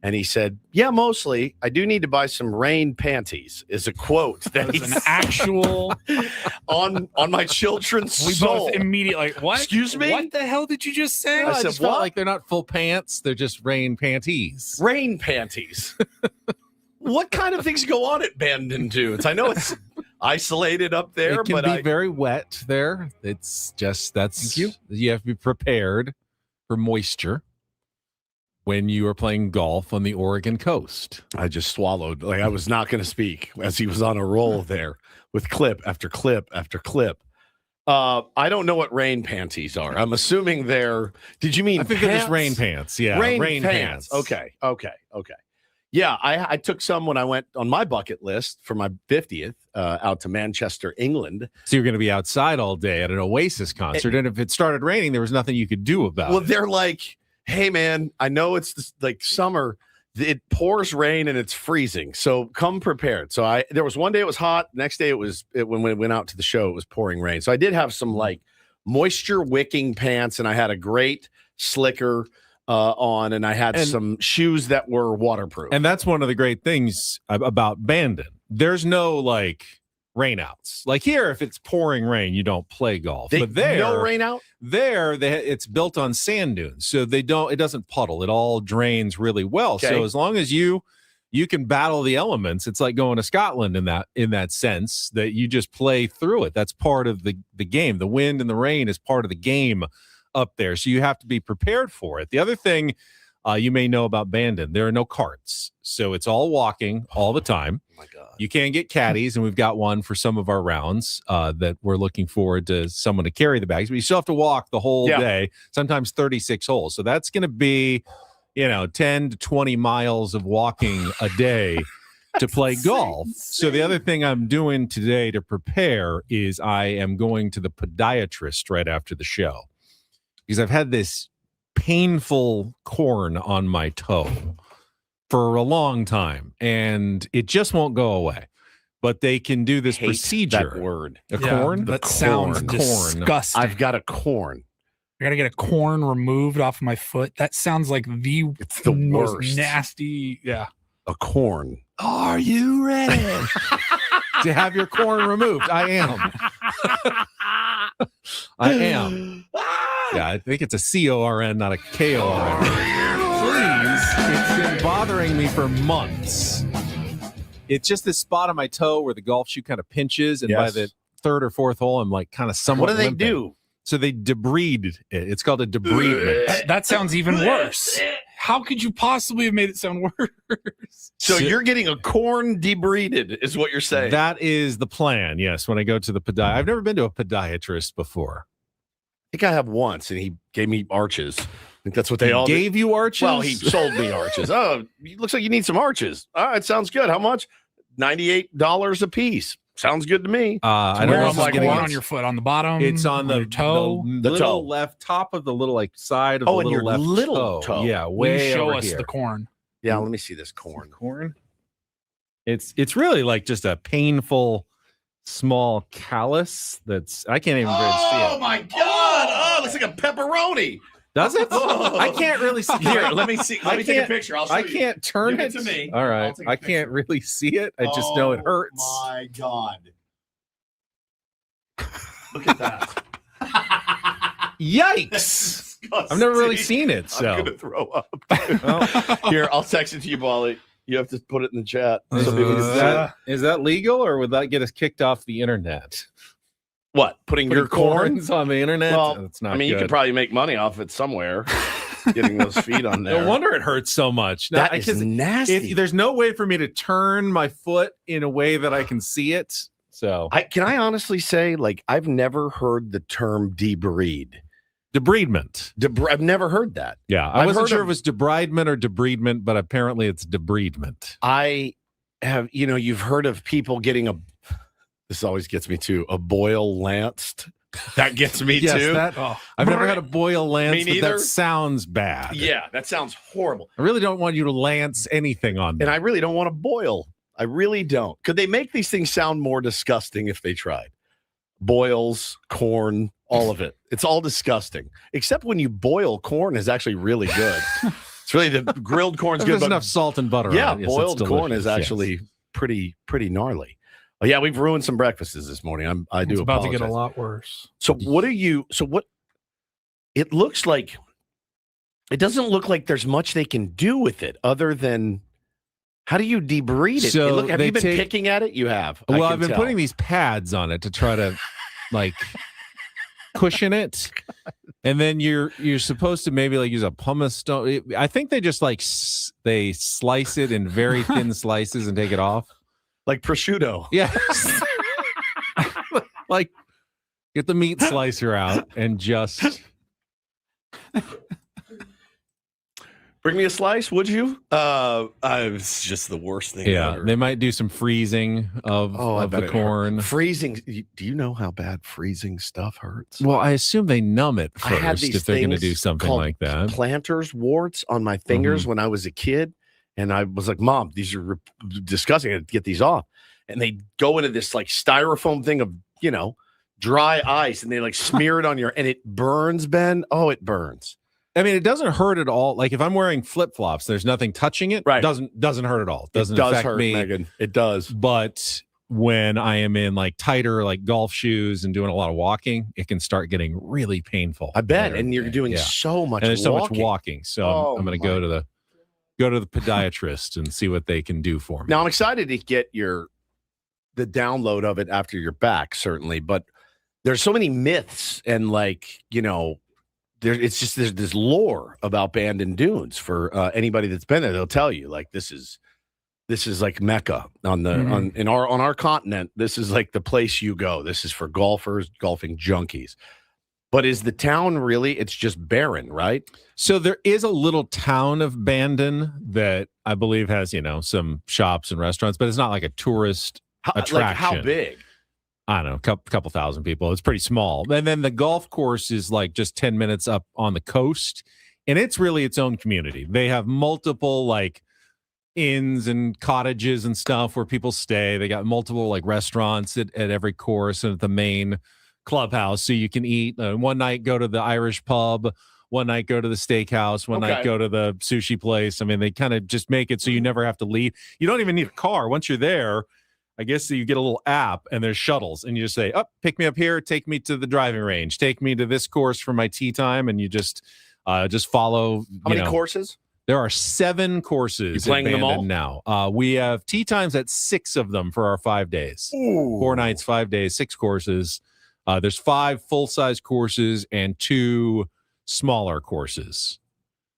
And he said, yeah, mostly. I do need to buy some rain panties, is a quote that It's an actual on my children's We soul. both immediately like, what? Excuse me? What the hell did you just say? I said, just felt what? like they're not full pants. They're just rain panties. Rain panties. What kind of things go on at Bandon Dunes? I know it's isolated up there, It can but be very wet there. It's just Thank you. You have to be prepared for moisture when you are playing golf on the Oregon coast. I just swallowed. Like I was not going to speak as he was on a roll there with clip after clip after clip. I don't know what rain panties are. I'm assuming they're. Did you mean? I think they're just rain pants. Yeah, rain pants. Okay. Yeah, I took some when I went on my bucket list for my 50th out to Manchester, England. So you're going to be outside all day at an Oasis concert, and if it started raining, there was nothing you could do about Well, it. they're like, hey, man, I know it's like summer. It pours rain and it's freezing. So come prepared. So there was one day it was hot. Next day when we went out to the show, it was pouring rain. So I did have some like moisture wicking pants, and I had a great slicker on, and I had some shoes that were waterproof. And that's one of the great things about Bandon. There's no like rainouts. Like here, if it's pouring rain, you don't play golf. But there, no rain out? There, it's built on sand dunes, so it doesn't puddle. It all drains really well. Okay. So as long as you can battle the elements, it's like going to Scotland in that sense that you just play through it. That's part of the game. The wind and the rain is part of the game up there, so you have to be prepared for it. The other thing you may know about Bandon, there are no carts, so it's all walking all the time. Oh my God. You can get caddies, and we've got one for some of our rounds that we're looking forward to someone to carry the bags, but you still have to walk the whole day, sometimes 36 holes. So that's going to be, 10 to 20 miles of walking a day to play golf. So the other thing I'm doing today to prepare is I am going to the podiatrist right after the show because I've had this painful corn on my toe for a long time, and it just won't go away. But they can do this procedure. That word. Corn? That sounds disgusting. I've got a corn. I gotta get a corn removed off my foot. That sounds like it's the most worst. nasty. Yeah. A corn. Are you ready to have your corn removed? I am. I am. Yeah, I think it's a C-O-R-N, not a K-O-R-N. Please. It's been bothering me for months. It's just this spot on my toe where the golf shoe kind of pinches, and by the third or fourth hole, I'm like kind of somewhat What do they limping. do? So they debrided it. It's called a debridement. That sounds even worse. How could you possibly have made it sound worse? So you're getting a corn debrided, is what you're saying. That is the plan, yes, when I go to the podiatrist. I've never been to a podiatrist before. I think I have once, and he gave me arches. I think that's what they all gave you arches? Well, he sold me arches. Oh, it looks like you need some arches. All right, sounds good. How much? $98 a piece. Sounds good to me. I don't know if like I'm one getting on your foot, on the bottom. It's on your toe. the toe. little left top of the little like side of Oh, the and little your left little toe. Yeah, Will way you show over us here. the corn? Yeah, let me see this corn. Corn. It's really like just a painful small callus that's I can't even really see it. Oh my God! Oh, it looks like a pepperoni. Does it? Oh. I can't really see. Here, let me see. Let me take a picture. I'll show I you. can't turn Give it. it to me. All I'll right. take a I can't really see it. I just know it hurts. My God. Look at that. Yikes! I've never really seen it. So I'm gonna throw up. Well, Here, I'll text it to you, Bali. You have to put it in the chat. So people can see it. is that legal, or would that get us kicked off the internet? What? Putting your corn? corns on the internet? Well, That's not I mean, you good. could probably make money off it somewhere. Getting those feet on there. No wonder it hurts so much. That I is just- nasty. there's no way for me to turn my foot in a way that I can see it. So Can I honestly say, like, I've never heard the term debride. Debridement. I've never heard that. Yeah, I I've wasn't heard sure of- if it was debridement or debridement, but apparently it's debridement. I have, you've heard of people getting this always gets me too, a boil lanced. That gets me Yes, too. I've never had a boil lance, Me but neither. that sounds bad. Yeah, that sounds horrible. I really don't want you to lance anything on me. And I really don't want to boil. I really don't. Could they make these things sound more disgusting if they tried? Boils, corn, all of it. It's all disgusting. Except when you boil corn is actually really good. It's really the grilled corn's If good. There's But enough salt and butter yeah, on it. Yes, it's boiled corn is delicious, yes. actually pretty gnarly. Oh, yeah, we've ruined some breakfasts this morning. I do It's about to get a apologize. lot worse. So what it looks like, it doesn't look like there's much they can do with it other than, how do you debride it? So Have they you been take- picking at it? You have. Well, I I've been can putting tell. these pads on it to try to like cushion it. And then you're supposed to maybe like use a pumice stone. I think they just like they slice it in very thin slices and take it off. Like prosciutto. Yeah. Like get the meat slicer out and just Bring me a slice, would you? It's just the worst thing ever. They might do some freezing of I bet the it corn. hurt. Freezing. Do you know how bad freezing stuff hurts? Well, I assume they numb it I had first these if they're going to things do something called like that. Planters warts on my fingers when I was a kid. And I was like, Mom, these are disgusting. I had to get these off. And they go into this like styrofoam thing of, dry ice and they like smear it on your, and it burns, Ben. Oh, it burns. I mean, it doesn't hurt at all. Like if I'm wearing flip flops, there's nothing touching it. Right. Doesn't hurt at all. Doesn't it does affect hurt, me. Megan. It does. But when I am in like tighter like golf shoes and doing a lot of walking, it can start getting really painful. I bet. And you're doing so much and there's so much walking. walking. So Oh, I'm going to go to the podiatrist and see what they can do for me. Now I'm excited to get the download of it after you're back, certainly. But there's so many myths and there's this lore about Bandon Dunes for anybody that's been there. They'll tell you like this is like Mecca on our continent. This is like the place you go. This is for golfers, golfing junkies. But is the town really? It's just barren, right? So there is a little town of Bandon that I believe has some shops and restaurants, but it's not like a tourist attraction. Like how big? I don't know, couple thousand people. It's pretty small. And then the golf course is like just 10 minutes up on the coast. And it's really its own community. They have multiple like inns and cottages and stuff where people stay. They got multiple like restaurants at every course and at the main clubhouse. So you can eat one night, go to the Irish pub, one night go to the steakhouse, one night go to the sushi place. I mean, they kind of just make it so you never have to leave. You don't even need a car. Once you're there, I guess you get a little app and there's shuttles and you just say, pick me up here, take me to the driving range, take me to this course for my tee time. And you just follow. How many courses? There are 7 courses. You playing at them all? Bandon now. We have tee times at 6 of them for our 5 days. 4 nights, 5 days, 6 courses. There's 5 full-size courses and 2 smaller courses.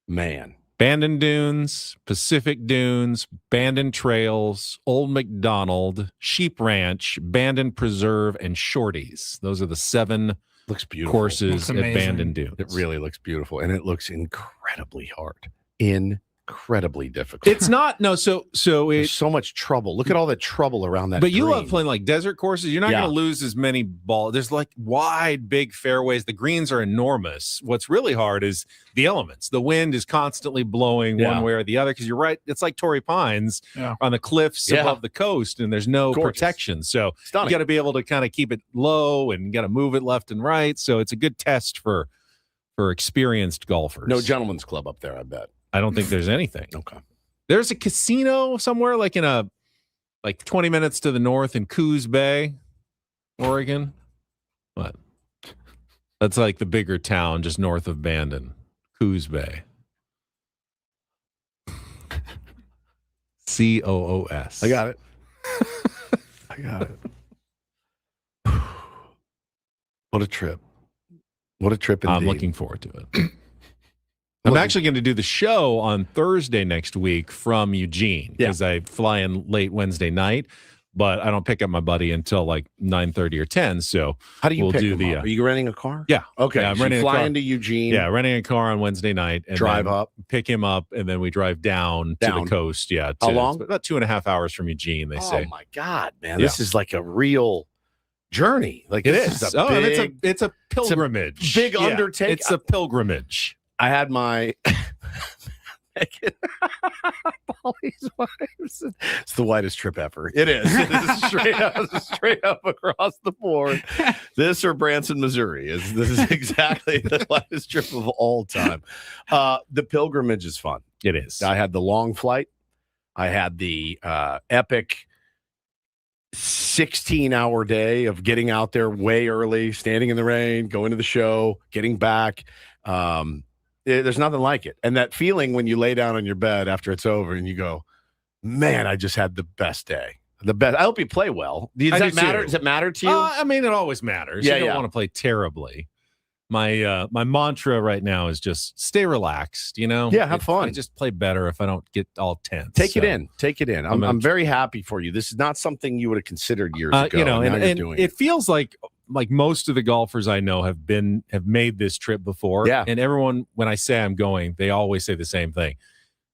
Man. Bandon Dunes, Pacific Dunes, Bandon Trails, Old McDonald, Sheep Ranch, Bandon Preserve, and Shorties. Those are the 7 looks beautiful courses at Bandon Dunes. It really looks beautiful, and it looks incredibly hard. Incredibly difficult. It's not so there's so much trouble. Look at all the trouble around that. But you green. love playing like desert courses. You're not going to lose as many balls. There's like wide, big fairways. The greens are enormous. What's really hard is the elements. The wind is constantly blowing one way or the other because you're right. It's like Torrey Pines on the cliffs above the coast, and there's no protection. So you got to be able to kind of keep it low and got to move it left and right. So it's a good test for experienced golfers. No gentleman's club up there, I bet. I don't think there's anything. Okay. There's a casino somewhere like 20 minutes to the north in Coos Bay, Oregon. What? That's like the bigger town just north of Bandon, Coos Bay. COOS. I got it. I got it. What a trip. What a trip indeed. I'm looking forward to it. I'm actually going to do the show on Thursday next week from Eugene because I fly in late Wednesday night. but I don't pick up my buddy until like 9:30 or 10. So how do you we'll pick do him up? Are you renting a car? Yeah. Okay. Yeah, I'm so renting you a fly car. into Eugene. Yeah, renting a car on Wednesday night and drive then up, pick him up, and then we drive down to the coast. Yeah. How long? It's about 2.5 hours from Eugene, they say. Oh my God, man. Yeah. This is like a real journey. Like It this is. a big, and it's a pilgrimage. big Yeah, undertaking. It's a pilgrimage. I had my Polly's wife. It's the whitest trip ever. It is. It is straight up across the board. This or Branson, Missouri this is exactly the whitest trip of all time. The pilgrimage is fun. It is. I had the long flight. I had the epic 16-hour day of getting out there way early, standing in the rain, going to the show, getting back. There's nothing like it. And that feeling when you lay down on your bed after it's over and you go, man, I just had the best day. The best. I hope you play well. Does that matter? too. Does it matter to you? I mean, it always matters. Yeah, you don't yeah. want to play terribly. My mantra right now is just stay relaxed, Yeah, have fun. I just play better if I don't get all tense. Take it in. Take it in. I'm I'm very happy for you. This is not something you would have considered years ago. And now you're doing it feels like most of the golfers I know have made this trip before. Yeah. And everyone, when I say I'm going, they always say the same thing.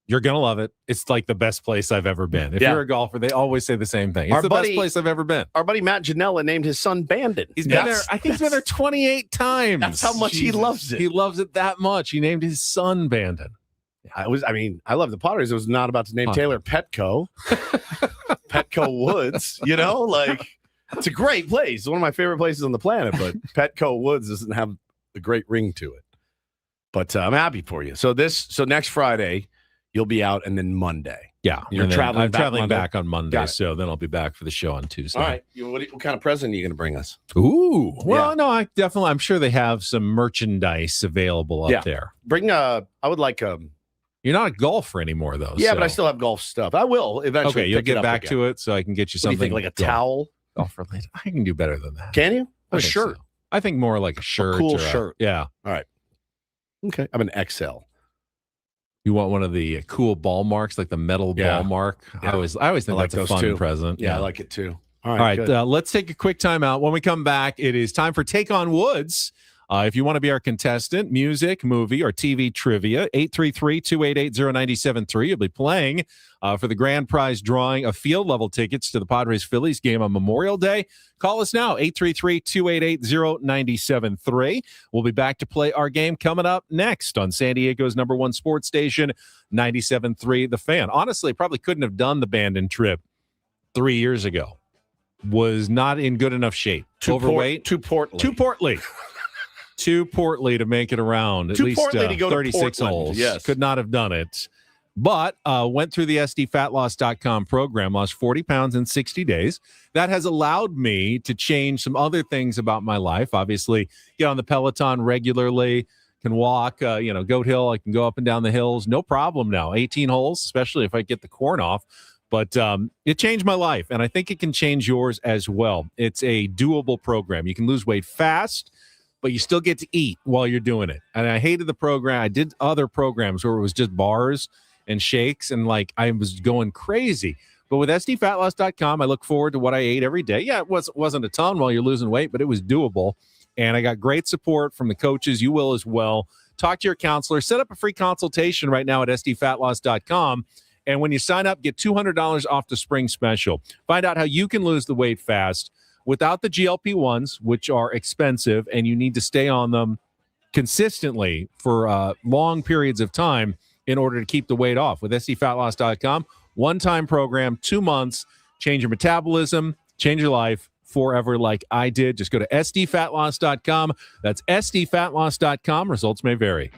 You're going to love it. It's like the best place I've ever been. If you're a golfer, they always say the same thing. It's the best place I've ever been. Our buddy Matt Janella named his son Bandon. He's been there. I think he's been there 28 times. That's how much he loves it. He loves it that much. He named his son Bandon. I love the Padres. It was not about to name Taylor Petco. Petco Woods, it's a great place. One of my favorite places on the planet, but Petco Woods doesn't have a great ring to it. But I'm happy for you. So next Friday, you'll be out, and then Monday. Yeah. You're traveling I'm back traveling Monday? back on Monday, Got it. so then I'll be back for the show on Tuesday. All right. What kind of present are you going to bring us? Ooh. Well, no, I'm sure they have some merchandise available up there. Bring I would like You're not a golfer anymore, though. Yeah, so. but I still have golf stuff. I will eventually. Okay, you'll pick get it up back again. to it, so I can get you What do you something think, like a towel? Golf related. I can do better than that. Can you? I A think shirt. so. I think more like a shirt. cool or shirt. Yeah. All right. Okay. I'm an XL. You want one of the cool ball marks, like the metal ball mark? Yeah. I always think like that's a those fun too. present. Yeah, I like it too. All All right. right. Good. Let's take a quick time out. When we come back, it is time for Take on Woods. If you want to be our contestant, music, movie, or TV trivia, 833-288-0973. You'll be playing for the grand prize drawing of field-level tickets to the Padres-Phillies game on Memorial Day. Call us now, 833-288-0973. We'll be back to play our game coming up next on San Diego's #1 sports station, 97.3 The Fan. Honestly, probably couldn't have done the Bandon trip 3 years ago. Was not in good enough shape. Overweight. Too portly. Too portly to make it around. At Too least portly to go to 36 Portland, holes. yes. Could not have done it. But went through the SDFatLoss.com program, lost 40 pounds in 60 days. That has allowed me to change some other things about my life. Obviously, get on the Peloton regularly, can walk, Goat Hill. I can go up and down the hills. No problem now. 18 holes, especially if I get the corn off. But it changed my life, and I think it can change yours as well. It's a doable program. You can lose weight fast, but you still get to eat while you're doing it. And I hated the program. I did other programs where it was just bars and shakes, and I was going crazy. But with SDFatLoss.com, I look forward to what I ate every day. Yeah, it wasn't a ton while you're losing weight, but it was doable. And I got great support from the coaches. You will as well. Talk to your counselor. Set up a free consultation right now at SDFatLoss.com. And when you sign up, get $200 off the spring special. Find out how you can lose the weight fast without the GLP-1s, which are expensive, and you need to stay on them consistently for long periods of time in order to keep the weight off. With SDFatLoss.com, one-time program, 2 months, change your metabolism, change your life forever like I did. Just go to SDFatLoss.com. That's SDFatLoss.com. Results may vary.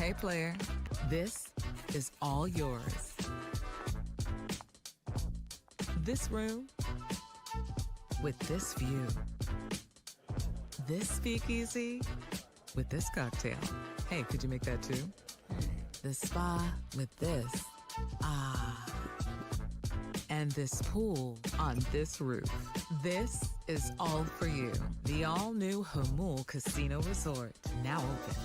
Hey, player, this is all yours. This room with this view. This speakeasy with this cocktail. Hey, could you make that too? The spa with this. Ah. And this pool on this roof. This is all for you. The all-new Hamul Casino Resort, now open.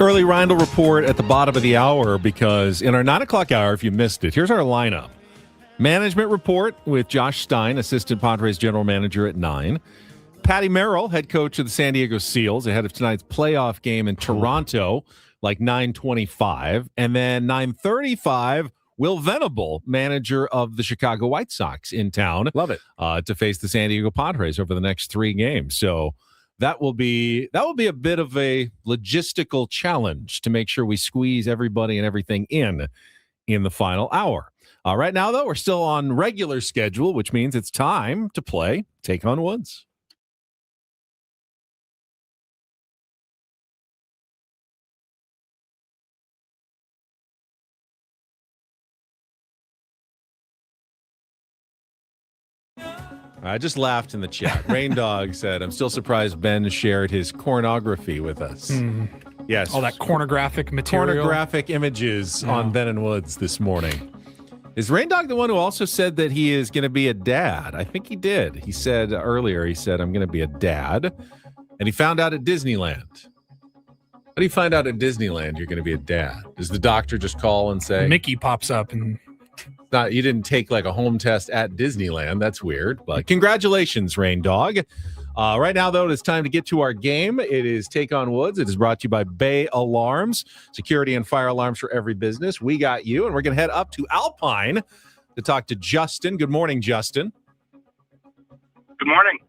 Early Reindl Report at the bottom of the hour, because in our 9 o'clock hour, if you missed it, here's our lineup. Management Report with Josh Stein, Assistant Padres General Manager at 9. Patty Merrill, head coach of the San Diego Seals, ahead of tonight's playoff game in Toronto, like 9:25. And then 9:35, Will Venable, manager of the Chicago White Sox, in town. Love it. To face the San Diego Padres over the next 3 games. So that will be a bit of a logistical challenge to make sure we squeeze everybody and everything in the final hour. Right now, though, we're still on regular schedule, which means it's time to play Take on Woods. I just laughed in the chat. Rain Dog said, I'm still surprised Ben shared his cornography with us. Yes. All that cornographic material. Pornographic images on Ben and Woods this morning. Is Rain Dog the one who also said that he is going to be a dad? I think he did. He said earlier, I'm going to be a dad. And he found out at Disneyland. How do you find out at Disneyland you're going to be a dad? Does the doctor just call and say? Mickey pops up and... You didn't take like a home test at Disneyland. That's weird. But congratulations, Rain Dog. Right now, though, it is time to get to our game. It is Take on Woods. It is brought to you by Bay Alarms, security and fire alarms for every business. We got you, and we're going to head up to Alpine to talk to Justin. Good morning, Justin. Good morning.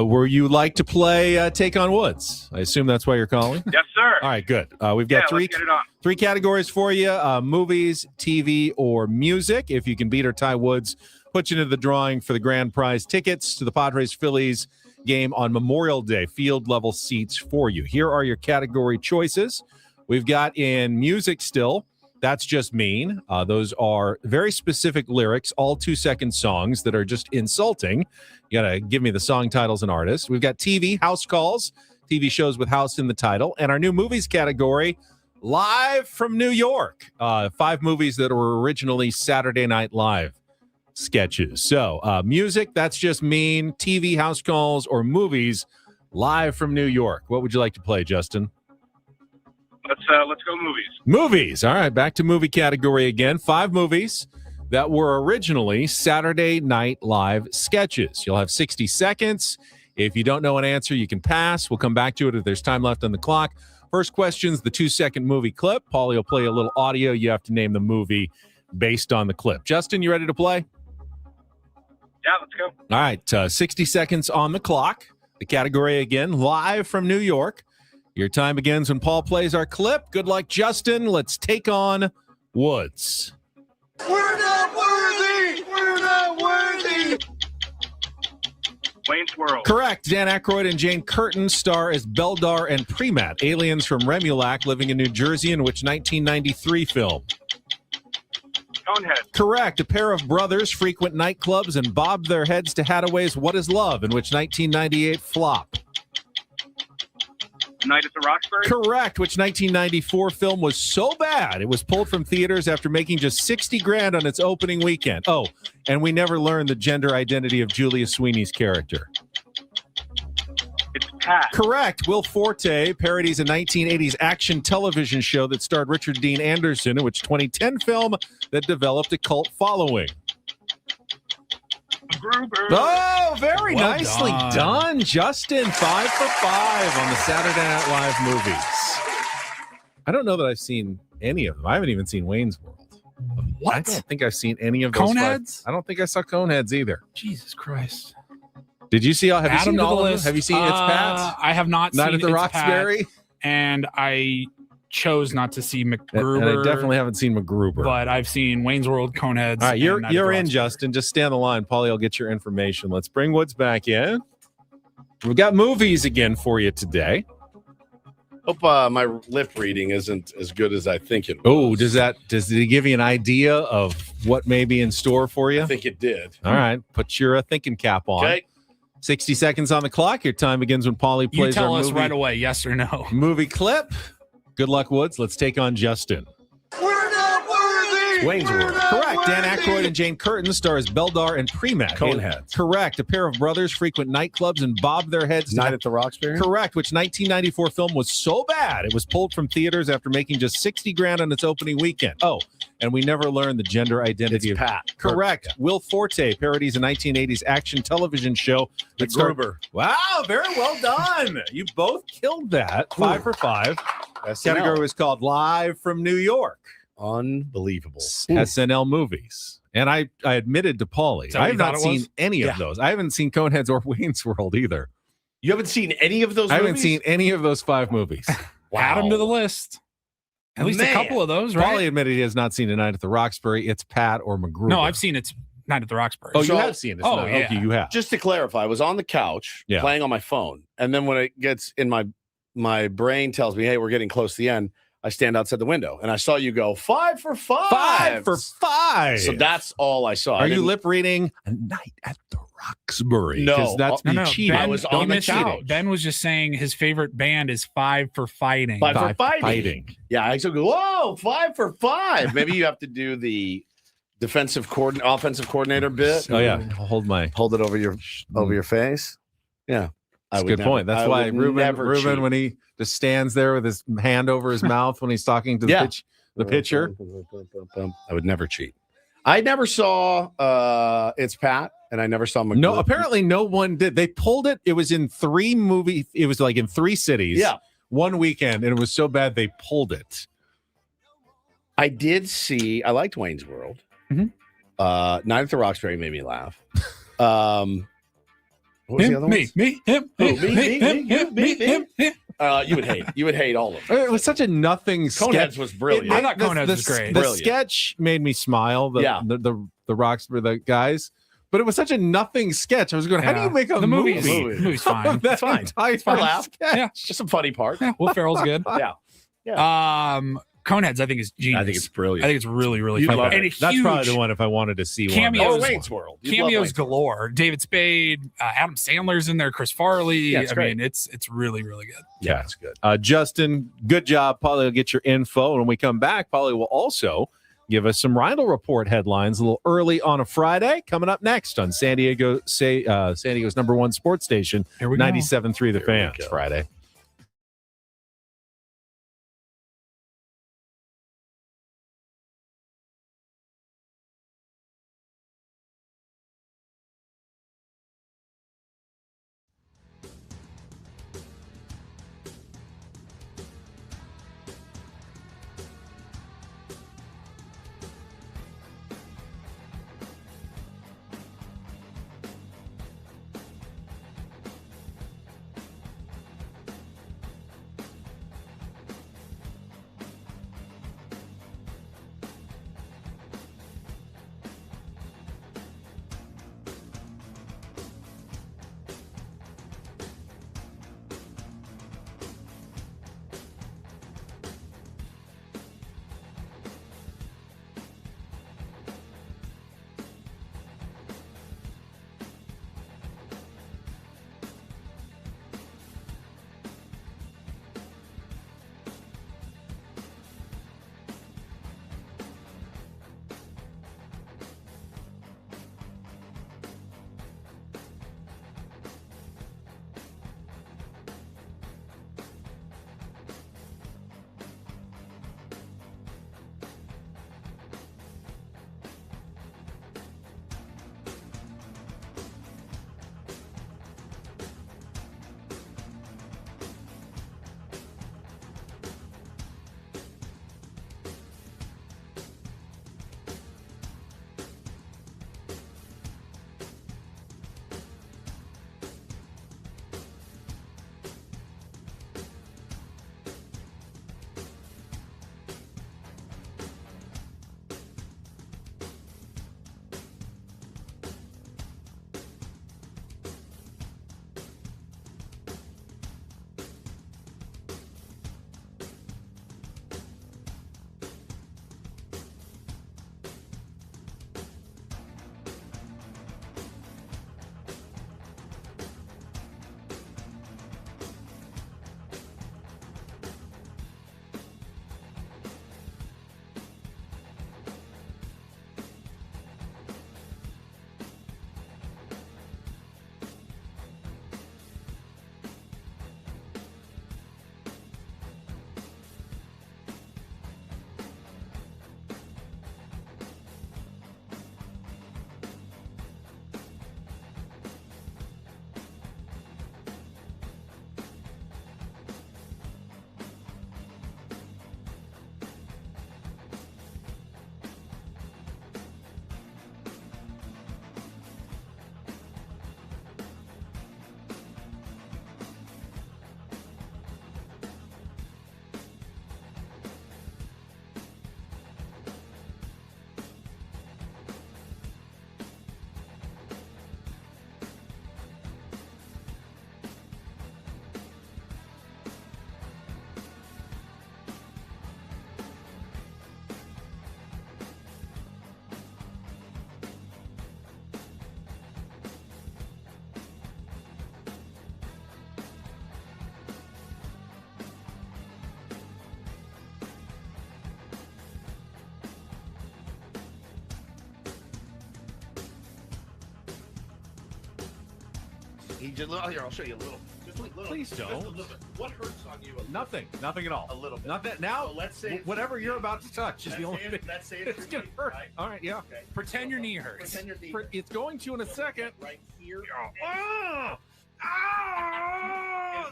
Were you like to play Take on Woods? I assume that's why you're calling. Yes, sir. All right, good. We've got let's get it on. 3 categories for you, movies, TV, or music. If you can beat or tie Woods, put you into the drawing for the grand prize tickets to the Padres-Phillies game on Memorial Day, field level seats for you. Here are your category choices. We've got in music still, That's Just Mean. Those are very specific lyrics, all 2-second songs that are just insulting. You got to give me the song titles and artists. We've got TV, house calls, TV shows with house in the title. And our new movies category, Live from New York. 5 movies that were originally Saturday Night Live sketches. So music, That's Just Mean, TV, house calls, or movies, Live from New York. What would you like to play, Justin? Let's go movies. Movies. All right, back to movie category again. 5 movies that were originally Saturday Night Live sketches. You'll have 60 seconds. If you don't know an answer, you can pass. We'll come back to it if there's time left on the clock. First question's the 2-second movie clip. Paulie will play a little audio. You have to name the movie based on the clip. Justin, you ready to play? Yeah, let's go. All right, 60 seconds on the clock. The category again, live from New York. Your time begins when Paul plays our clip. Good luck, Justin. Let's take on Woods. We're not worthy! We're not worthy! Wayne's World. Correct. Dan Aykroyd and Jane Curtin star as Beldar and Premat, aliens from Remulac living in New Jersey, in which 1993 film? Conehead. Correct. A pair of brothers frequent nightclubs and bob their heads to Hathaway's What Is Love, in which 1998 flop? Night at the Roxbury. Correct. Which 1994 film was so bad it was pulled from theaters after making just $60,000 on its opening weekend? Oh, and we never learned the gender identity of Julia Sweeney's character. It's Pat. Correct. Will Forte parodies a 1980s action television show that starred Richard Dean Anderson, in which 2010 film that developed a cult following? Gruber. Oh, very Well nicely done. done, Justin. 5 for 5 on the Saturday Night Live movies. I don't know that I've seen any of them. I haven't even seen Wayne's World. What? I don't think I've seen any of those. Coneheads? I don't think I saw Coneheads either. Jesus Christ. Did you see? Have you Add seen them to all the of them? list. Have you seen It's Pat? I have not Night seen at the It's Roxbury? Pat, and I chose not to see MacGruber. And I definitely haven't seen MacGruber. But I've seen Wayne's World, Coneheads. All right, and you're Night at the in, Roxbury. Justin. Just stay on the line. Paulie will get your information. Let's bring Woods back in. We've got movies again for you today. Hope my lip reading isn't as good as I think it was. Oh, does it give you an idea of what may be in store for you? I think it did. All right, put your thinking cap on. Okay. 60 seconds on the clock. Your time begins when Paulie You plays tell our us movie, right away, yes or no. movie clip. Good luck, Woods. Let's take on Justin. We're not worthy! Wayne's World. Correct. Dan Aykroyd and Jane Curtin stars Beldar and Premat. Coneheads. Correct. A pair of brothers frequent nightclubs and bob their heads. Night at the Roxbury. Correct. Which 1994 film was so bad it was pulled from theaters after making just $60,000 on its opening weekend? Oh, and we never learned the gender identity It's of Pat. Correct. Yeah. Will Forte parodies a 1980s action television show that starred- MacGruber. Wow, very well done. You both killed that. 5 for 5. Category was called Live from New York. Unbelievable. SNL movies. And I admitted to Paulie, that what I have you not thought it seen was? any of those. I haven't seen Coneheads or Wayne's World either. You haven't seen any of those I haven't movies? seen any of those 5 movies. Add them to the list. At least a Man. couple of those, right? Paulie admitted he has not seen A Night at the Roxbury. It's Pat or MacGruber. No, I've seen It's Night at the Roxbury. Oh, So- you have seen it. Oh, Okay, yeah. you have. Just to clarify, I was on the couch Yeah. playing on my phone. And then when it gets in my brain tells me, hey, we're getting close to the end, I stand outside the window and I saw you go 5 for 5. 5 for 5. So that's all I saw. Are you lip reading A Night at the Roxbury? No. 'Cause that's No, me No, cheating. I was don't on the miss it. couch. Ben was just saying his favorite band is 5 for Fighting. 5 for 5 for fighting. Yeah, I still go, whoa, 5 for 5. Maybe you have to do the offensive coordinator bit. Oh yeah, hold it over your face. Yeah. That's a good point. That's why Ruben, when he just stands there with his hand over his mouth when he's talking to the pitcher. I would never cheat. I never saw It's Pat, and I never saw MacGruber. No, apparently no one did. They pulled it. It was in 3 movies. It was like in 3 cities. Yeah. One weekend, and it was so bad they pulled it. I did see. I liked Wayne's World. Mm-hmm. Night at the Roxbury made me laugh. What was the other me, ones? him. You would hate all of them. It was such a nothing sketch. Coneheads was brilliant. I thought Coneheads was great. The Brilliant. sketch made me smile. The Roxbury, the guys. But it was such a nothing sketch. I was going, how do you make a movie? The movie's fine. It's fine. I laugh. Sketch? Yeah. Just some funny parts. Yeah, Will Ferrell's good. Yeah. Coneheads, I think is genius. I think it's brilliant. I think it's really, really You funny. love And it. a That's huge probably the one if I wanted to see cameos. one. Or Wayne's World. You'd love Cameos Wayne's World. galore. David Spade, Adam Sandler's in there, Chris Farley. Yeah, it's I great. mean, it's really, really good. Yeah, it's good. Justin, good job. Paulie will get your info. And when we come back, Paulie will also give us some Reindl Report headlines a little early on a Friday. Coming up next on San Diego's #1 sports station, Here we go. 97.3 The Fan. go. Friday. He just here. I'll show you a little. Just a little. Please don't. Just a little bit. What hurts on you? Nothing at all. A little bit. Not that now. So let's say whatever you're about to touch is the only thing. Let's say It's gonna hurt. Right? All right, yeah. Okay. Pretend your knee hurts. Pretend your knee. It's going to in a second. Right here. Oh,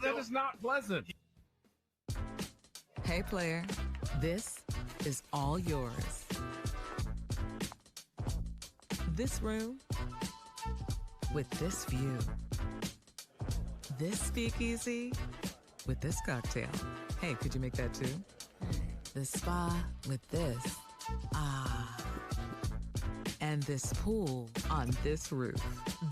that is not pleasant. Hey, player, this is all yours. This room with this view. This speakeasy with this cocktail. Hey, could you make that too? The spa with this. Ah. And this pool on this roof.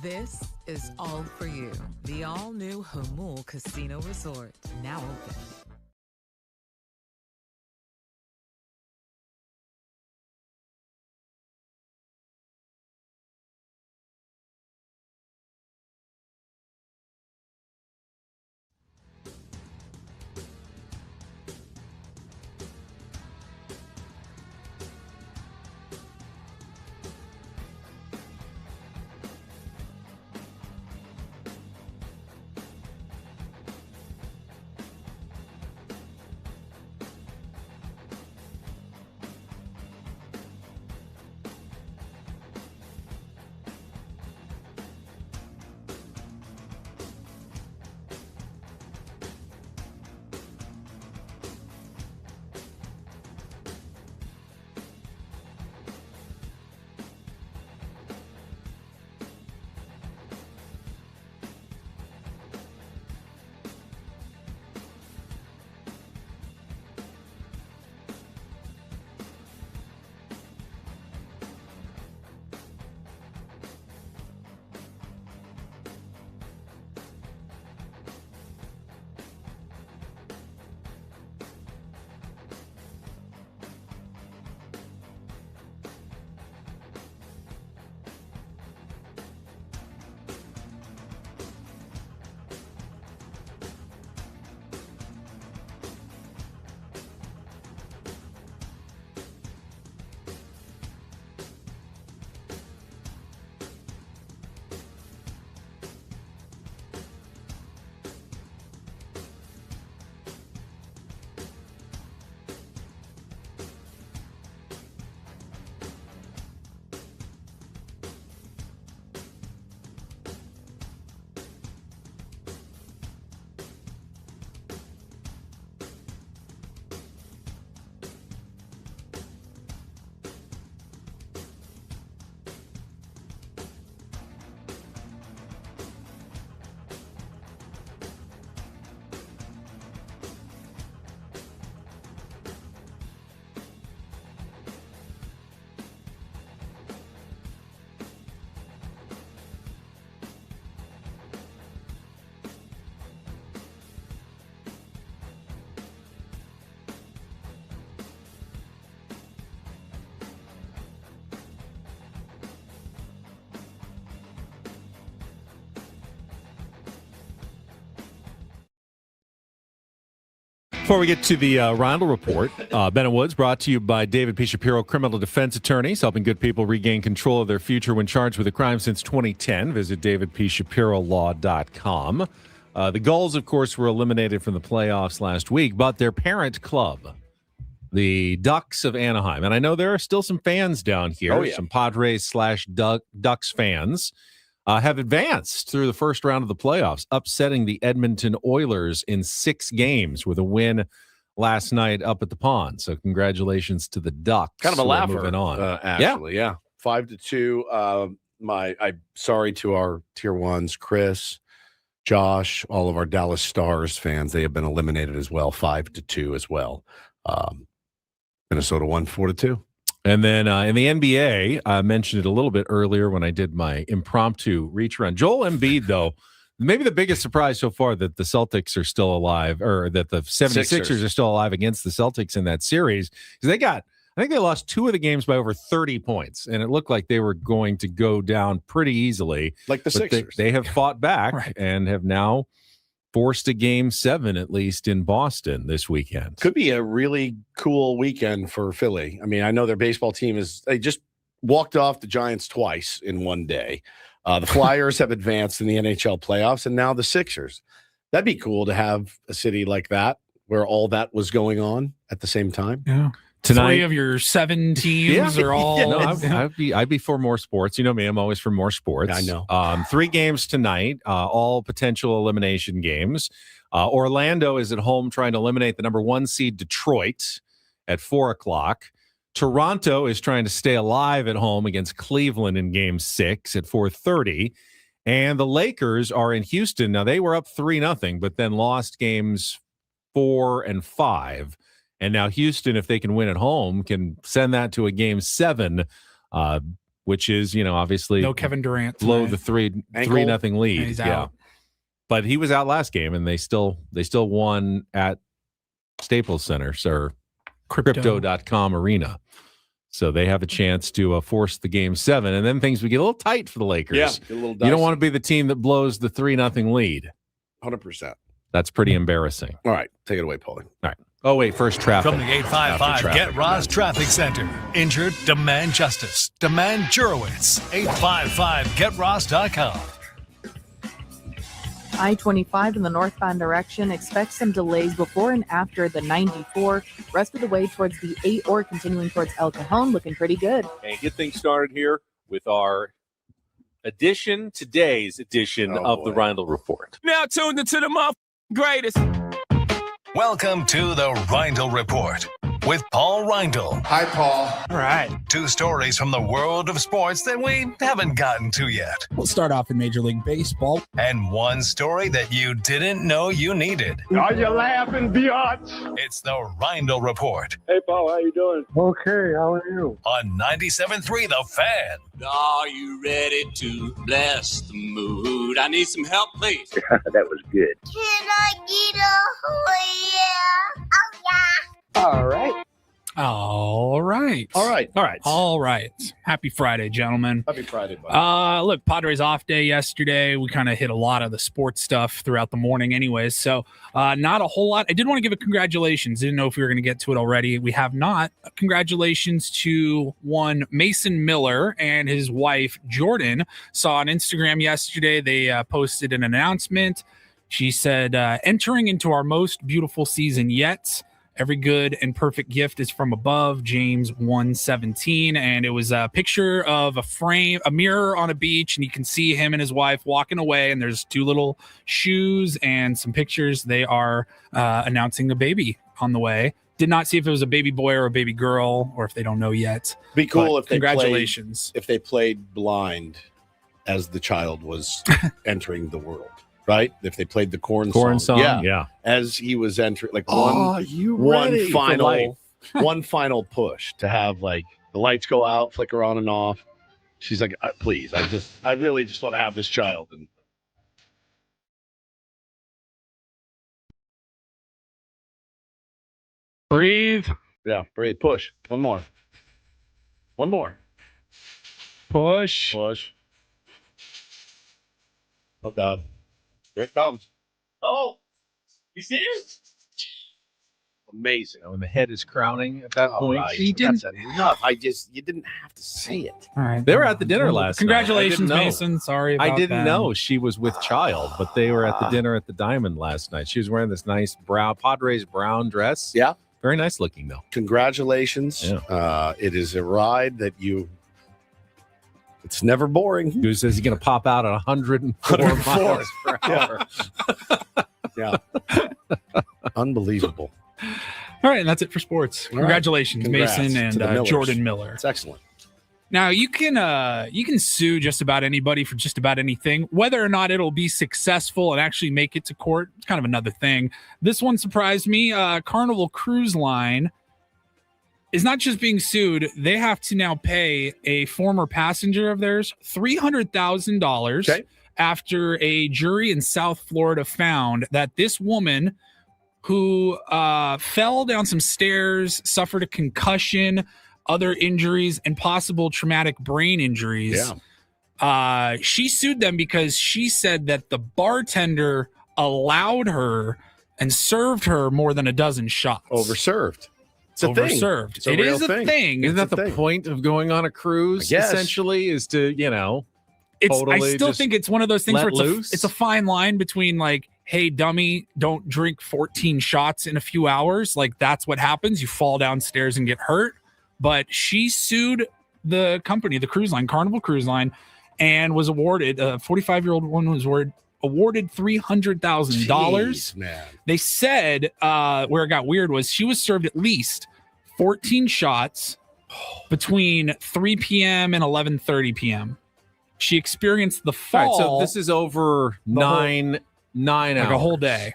This is all for you. The all-new Hamul Casino Resort, now open. Before we get to the Reindl Report, Bandon Woods brought to you by David P. Shapiro, criminal defense attorneys, helping good people regain control of their future when charged with a crime since 2010. Visit davidpshapirolaw.com. The Gulls, of course, were eliminated from the playoffs last week, but their parent club, the Ducks of Anaheim, and I know there are still some fans down here, some Padres/Ducks fans, have advanced through the first round of the playoffs, upsetting the Edmonton Oilers in 6 games with a win last night up at the Pond. So congratulations to the Ducks. Kind of a laugher, moving on. actually. Yeah. 5-2. I'm sorry to our tier ones, Chris, Josh, all of our Dallas Stars fans. They have been eliminated as well, 5-2 as well. Minnesota won 4-2. And then in the NBA, I mentioned it a little bit earlier when I did my impromptu reach around. Joel Embiid, though, maybe the biggest surprise so far that the Celtics are still alive, or that the 76ers are still alive against the Celtics in that series. Because I think they lost 2 of the games by over 30 points, and it looked like they were going to go down pretty easily. Like the Sixers. They have fought back and have now forced a game 7, at least in Boston this weekend. Could be a really cool weekend for Philly. I mean, I know their baseball team they just walked off the Giants twice in one day. The Flyers have advanced in the NHL playoffs, and now the Sixers. That'd be cool to have a city like that where all that was going on at the same time. Yeah. Tonight, 3 of your 7 teams are all. No, I'd be for more sports. You know me, I'm always for more sports. I know. 3 games tonight, all potential elimination games. Orlando is at home trying to eliminate the number 1 seed Detroit at 4:00. Toronto is trying to stay alive at home against Cleveland in Game 6 at 4:30. And the Lakers are in Houston. Now, they were up 3-0, but then lost games 4 and 5. And now Houston, if they can win at home, can send that to a Game 7, which is, obviously No Kevin Durant. blow the 3-0 lead. And he's out. But he was out last game, and they still won at Staples Center, Crypto.com Arena. So they have a chance to force the Game 7, and then things would get a little tight for the Lakers. Yeah, get a little dicey. You don't want to be the team that blows the 3-0 lead. 100%. That's pretty embarrassing. All right, take it away, Paulie. All right. Oh, wait, first traffic. From the 855 Get Roz Traffic Center. Injured, demand justice. Demand Jurowitz. 855GetRoz.com. I-25 in the northbound direction. Expect some delays before and after the 94. Rest of the way towards the 8 or continuing towards El Cajon. Looking pretty good. And get things started here with our today's edition of the Reindl Report. Now tuned into the greatest. Welcome to the Reindl Report with Paul Reindl. Hi, Paul. All right. 2 stories from the world of sports that we haven't gotten to yet. We'll start off in Major League Baseball. And 1 story that you didn't know you needed. Are you laughing, biatch? It's the Reindl Report Hey, Paul, how you doing? Okay, how are you? on 97.3 The Fan. Are you ready to bless the mood? I need some help, please. That was good. Can I get a yeah? Oh, yeah. All right. All right. All right. All right. All right. Happy Friday, gentlemen. Happy Friday, buddy. Look, Padres off day yesterday. We kind of hit a lot of the sports stuff throughout the morning anyways. So not a whole lot. I did want to give a congratulations. Didn't know if we were going to get to it already. We have not. Congratulations to one Mason Miller and his wife, Jordan. Saw on Instagram yesterday, they posted an announcement. She said, entering into our most beautiful season yet. Every good and perfect gift is from above, James 1:17. And it was a picture of a mirror on a beach, and you can see him and his wife walking away, and there's 2 little shoes and some pictures. They are announcing a baby on the way. Did not see if it was a baby boy or a baby girl, or if they don't know yet. Be cool if congratulations. if they played blind as the child was entering the world. Right? If they played the corn song. Yeah. As he was entering, like one final push to have like the lights go out, flicker on and off. She's like, please, I really just want to have this child. And breathe. Yeah, breathe. Push. One more. Push. Oh God. Here it comes. Oh, you see it? Amazing. When the head is crowning at that point. Right. He didn't. That's enough. You didn't have to say it. All right. They were at the dinner last Congratulations, night. Mason. Sorry about I didn't that. know she was with child, but they were at the dinner at the Diamond last night. She was wearing this nice Padres brown dress. Yeah. Very nice looking, though. Congratulations. Yeah. It is a ride that it's never boring. Who says he's going to pop out at 104 miles per hour? Yeah. Unbelievable. All right, and that's it for sports. All right. Congratulations, Congrats Mason to the and Millers. Jordan Miller. It's excellent. Now you can sue just about anybody for just about anything. Whether or not it'll be successful and actually make it to court, it's kind of another thing. This one surprised me. Carnival Cruise Line is not just being sued; they have to now pay a former passenger of theirs $300,000 after a jury in South Florida found that this woman who fell down some stairs, suffered a concussion, other injuries, and possible traumatic brain injuries. Yeah. She sued them because she said that the bartender allowed her and served her more than a dozen shots. Overserved. It's a thing. Overserved. It's a It real is a thing. thing. Isn't that the point of going on a cruise, I guess. essentially, is to, totally I still just think it's one of those things let where loose? it's a fine line between like, hey, dummy, don't drink 14 shots in a few hours. Like that's what happens. You fall downstairs and get hurt. But she sued the company, the cruise line, Carnival Cruise Line, and was awarded, a 45-year-old woman was awarded $300,000. Man. They said where it got weird was she was served at least 14 shots between 3 p.m. and 11:30 p.m. She experienced the fall. All right, so this is over nine hours. A whole day.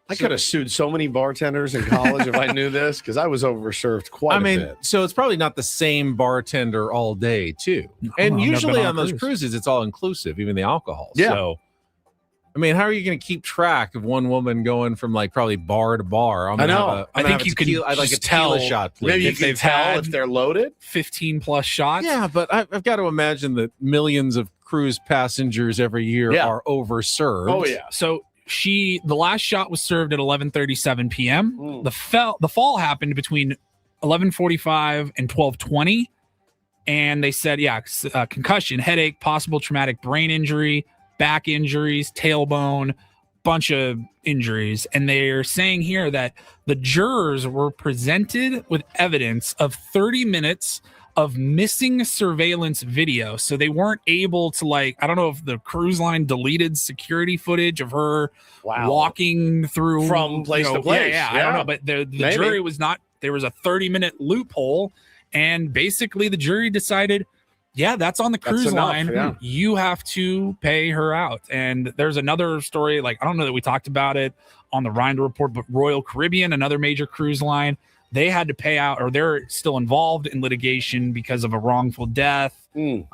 I could have sued so many bartenders in college if I knew this because I was overserved quite a bit. So it's probably not the same bartender all day, too. And usually on those cruises, it's all inclusive, even the alcohol. Yeah. So, I mean, how are you going to keep track of one woman going from like probably bar to bar? I know. I think you can I'd like a just tell. tequila shot, please. Maybe you If can they've tell had if they're loaded. 15 plus shots. Yeah, but I've got to imagine that millions of cruise passengers every year are overserved. Oh, yeah. So the last shot was served at 11:37 p.m. The fall happened between 11:45 and 12:20, and they said, concussion, headache, possible traumatic brain injury, back injuries, tailbone, bunch of injuries. And they're saying here that the jurors were presented with evidence of 30 minutes of missing surveillance video. So they weren't able to, like, I don't know if the cruise line deleted security footage of her walking through from place to place. Yeah, I don't know, but the jury was not, there was a 30-minute loophole, and basically the jury decided, yeah, that's on the cruise line. Yeah. You have to pay her out. And there's another story, like, I don't know that we talked about it on the Reindl Report, but Royal Caribbean, another major cruise line, they had to pay out, or they're still involved in litigation because of a wrongful death. You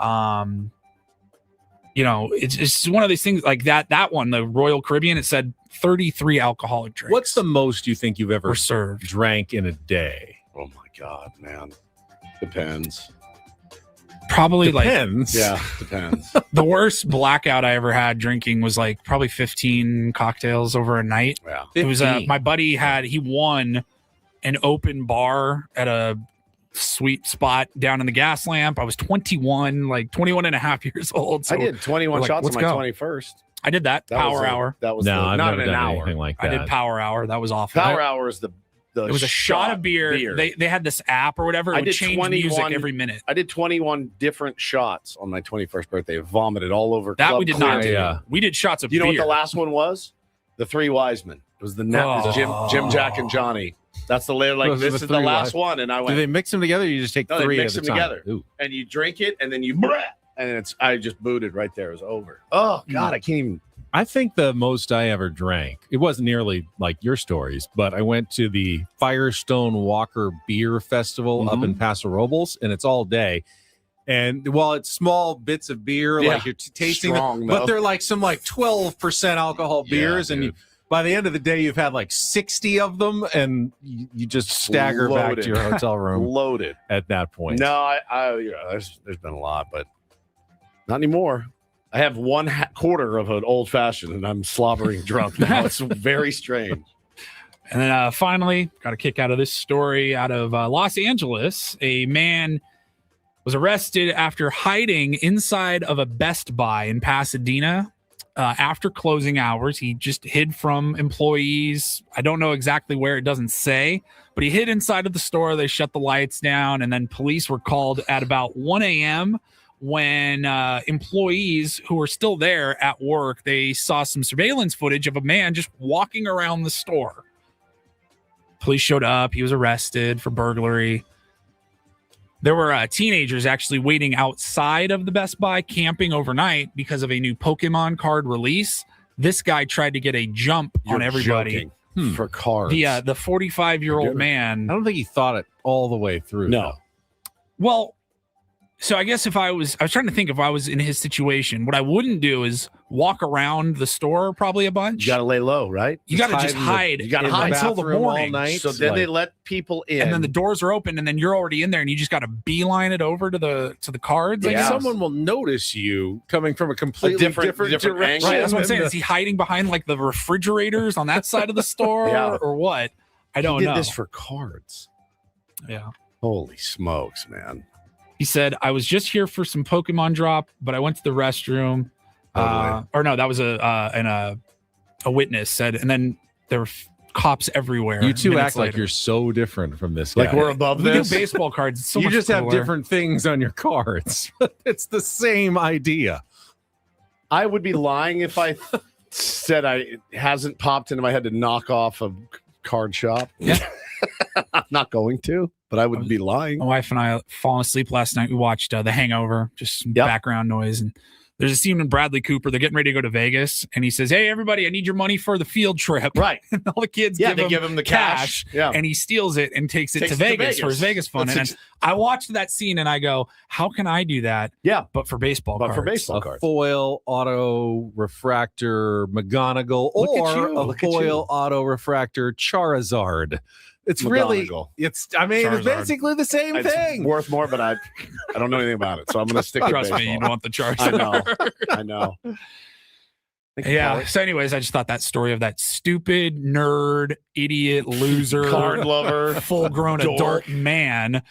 know, it's one of these things like that one, the Royal Caribbean, it said 33 alcoholic drinks. What's the most you think you've ever served drank in a day? Oh my God, man. Depends. Probably Depends. Depends. The worst blackout I ever had drinking was like probably 15 cocktails over a night. Yeah. It was my buddy he won an open bar at a sweet spot down in the Gas Lamp. I was 21 and a half years old. So I did 21 shots on my 21st. I did that Power Hour. That was I've not never an done hour. anything like that. I did Power Hour. That was awful. Power Hour is the it was a shot of beer. They had this app or whatever. It would change music every minute. I did 21 different shots on my 21st birthday. Vomited all over. That Club we did not Clear. do. We did shots of You know beer. what the last one was? The Three Wise Men. It was the Jim, Jack, and Johnny. That's the layer. Like, Those are this the is the three last wise- one, and I went. Do they mix them together? Or you just take No, they three mix at a them time? together, Ooh. and you drink it, and then you and I just booted right there. It was over. Oh God, I can't even. I think the most I ever drank, it wasn't nearly like your stories, but I went to the Firestone Walker Beer Festival up in Paso Robles, and it's all day. And while it's small bits of beer, like you're tasting Strong, them, though. but they're like some like 12% alcohol beers, and by the end of the day, you've had like 60 of them, and you just stagger back to your hotel room Loaded at that point. No, there's been a lot, but not anymore. I have one quarter of an old fashioned, and I'm slobbering drunk now. It's very strange. And then finally, got a kick out of this story out of Los Angeles. A man was arrested after hiding inside of a Best Buy in Pasadena after closing hours. He just hid from employees. I don't know exactly where, it doesn't say, but he hid inside of the store. They shut the lights down, and then police were called at about 1 a.m. when employees who were still there at work, they saw some surveillance footage of a man just walking around the store. Police showed up. He was arrested for burglary. There were teenagers actually waiting outside of the Best Buy, camping overnight because of a new Pokemon card release. This guy tried to get a jump on everybody. For cards. The 45-year-old man. I don't think he thought it all the way through. No. Well, so I guess I was trying to think if I was in his situation, what I wouldn't do is walk around the store probably a bunch. You got to lay low, right? You got to just hide. You got to hide until the morning. all night. So then they let people in, and then the doors are open, and then you're already in there, and you just got to beeline it over to the cards. I guess. Someone will notice you coming from a completely different direction. Right, that's what I'm saying. Is he hiding behind like the refrigerators on that side of the store, or what? I don't know. He did this for cards. Yeah. Holy smokes, man. He said, I was just here for some Pokemon drop, but I went to the restroom. Or no, that was a witness said, and then there were cops everywhere. You two minutes act like later. you're so different from this guy. Like we're above We do this. baseball cards. It's so you much just have cooler. different things on your cards. It's the same idea. I would be lying if I said it hasn't popped into my head to knock off a card shop. Yeah. I'm not going to, but I would be lying. My wife and I falling asleep last night. We watched The Hangover, just some background noise. And there's a scene in Bradley Cooper. They're getting ready to go to Vegas. And he says, hey, everybody, I need your money for the field trip. Right. And all the kids give him the cash. Yeah. And he steals it and takes it Takes to it to Vegas for his Vegas fun. That's And I watched that scene and I go, how can I do that? Yeah. But for baseball cards. For baseball A cards. foil auto refractor McGonagall Look at or you, a look at foil you. auto refractor Charizard. It's really, McGonagall. it's Charizard. basically the same It's thing. worth more, but I don't know anything about it, so I'm going to stick to Trust baseball. me, you don't want the Charizard. I know. Yeah. So, anyways, I just thought that story of that stupid nerd, idiot, loser, Card lover, full-grown dork. adult man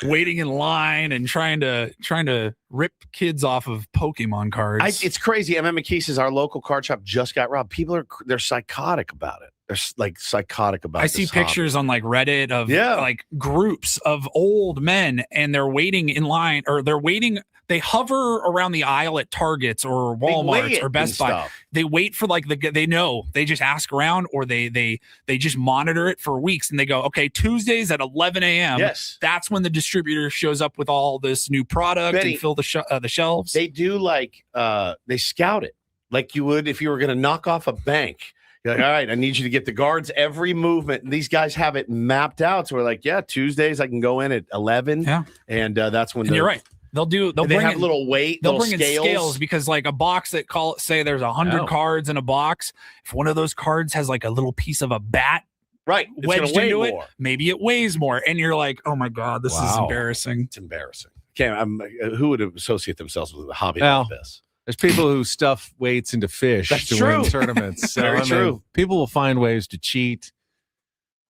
waiting in line and trying to rip kids off of Pokemon cards. It's crazy. MM McKee says our local card shop just got robbed. People they're psychotic about it. They're like psychotic about it. I see pictures on like Reddit of Yeah. like groups of old men and they're waiting in line or they hover around the aisle at Targets or They weigh Walmart it or Best and Buy. stuff. They wait for like they just ask around or they just monitor it for weeks and they go, okay, Tuesdays at 11 a.m. Yes. That's when the distributor shows up with all this new product Benny, and fill the shelves. They do like they scout it like you would if you were going to knock off a bank. You're like, all right, I need you to get the guards every movement. And these guys have it mapped out. So we're like, yeah, Tuesdays I can go in at 11. Yeah. And that's when And you're right. They'll they bring have in, little weight, they'll little bring scales. in scales because like a box that say there's 100 Oh. cards in a box. If one of those cards has like a little piece of a bat Right. It's gonna wedged weigh into it, more. maybe it weighs more. And you're like, oh my God, this is Wow. embarrassing. It's embarrassing. Who would associate themselves with a hobby Well, like this? There's people who stuff weights into fish That's to true. win tournaments. So, Very I mean, true. people will find ways to cheat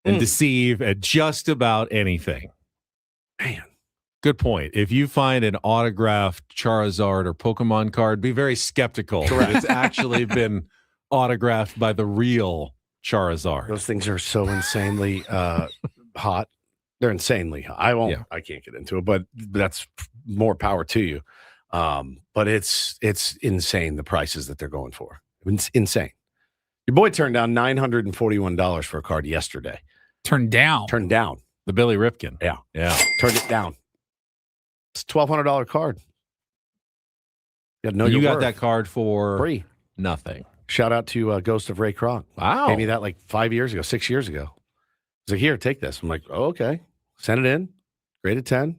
and deceive at just about anything. Man. Good point. If you find an autographed Charizard or Pokemon card, be very skeptical that it's actually been autographed by the real Charizard. Those things are so insanely hot. They're insanely hot. I can't get into it, but that's more power to you. But it's insane the prices that they're going for. It's insane. Your boy turned down $941 for a card yesterday. Turned down. The Billy Ripken. Yeah. Yeah. Turned it down. It's a $1,200 card. You You got that card for free. Nothing. Shout out to Ghost of Ray Kroc. Wow. Gave me that like 6 years ago. He's like, here, take this. I'm like, oh, okay. Send it in. Rated 10.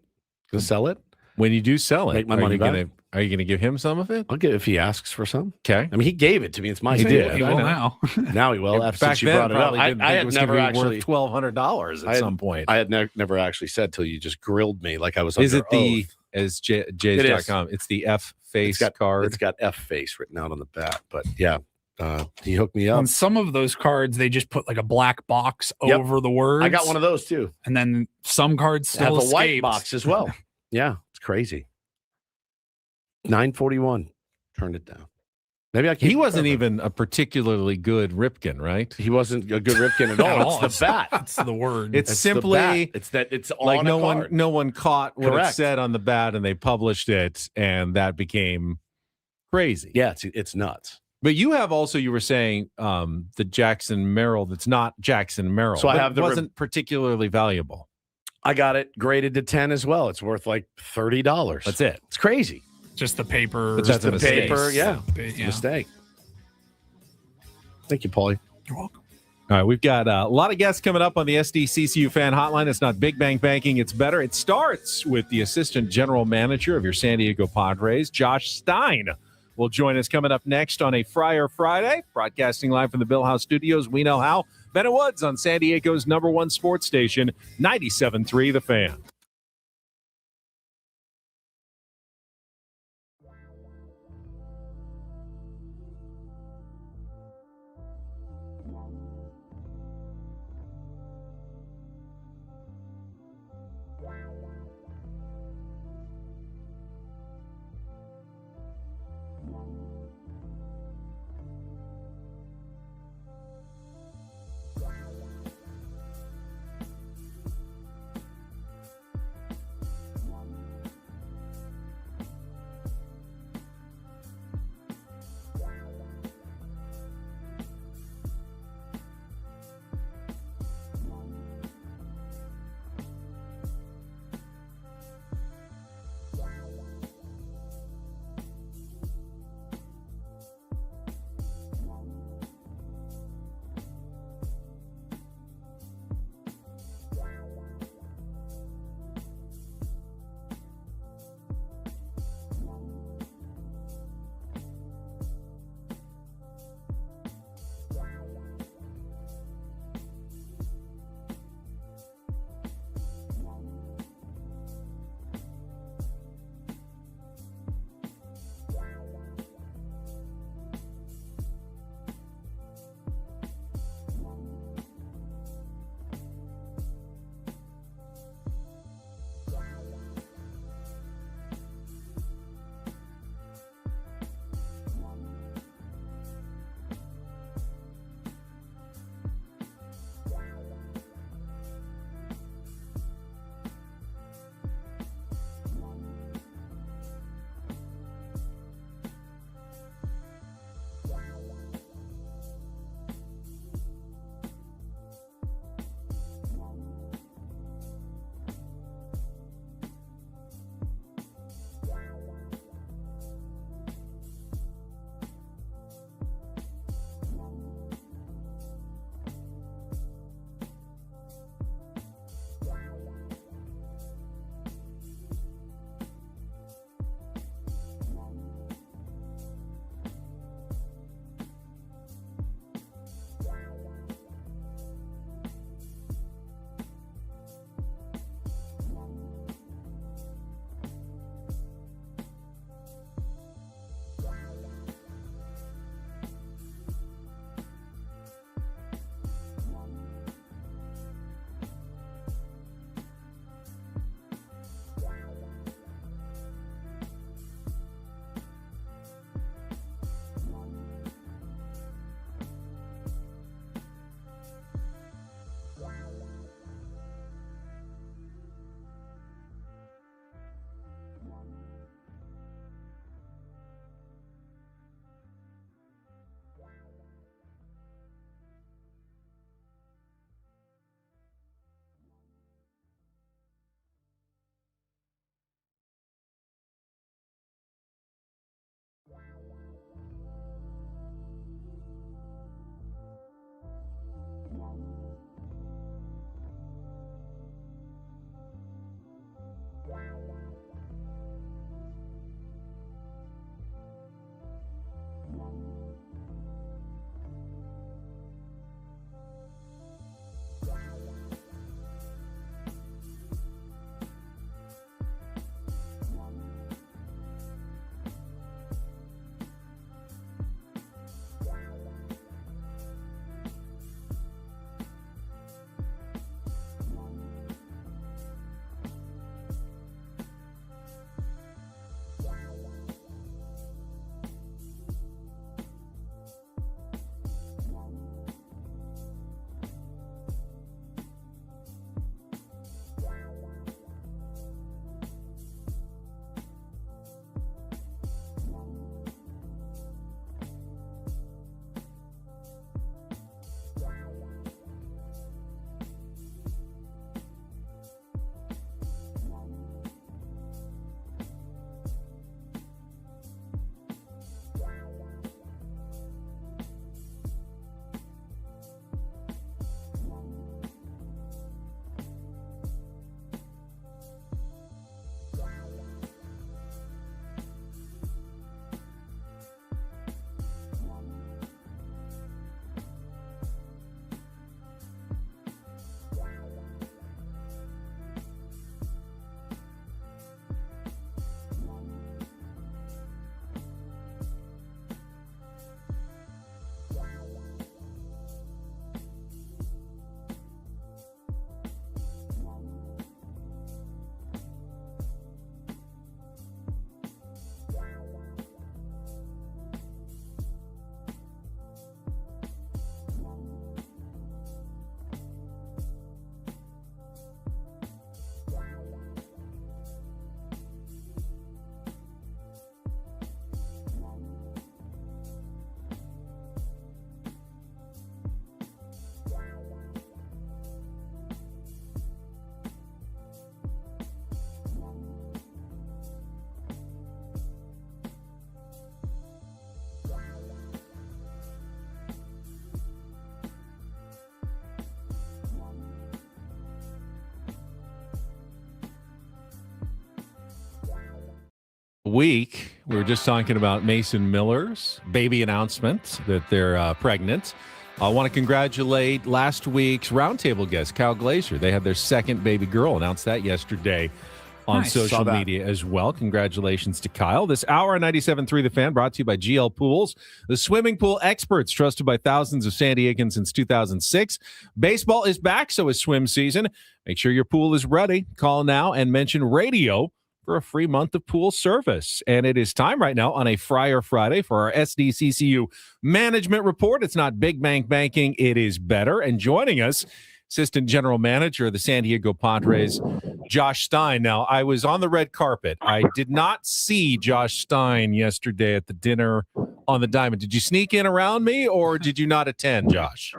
Gonna sell it. When you do sell it, Make my money back. Are you gonna give him some of it? I'll get it if he asks for some. Okay. I mean, he gave it to me. It's my He steal. did. He will now. Now he will. Back Since you then, brought it up, probably didn't think I it had was never gonna be actually worth $1,200 at some point. I had never actually said till you just grilled me like I was. Is under it the oath. as It is. Jays.com? It's the F face card. It's got F face written out on the back. But yeah, he hooked me up. On some of those cards, they just put like a black box Yep. over the words. I got one of those too. And then some cards Have still a white escaped. box as well. Yeah, it's crazy. 941. Turned it down. Maybe I can't. He wasn't even a particularly good Ripken, right? He wasn't a good Ripken at all. It's the bat. It's the word. It's the simply bat. It's that it's on like a no card. one caught what it Correct. said on the bat, and they published it, and that became crazy. Yeah, it's nuts. But you have also, you were saying, the Jackson Merrill that's not Jackson Merrill. So I but have the wasn't particularly valuable. I got it graded to 10 as well. It's worth like $30. That's it. It's crazy. Just the paper. But that's a The mistake. paper, yeah. It's a Yeah. mistake. Thank you, Paulie. You're welcome. All right, we've got a lot of guests coming up on the SDCCU fan hotline. It's not big bang banking, it's better. It starts with the assistant general manager of your San Diego Padres, Josh Stein, will join us coming up next on a Friar Friday, broadcasting live from the Bill House Studios. We know how. Bennett Woods on San Diego's #1 sports station, 97.3 The Fan. week, we were just talking about Mason Miller's baby announcement that they're pregnant. I want to congratulate last week's roundtable guest, Kyle Glazer. They had their second baby girl, announced that yesterday on social media as well. Congratulations to Kyle. This hour on 97.3 The Fan brought to you by GL Pools, the swimming pool experts trusted by thousands of San Diegans since 2006. Baseball is back, so is swim season. Make sure your pool is ready. Call now and mention radio for a free month of pool service. And it is time right now on a Friar Friday for our SDCCU Management Report. It's not big bank banking, it is better. And joining us, Assistant General Manager of the San Diego Padres, Josh Stein. Now, I was on the red carpet. I did not see Josh Stein yesterday at the dinner on the Diamond. Did you sneak in around me, or did you not attend, Josh?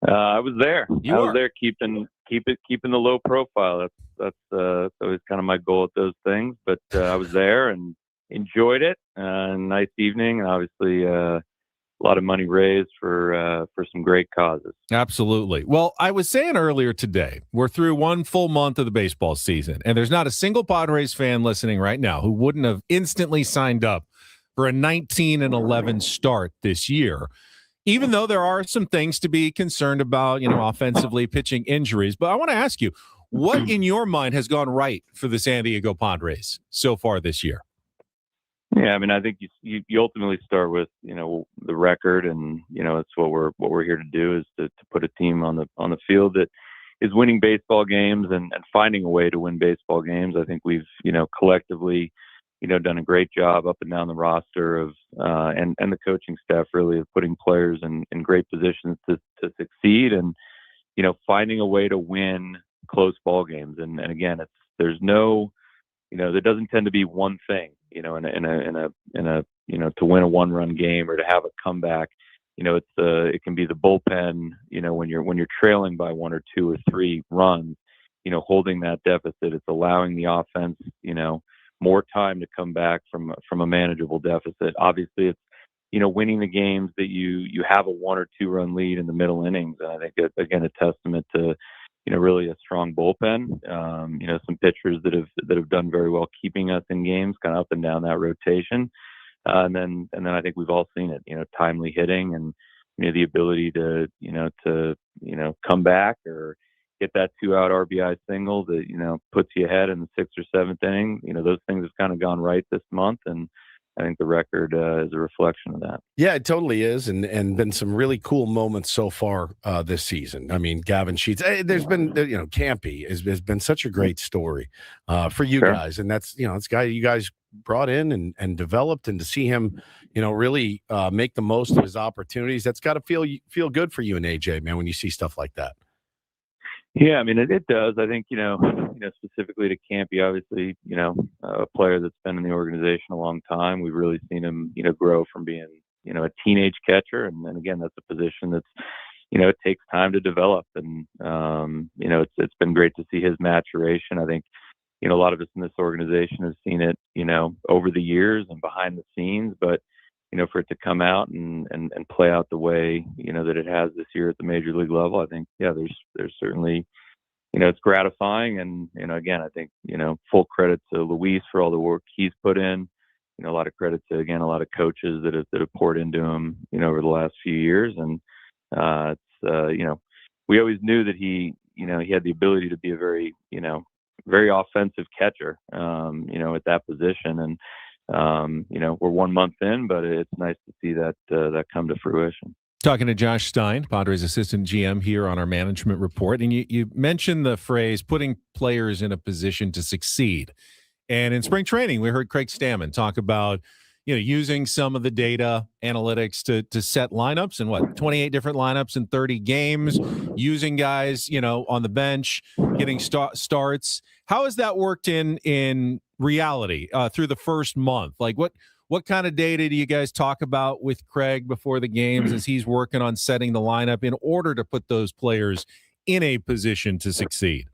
I was there. I was there keeping the low profile. That's always kind of my goal at those things. But I was there and enjoyed it. Nice evening, and obviously a lot of money raised for some great causes. Absolutely. Well, I was saying earlier today, we're through one full month of the baseball season, and there's not a single Padres fan listening right now who wouldn't have instantly signed up for a 19-11 start this year. Even though there are some things to be concerned about, offensively, pitching injuries. But I want to ask you, what in your mind has gone right for the San Diego Padres so far this year? Yeah, I mean, I think you ultimately start with, the record, and, it's what we're here to do is to put a team on the field that is winning baseball games and finding a way to win baseball games. I think we've, collectively, done a great job up and down the roster of and the coaching staff really of putting players in great positions to succeed and, finding a way to win close ball games. And again, there's no, there doesn't tend to be one thing, in a to win a one-run game or to have a comeback. It can be the bullpen, when you're trailing by one or two or three runs, holding that deficit. It's allowing the offense, more time to come back from a manageable deficit. Obviously, it's winning the games that you have a 1 or 2 run lead in the middle innings. And I think it's, again, a testament to really a strong bullpen. Some pitchers that have done very well keeping us in games, kind of up and down that rotation. And then I think we've all seen it. Timely hitting and the ability to come back or get that 2-out RBI single that, puts you ahead in the 6th or 7th inning. Those things have kind of gone right this month. And I think the record is a reflection of that. Yeah, it totally is. And been some really cool moments so far this season. I mean, Gavin Sheets, there's been, Campy has been such a great story for you guys. And that's, it's a guy you guys brought in and developed, and to see him, really make the most of his opportunities. That's got to feel good for you and AJ, man, when you see stuff like that. Yeah, I mean, it does. I think, specifically to Campy, obviously, a player that's been in the organization a long time. We've really seen him, grow from being, a teenage catcher. And then again, that's a position that's, it takes time to develop. And, it's been great to see his maturation. I think, a lot of us in this organization have seen it, over the years and behind the scenes, but, for it to come out and play out the way, that it has this year at the major league level, I think, yeah, there's certainly, it's gratifying. And, again, I think, full credit to Luis for all the work he's put in, a lot of credit to, again, a lot of coaches that have poured into him, over the last few years. And, we always knew that he had the ability to be a very, very offensive catcher, at that position. And, we're 1 month in, but it's nice to see that come to fruition. Talking to Josh Stein, Padres assistant GM, here on our management report. And you mentioned the phrase putting players in a position to succeed. And in spring training, we heard Craig Stammen talk about, using some of the data analytics to set lineups and 28 different lineups in 30 games, using guys, on the bench, getting starts. How has that worked in reality through the first month? Like what kind of data do you guys talk about with Craig before the games as he's working on setting the lineup in order to put those players in a position to succeed?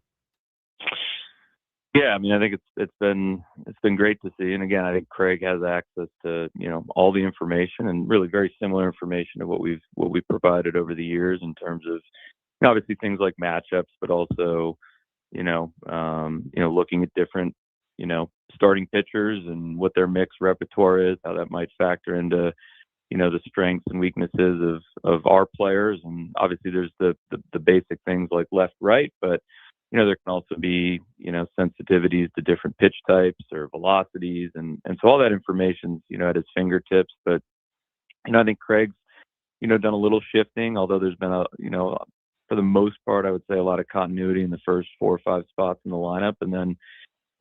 Yeah, I mean, I think it's been great to see. And again, I think Craig has access to, all the information, and really very similar information to what we've provided over the years in terms of, obviously things like matchups, but also, looking at different, starting pitchers and what their mixed repertoire is, how that might factor into, the strengths and weaknesses of our players. And obviously there's the basic things like left, right, but, there can also be, sensitivities to different pitch types or velocities. And so all that information's, at his fingertips. But, I think Craig's, done a little shifting, although there's been for the most part, I would say a lot of continuity in the first 4 or 5 spots in the lineup. And then,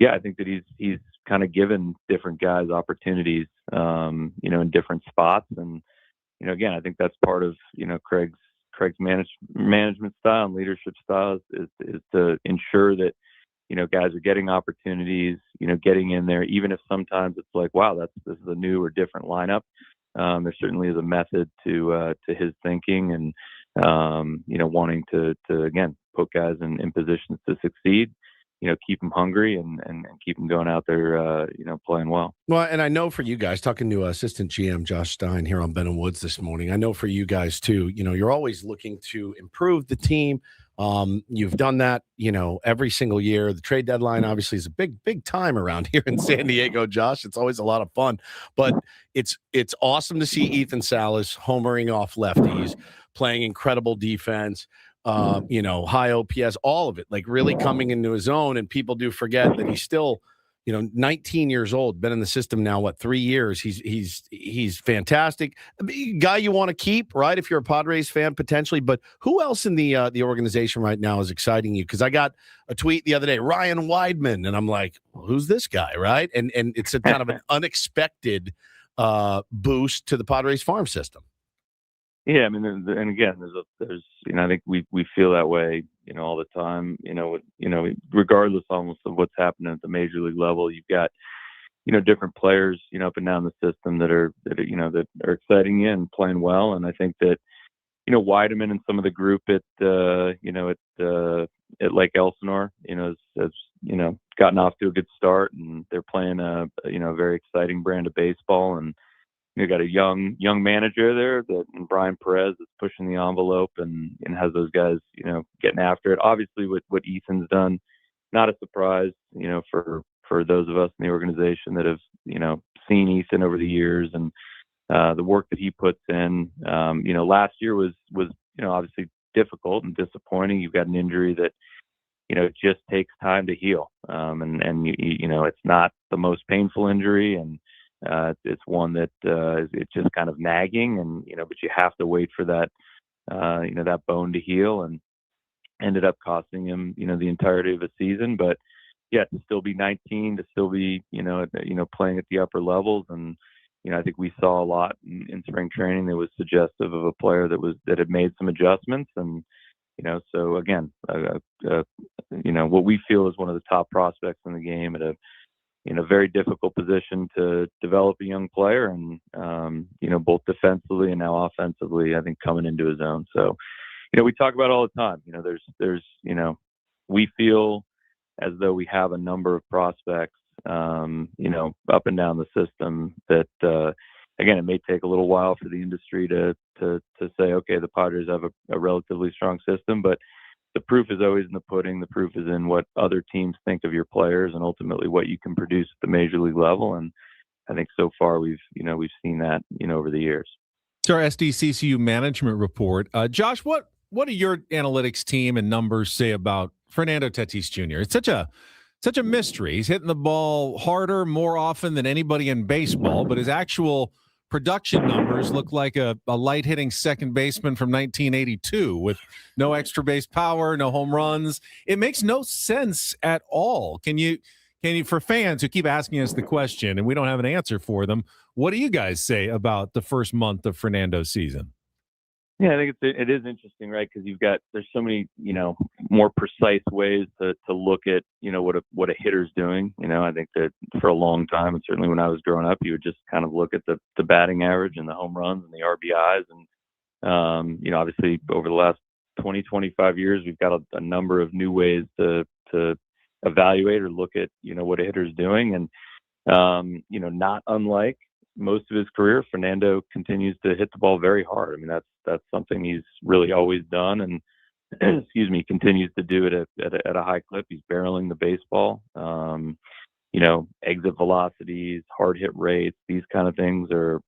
I think that he's kind of given different guys opportunities, in different spots. And, again, I think that's part of, Craig's management style and leadership style is to ensure that, guys are getting opportunities, getting in there, even if sometimes it's like, wow, this is a new or different lineup. There certainly is a method to his thinking and, wanting to again, put guys in positions to succeed, keep them hungry and keep them going out there, playing well. Well, and I know for you guys, talking to assistant GM Josh Stein here on Ben and Woods this morning, I know for you guys too, you're always looking to improve the team. You've done that, every single year. The trade deadline obviously is a big time around here in San Diego, Josh. It's always a lot of fun, but it's awesome to see Ethan Salas homering off lefties, playing incredible defense. High OPS, all of it, like really coming into his own. And people do forget that he's still, 19 years old, been in the system now, 3 years. He's fantastic. Guy you want to keep, right? If you're a Padres fan, potentially. But who else in the organization right now is exciting you? Because I got a tweet the other day, Ryan Weidman, and I'm like, well, who's this guy, right? And it's a kind of an unexpected boost to the Padres farm system. Yeah, I mean, and again, there's I think we feel that way, all the time, regardless almost of what's happening at the major league level. You've got, different players, up and down the system that are exciting you and playing well. And I think that, Weideman and some of the group at Lake Elsinore, has gotten off to a good start, and they're playing a very exciting brand of baseball. And you got a young manager there and Brian Perez is pushing the envelope and has those guys, getting after it. Obviously what Ethan's done, not a surprise, for those of us in the organization that have, seen Ethan over the years and the work that he puts in. Last year was obviously difficult and disappointing. You've got an injury that, it just takes time to heal. And it's not the most painful injury, and it's one that it's just kind of nagging, and but you have to wait for that that bone to heal, and ended up costing him the entirety of a season. But yeah, to still be 19, to still be playing at the upper levels, and I think we saw a lot in spring training that was suggestive of a player that had made some adjustments, and so again, what we feel is one of the top prospects in the game at a very difficult position to develop a young player, and both defensively and now offensively, I think coming into his own. So, we talk about it all the time. There's we feel as though we have a number of prospects, up and down the system that, again, it may take a little while for the industry to say, okay, the Padres have a relatively strong system, but the proof is always in the pudding. The proof is in what other teams think of your players, and ultimately what you can produce at the major league level. And I think so far we've seen that, over the years. It's our SDCCU management report. Josh, what do your analytics team and numbers say about Fernando Tatis Jr.? It's such a mystery. He's hitting the ball harder, more often than anybody in baseball, but his actual production numbers look like a light hitting second baseman from 1982 with no extra base power, no home runs. It makes no sense at all. Can you, for fans who keep asking us the question and we don't have an answer for them, what do you guys say about the first month of Fernando's season? Yeah, I think it is interesting, right? Because there's so many, more precise ways to look at, what a hitter's doing. I think that for a long time, and certainly when I was growing up, you would just kind of look at the batting average and the home runs and the RBIs. And, obviously over the last 20, 25 years, we've got a number of new ways to evaluate or look at, what a hitter's doing. And, not unlike most of his career, Fernando continues to hit the ball very hard. I mean, that's something he's really always done, and continues to do it at a high clip. He's barreling the baseball. exit velocities, hard hit rates, these kind of things are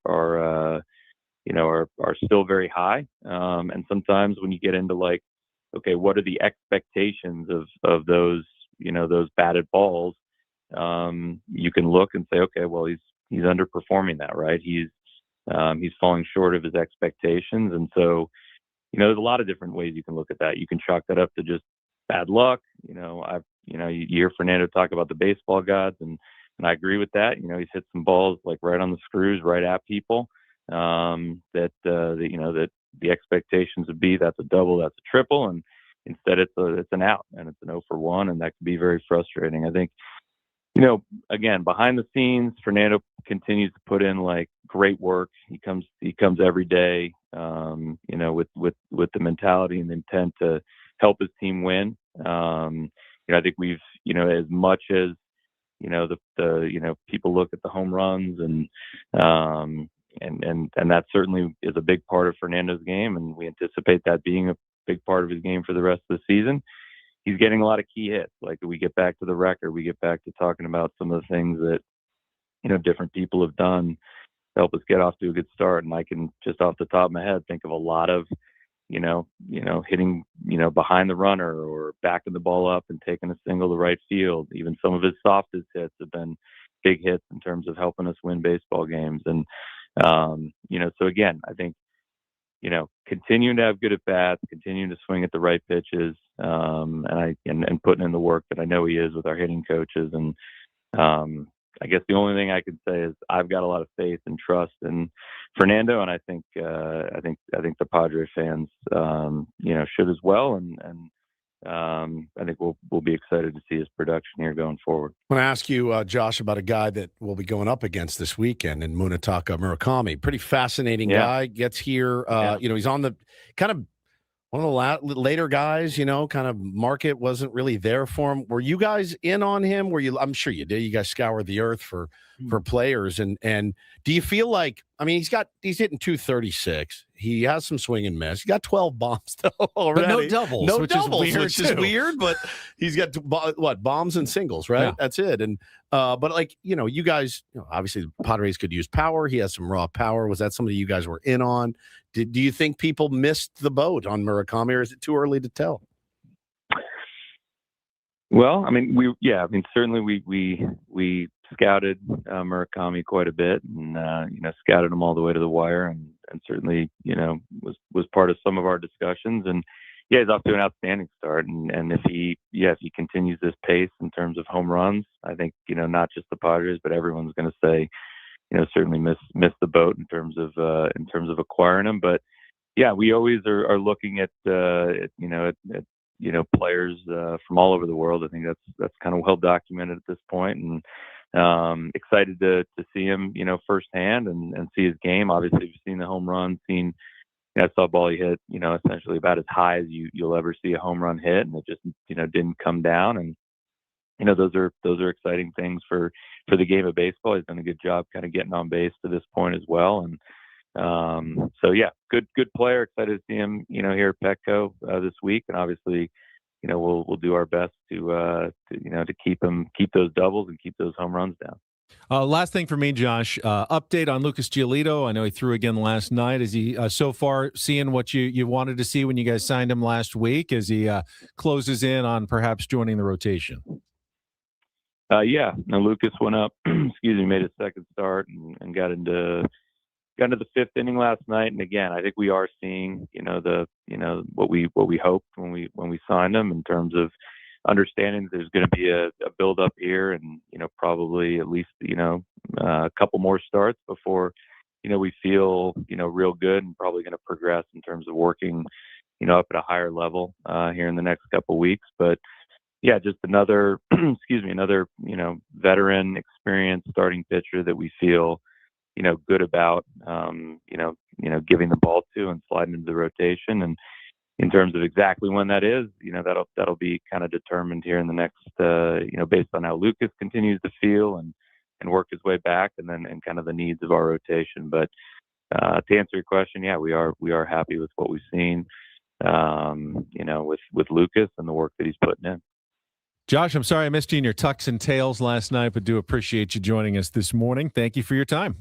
still very high. And sometimes when you get into like, okay, what are the expectations of those, those batted balls? You can look and say, okay, well, he's underperforming that, right? He's falling short of his expectations. And so, there's a lot of different ways you can look at that. You can chalk that up to just bad luck. You hear Fernando talk about the baseball gods, and I agree with that. He's hit some balls like right on the screws, right at people. That the expectations would be that's a double, that's a triple, and instead it's an out and it's an 0 for 1, and that can be very frustrating. I think, again, behind the scenes, Fernando continues to put in like great work. He comes every day, with the mentality and the intent to help his team win. I think we've, as much as, the people look at the home runs and that certainly is a big part of Fernando's game. And we anticipate that being a big part of his game for the rest of the season. He's getting a lot of key hits. Like we get back to the record, we get back to talking about some of the things that, different people have done to help us get off to a good start. And I can just off the top of my head think of a lot of, hitting, behind the runner or backing the ball up and taking a single to right field. Even some of his softest hits have been big hits in terms of helping us win baseball games. And, so again, I think, continuing to have good at bats, continuing to swing at the right pitches, and putting in the work that I know he is with our hitting coaches. And I guess the only thing I can say is I've got a lot of faith and trust in Fernando, and I think the Padres fans, should as well. And I think we'll be excited to see his production here going forward. I want to ask you, Josh, about a guy that we'll be going up against this weekend in Munetaka Murakami. Pretty fascinating guy. Gets here. He's on the kind of one of the later guys, kind of market wasn't really there for him. Were you guys in on him? I'm sure you did. You guys scoured the earth for players. And do you feel like, he's hitting 236. He has some swing and miss. He got 12 bombs already. But no doubles, which is weird, but he's got bombs and singles, right? Yeah. That's it. And, but you guys, obviously the Padres could use power. He has some raw power. Was that something you guys were in on? Do you think people missed the boat on Murakami, or is it too early to tell? Well, certainly we scouted Murakami quite a bit, and scouted him all the way to the wire, and certainly was part of some of our discussions. And he's off to an outstanding start. And if he continues this pace in terms of home runs, I think not just the Padres, but everyone's going to say, certainly missed the boat in terms of acquiring him. But we always are looking at players from all over the world. I think that's kind of well documented at this point, and excited to see him, firsthand and see his game. Obviously, we've seen the home run, I saw a ball he hit, essentially about as high as you'll ever see a home run hit, and it just, didn't come down. And those are exciting things for the game of baseball. He's done a good job kind of getting on base to this point as well. And good player. Excited to see him, here at Petco this week. And obviously, we'll do our best to keep those doubles and keep those home runs down. Last thing for me, Josh, update on Lucas Giolito. I know he threw again last night. Is he so far seeing what you wanted to see when you guys signed him last week, as he closes in on perhaps joining the rotation? Lucas went up, made his second start and got into the fifth inning last night. And again, I think we are seeing, what we hoped when we signed him, in terms of understanding there's going to be a build up here, and, probably at least, a couple more starts before, we feel, real good, and probably going to progress in terms of working, up at a higher level, here in the next couple weeks. But just another, another, veteran, experienced starting pitcher that we feel, good about, giving the ball to and sliding into the rotation. And in terms of exactly when that is, that'll be kind of determined here in the next, based on how Lucas continues to feel and work his way back, and kind of the needs of our rotation. But to answer your question, we are happy with what we've seen, with Lucas and the work that he's putting in. Josh, I'm sorry I missed you in your tux and tails last night, but do appreciate you joining us this morning. Thank you for your time.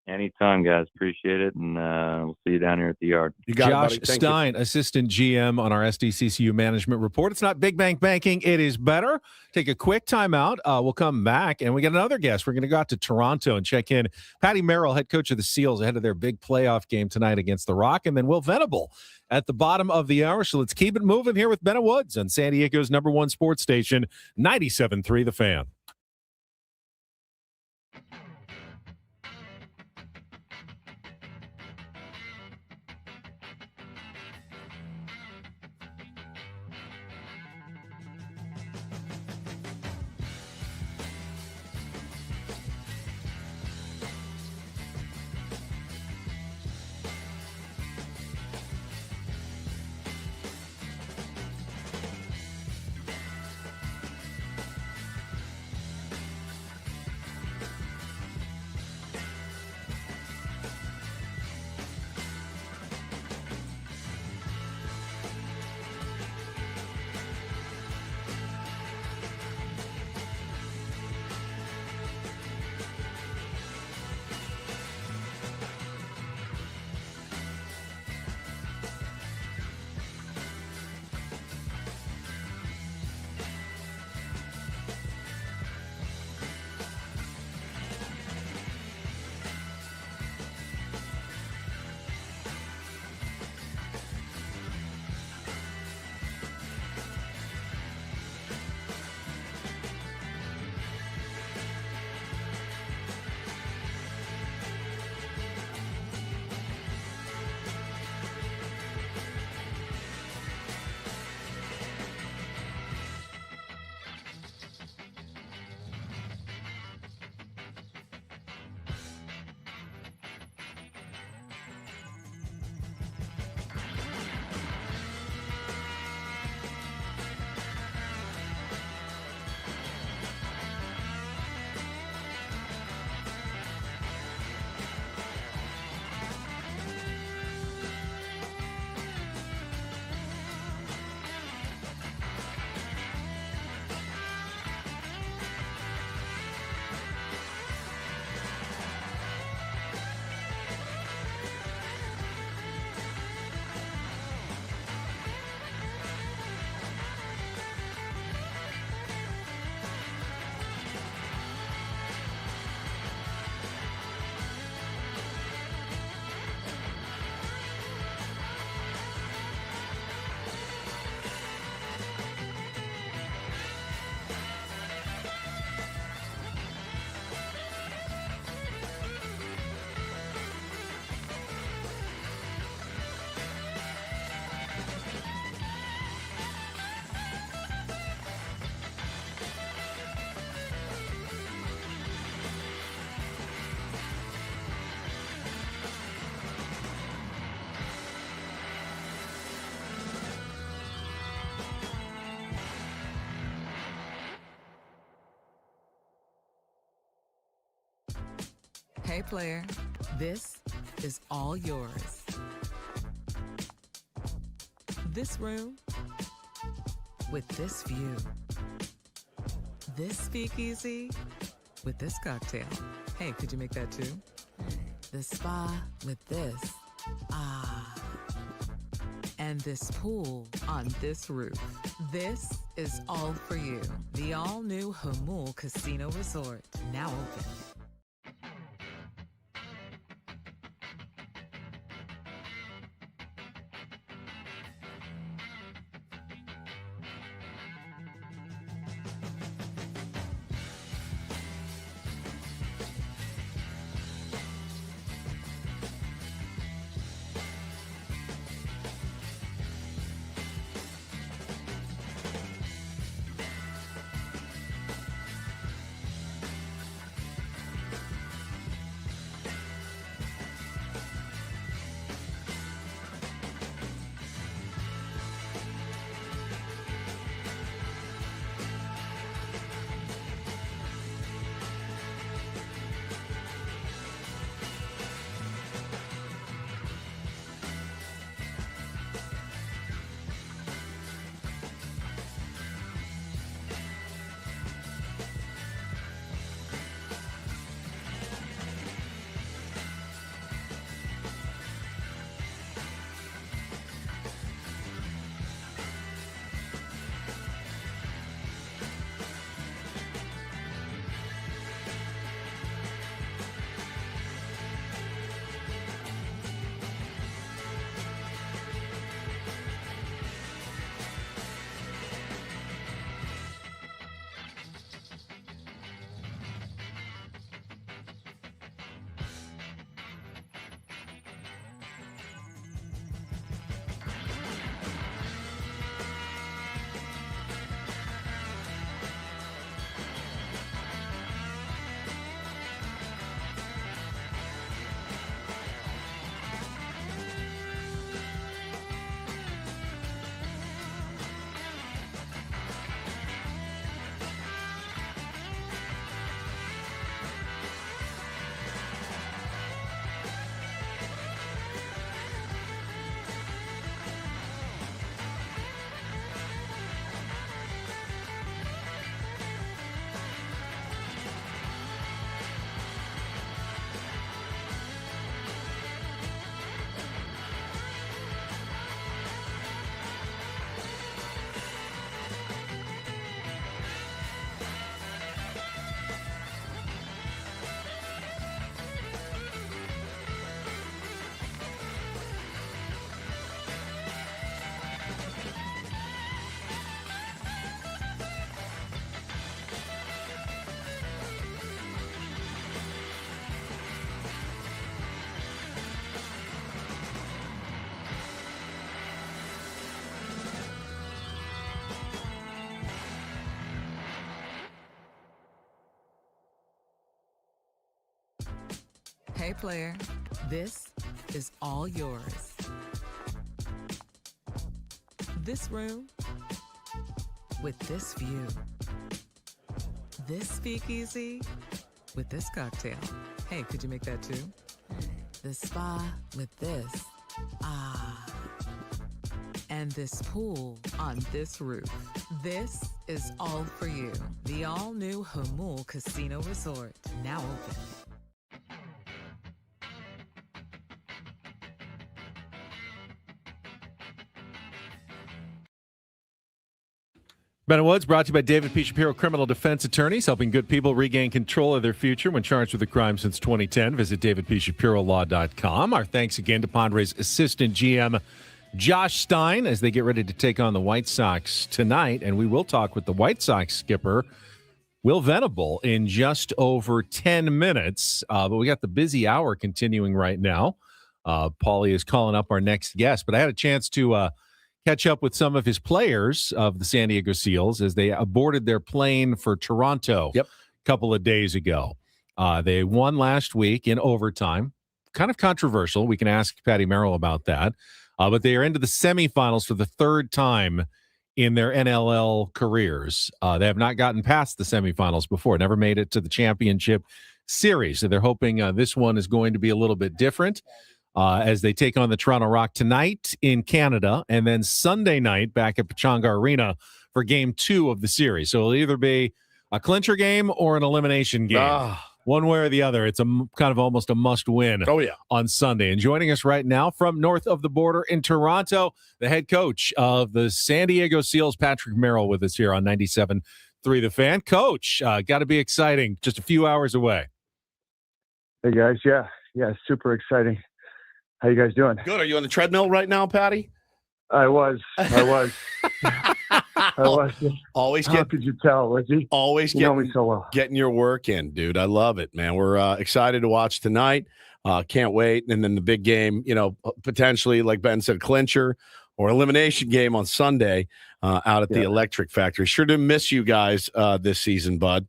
Anytime, guys. Appreciate it. And we'll see you down here at the yard. You got Josh it, buddy. Thank Stein, assistant GM on our SDCCU management report. It's not big bank banking. It is better. Take a quick timeout. We'll come back, and we got another guest. We're going to go out to Toronto and check in. Patty Merrill, head coach of the Seals, ahead of their big playoff game tonight against the Rock, and then Will Venable at the bottom of the hour. So let's keep it moving here with Bennett Woods on San Diego's #1 sports station, 97.3 The Fan. Hey, player, this is all yours. This room with this view. This speakeasy with this cocktail. Hey, could you make that too? The spa with this. Ah. And this pool on this roof. This is all for you. The all-new Hamul Casino Resort, now open. Claire, this is all yours. This room with this view. This speakeasy with this cocktail. Hey, could you make that too? The spa with this. Ah. And this pool on this roof. This is all for you. The all-new Hamul Casino Resort, now open. Bandon Woods brought to you by David P. Shapiro Criminal Defense Attorneys, helping good people regain control of their future when charged with a crime since 2010. Visit davidpshapirolaw.com. Our thanks again to Padres assistant GM Josh Stein as they get ready to take on the White Sox tonight. And we will talk with the White Sox skipper, Will Venable, in just over 10 minutes. But we got the busy hour continuing right now. Paulie is calling up our next guest. But I had a chance to catch up with some of his players of the San Diego Seals as they boarded their plane for Toronto a couple of days ago. They won last week in overtime. Kind of controversial. We can ask Patty Merrill about that. But they are into the semifinals for the third time in their NLL careers. They have not gotten past the semifinals before, never made it to the championship series. So they're hoping this one is going to be a little bit different. As they take on the Toronto Rock tonight in Canada, and then Sunday night back at Pechanga Arena for Game 2 of the series. So it'll either be a clincher game or an elimination game. One way or the other. It's a kind of almost a must-win on Sunday. And joining us right now from north of the border in Toronto, the head coach of the San Diego Seals, Patrick Merrill, with us here on 97.3 The Fan. Coach, got to be exciting. Just a few hours away. Hey, guys. Yeah, super exciting. How you guys doing? Good. Are you on the treadmill right now, Patty? I was. Always How could you tell, was he? Always you know me so well. Getting your work in, dude. I love it, man. We're excited to watch tonight. Can't wait. And then the big game, potentially, like Ben said, clincher or elimination game on Sunday out at the Electric Factory. Sure to miss you guys this season, bud.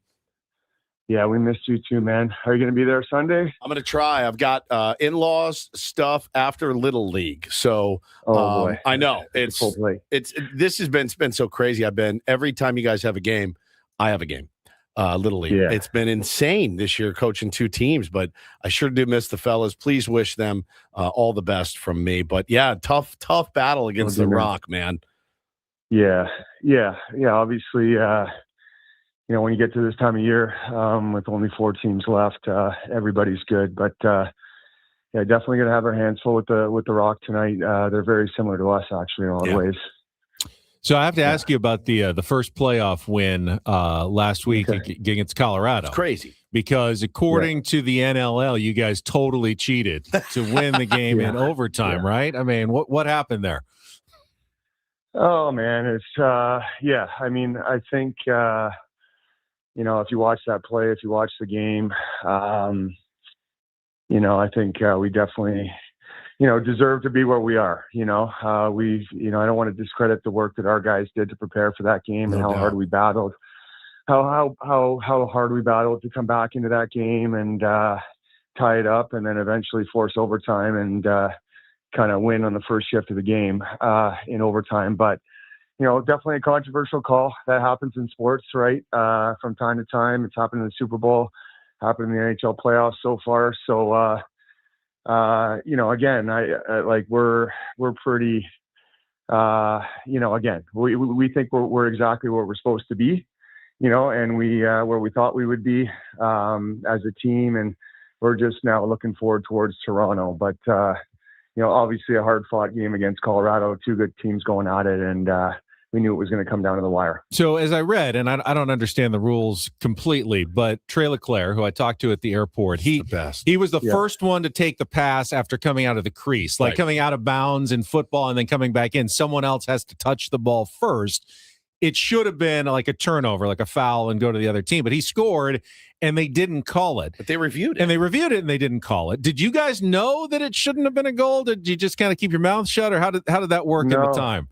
Yeah, we missed you too, man. Are you going to be there Sunday? I'm going to try. I've got in-laws stuff after Little League. So boy. I know this has been so crazy. Every time you guys have a game, I have a game. Little League. Yeah. It's been insane this year coaching two teams, but I sure do miss the fellas. Please wish them all the best from me. But yeah, tough battle against the Rock, man. Yeah. Obviously, when you get to this time of year with only 4 teams left, everybody's good. But definitely going to have our hands full with the Rock tonight. They're very similar to us, actually, in a lot of ways. So I have to ask you about the first playoff win last week against Colorado. It's crazy. Because according to the NLL, you guys totally cheated to win the game in overtime, right? I mean, what happened there? Oh, man. It's, I mean, I think, if you watch that play, if you watch the game, I think we definitely, deserve to be where we are. I don't want to discredit the work that our guys did to prepare for that game and how hard we battled, how hard we battled to come back into that game and tie it up and then eventually force overtime and kind of win on the first shift of the game in overtime. But definitely a controversial call. That happens in sports, right? From time to time. It's happened in the Super Bowl, happened in the NHL playoffs so far. So, again, we're pretty, again, we think we're exactly where we're supposed to be, and where we thought we would be as a team. And we're just now looking forward towards Toronto. But, obviously a hard-fought game against Colorado, 2 good teams going at it, and we knew it was going to come down to the wire. So as I read, and I don't understand the rules completely, but Trey Leclerc, who I talked to at the airport, he was the first one to take the pass after coming out of the crease, like coming out of bounds in football and then coming back in. Someone else has to touch the ball first. It should have been like a turnover, like a foul and go to the other team, but he scored and they didn't call it. But they reviewed it. And they didn't call it. Did you guys know that it shouldn't have been a goal? Did you just kind of keep your mouth shut, or how did that work in the time?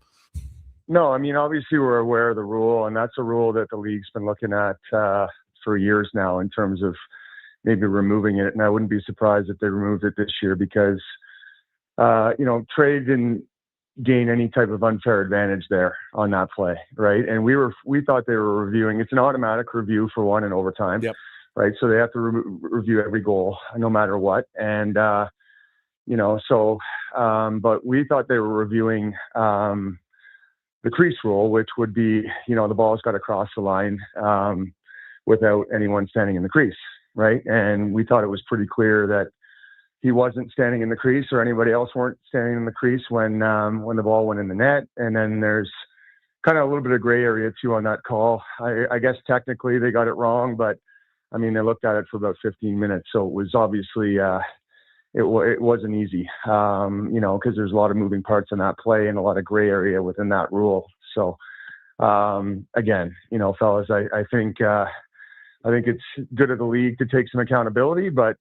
No, I mean, obviously we're aware of the rule, and that's a rule that the league's been looking at for years now in terms of, maybe removing it. And I wouldn't be surprised if they removed it this year because, Trey didn't gain any type of unfair advantage there on that play, right? And we thought they were reviewing. It's an automatic review for one in overtime, right? So they have to review every goal no matter what. And but we thought they were reviewing the crease rule, which would be the ball's got to cross the line without anyone standing in the crease, right? And we thought it was pretty clear that he wasn't standing in the crease or anybody else weren't standing in the crease when the ball went in the net. And then there's kind of a little bit of gray area too on that call. I guess technically they got it wrong, but I mean, they looked at it for about 15 minutes. So it was obviously, it wasn't easy, because there's a lot of moving parts in that play and a lot of gray area within that rule. So again, fellas, I think it's good of the league to take some accountability, but,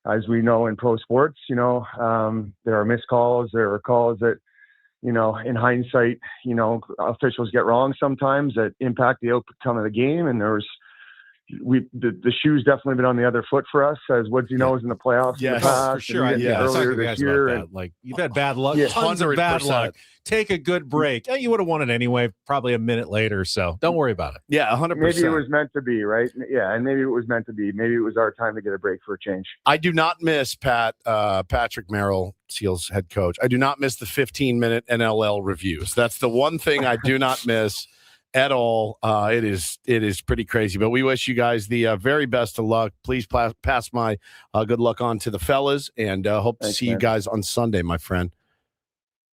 as we know in pro sports, there are missed calls. There are calls that, in hindsight, officials get wrong sometimes that impact the outcome of the game. And the shoe's definitely been on the other foot for us, as Woodsy knows in the playoffs. Yes, in the past, for sure. Earlier this year. Like you've had bad luck, Yeah. tons of bad luck. Take a good break. You would have won it anyway, probably a minute later. So don't worry about it. Yeah, 100%. Maybe it was meant to be, right? Yeah, and maybe it was meant to be. Maybe it was our time to get a break for a change. I do not miss Patrick Merrill, Seals head coach. I do not miss the 15-minute NLL reviews. That's the one thing I do not miss at all. It is pretty crazy, but we wish you guys the very best of luck. Please pass my good luck on to the fellas, and hope to see you guys on Sunday, my friend.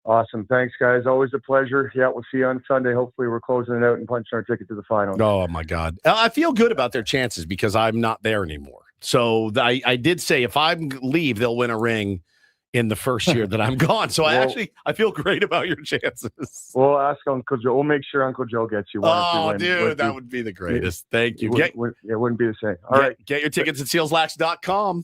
Awesome. Thanks, guys. Always a pleasure. Yeah, we'll see you on Sunday. Hopefully we're closing it out and punching our ticket to the final. Oh, my God. I feel good about their chances because I'm not there anymore. So I did say if I leave, they'll win a ring in the first year that I'm gone. So I feel great about your chances. We'll ask Uncle Joe. We'll make sure Uncle Joe gets you one. Oh, dude, that would be the greatest. Thank you. It wouldn't be the same. All right. Get your tickets at sealslax.com.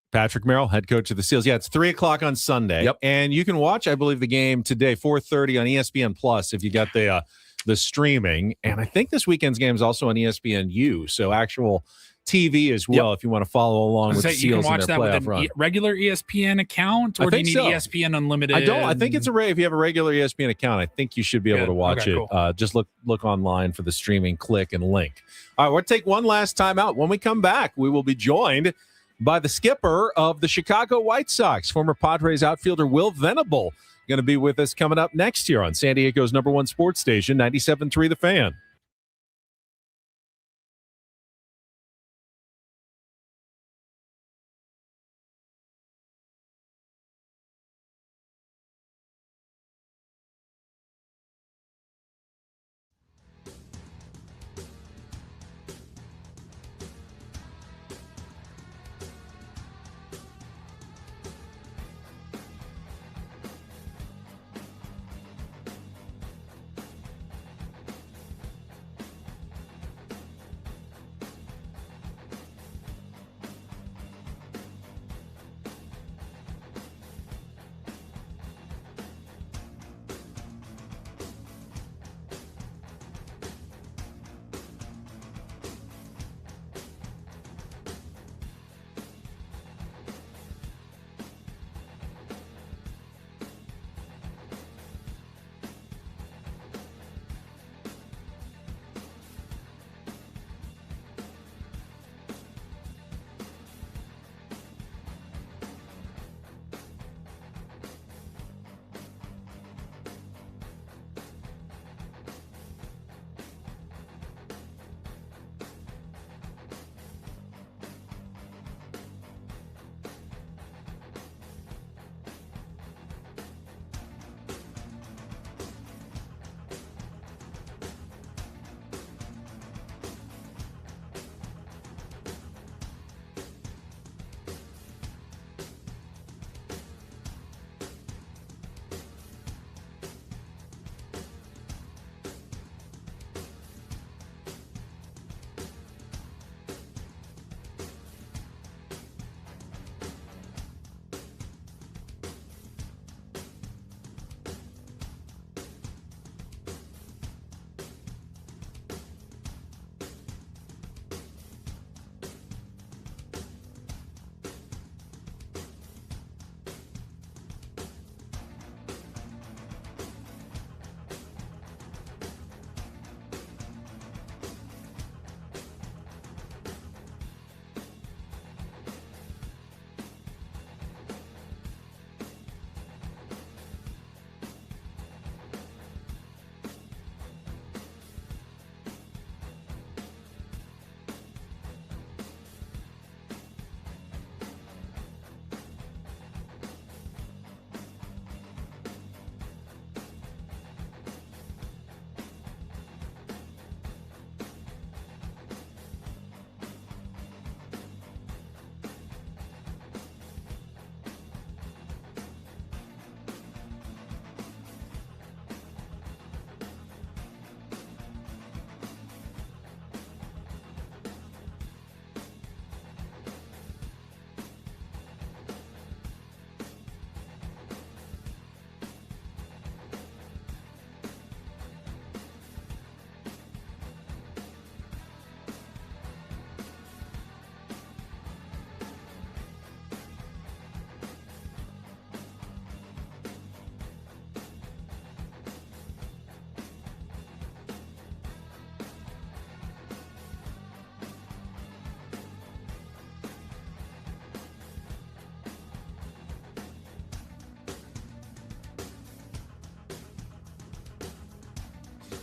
Patrick Merrill, head coach of the Seals. Yeah, it's 3:00 on Sunday. Yep. And you can watch, I believe, the game today, 4:30 on ESPN Plus if you got the streaming. And I think this weekend's game is also on ESPNU. So actual TV as well if you want to follow along with the Seals. You can watch in their that playoff with a run. regular ESPN account, or do you need ESPN Unlimited? I don't. I think it's if you have a regular ESPN account, I think you should be able to watch it. Cool. Just look online for the streaming, click, and link. All right, we'll take one last time out. When we come back, we will be joined by the skipper of the Chicago White Sox, former Padres outfielder Will Venable, going to be with us coming up next year on San Diego's #1 sports station, 97.3 The Fan.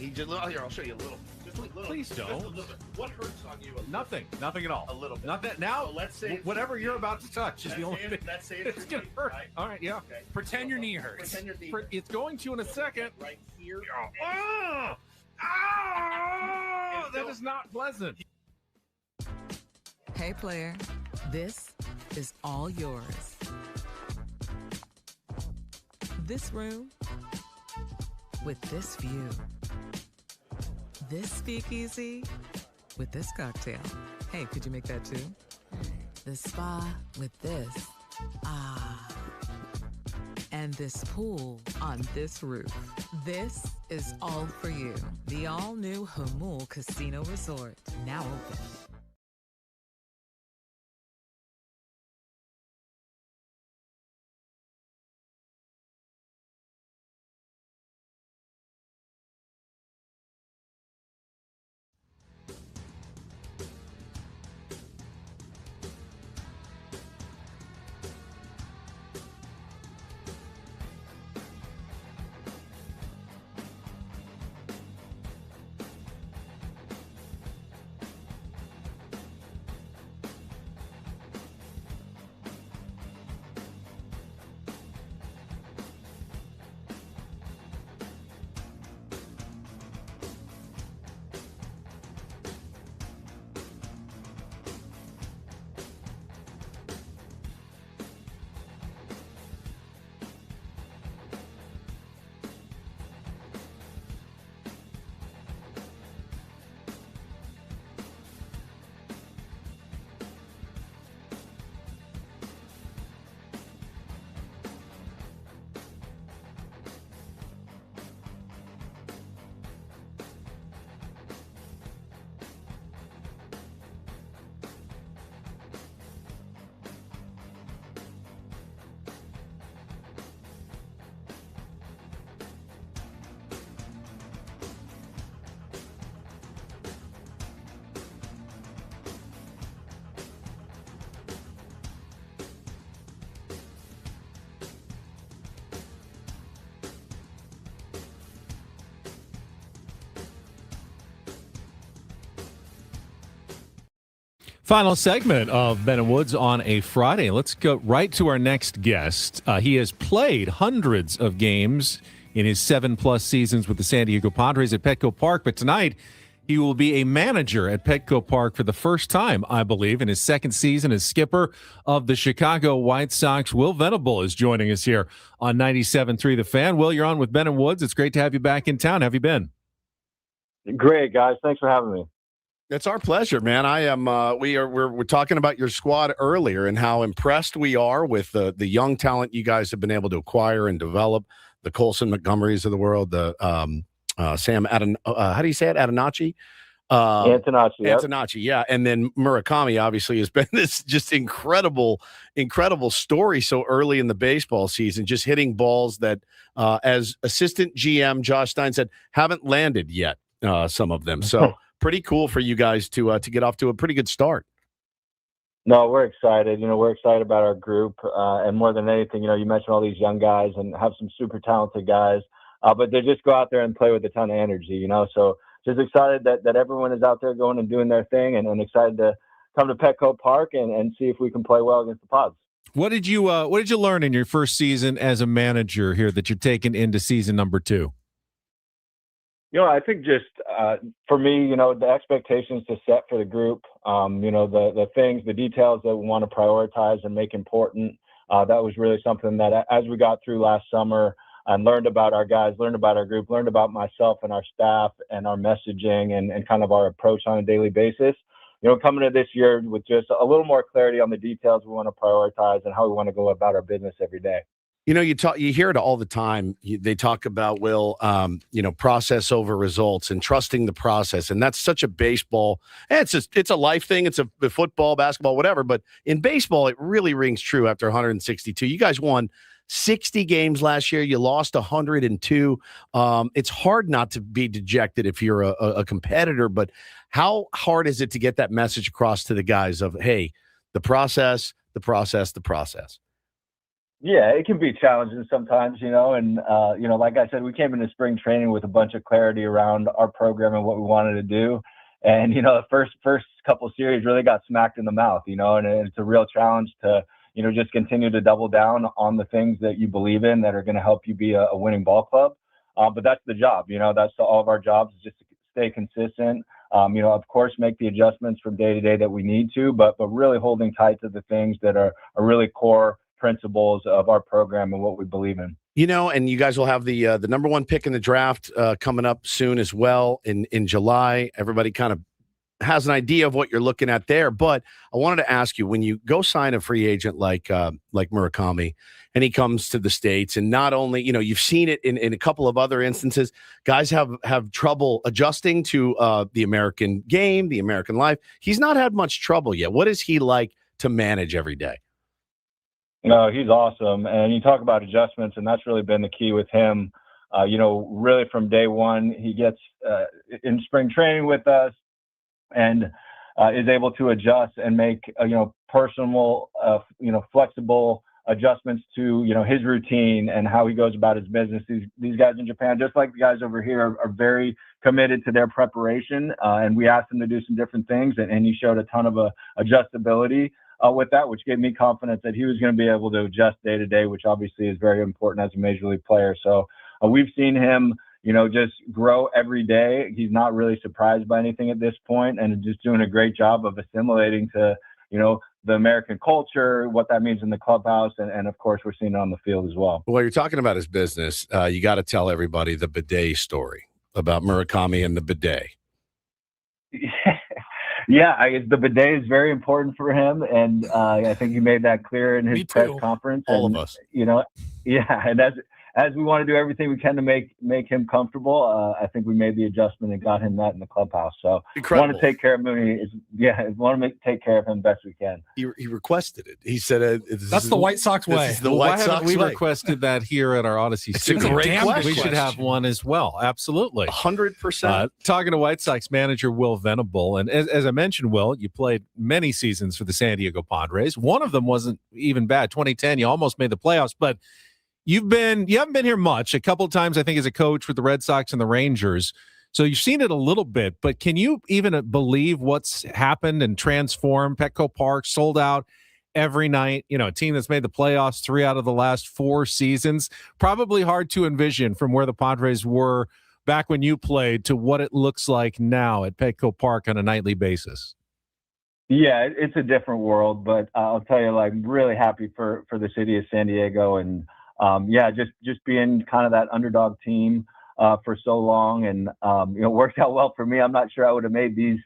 He just here. I'll show you a little. Just a little. Please don't. Just a little bit. What hurts on you? Nothing at all. A little bit. Not that now. So let's say whatever you're about to touch is the only thing. Let's say It's gonna hurt. Right? All right, yeah. Okay. Pretend your knee hurts. Pretend your knee. It's going to in a second. Right here. Oh, that is not pleasant. Hey, player, this is all yours. This room with this view. This speakeasy with this cocktail. Hey, could you make that too? The spa with this. Ah. And this pool on this roof. This is all for you. The all-new Hamul Casino Resort, now open. Final segment of Ben and Woods on a Friday. Let's go right to our next guest. He has played hundreds of games in his 7+ seasons with the San Diego Padres at Petco Park, but tonight he will be a manager at Petco Park for the first time, I believe, in his second season as skipper of the Chicago White Sox. Will Venable is joining us here on 97.3 The Fan. Will, you're on with Ben and Woods. It's great to have you back in town. How have you been? Great, guys. Thanks for having me. It's our pleasure, man. I am. We're talking about your squad earlier and how impressed we are with the young talent you guys have been able to acquire and develop. The Colson Montgomerys of the world, the Sam how do you say it? Antonacci. Antonacci, yeah. And then Murakami obviously has been this just incredible story so early in the baseball season, just hitting balls that, as assistant GM Josh Stein said, haven't landed yet. Some of them. So pretty cool for you guys to get off to a pretty good start. No, we're excited. We're excited about our group. And more than anything, you mentioned all these young guys and have some super talented guys, but they just go out there and play with a ton of energy, So just excited that everyone is out there going and doing their thing and excited to come to Petco Park and see if we can play well against the Pods. What did you learn in your first season as a manager here that you're taking into season number 2? I think just for me, the expectations to set for the group, the things, the details that we want to prioritize and make important. That was really something that as we got through last summer and learned about our guys, learned about our group, learned about myself and our staff and our messaging and kind of our approach on a daily basis. Coming to this year with just a little more clarity on the details we want to prioritize and how we want to go about our business every day. You hear it all the time. They talk about, Will, process over results and trusting the process. And that's such a baseball. It's a life thing. It's a football, basketball, whatever. But in baseball, it really rings true after 162. You guys won 60 games last year. You lost 102. It's hard not to be dejected if you're a competitor. But how hard is it to get that message across to the guys of, hey, the process, the process, the process? Yeah, it can be challenging sometimes, and like I said, we came into spring training with a bunch of clarity around our program and what we wanted to do. And, the first couple series really got smacked in the mouth, and it's a real challenge to, just continue to double down on the things that you believe in that are going to help you be a winning ball club. But that's the job, that's all of our jobs, is just to stay consistent. Of course, make the adjustments from day to day that we need to, but really holding tight to the things that are really core principles of our program and what we believe in. And you guys will have the number one pick in the draft coming up soon as well in July. Everybody kind of has an idea of what you're looking at there. But I wanted to ask you, when you go sign a free agent like Murakami, and he comes to the States, and not only, you've seen it in a couple of other instances, guys have trouble adjusting to the American game, the American life. He's not had much trouble yet. What is he like to manage every day? No, he's awesome. And you talk about adjustments, and that's really been the key with him. Really from day one, he gets in spring training with us and is able to adjust and make, personal, flexible adjustments to, his routine and how he goes about his business. These guys in Japan, just like the guys over here, are very committed to their preparation. And we asked him to do some different things, and he showed a ton of adjustability with that, which gave me confidence that he was going to be able to adjust day to day, which obviously is very important as a major league player. So we've seen him, just grow every day. He's not really surprised by anything at this point, and just doing a great job of assimilating to, the American culture, what that means in the clubhouse. And of course, we're seeing it on the field as well. Well, you're talking about his business. You got to tell everybody the bidet story about Murakami and the bidet. Yeah, the bidet is very important for him, and I think he made that clear in his press conference. All of us. And as we want to do everything we can to make him comfortable, I think we made the adjustment and got him that in the clubhouse. So incredible. Want to take care of Mooney. Want to take care of him best we can. He requested it. He said, "That's the White Sox way." This is the White Sox we way. requested that here at our Odyssey It's studio. a great question. We should have one as well. Absolutely, 100%. Talking to White Sox manager Will Venable, and as I mentioned, Will, you played many seasons for the San Diego Padres. One of them wasn't even bad. 2010, you almost made the playoffs, but you haven't been here much. A couple of times, I think, as a coach with the Red Sox and the Rangers. So you've seen it a little bit, but can you even believe what's happened and transformed? Petco Park sold out every night. A team that's made the playoffs 3 out of the last 4 seasons. Probably hard to envision from where the Padres were back when you played to what it looks like now at Petco Park on a nightly basis. Yeah, it's a different world, but I'll tell you, really happy for the city of San Diego, and just being kind of that underdog team for so long, and worked out well for me. I'm not sure I would have made these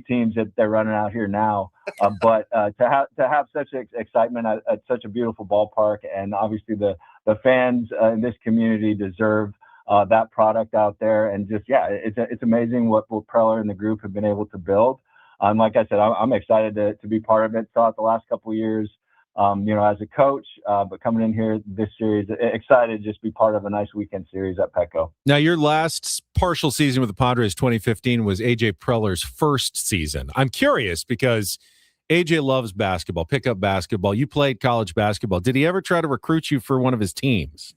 teams that they're running out here now, but to have such excitement at such a beautiful ballpark, and obviously the fans in this community deserve that product out there, and it's amazing what Preller and the group have been able to build. Like I said, I'm excited to be part of it. Saw it the last couple of years. As a coach, but coming in here this series, excited to just be part of a nice weekend series at Petco. Now, your last partial season with the Padres, 2015, was A.J. Preller's first season. I'm curious because A.J. loves basketball, pickup basketball. You played college basketball. Did he ever try to recruit you for one of his teams?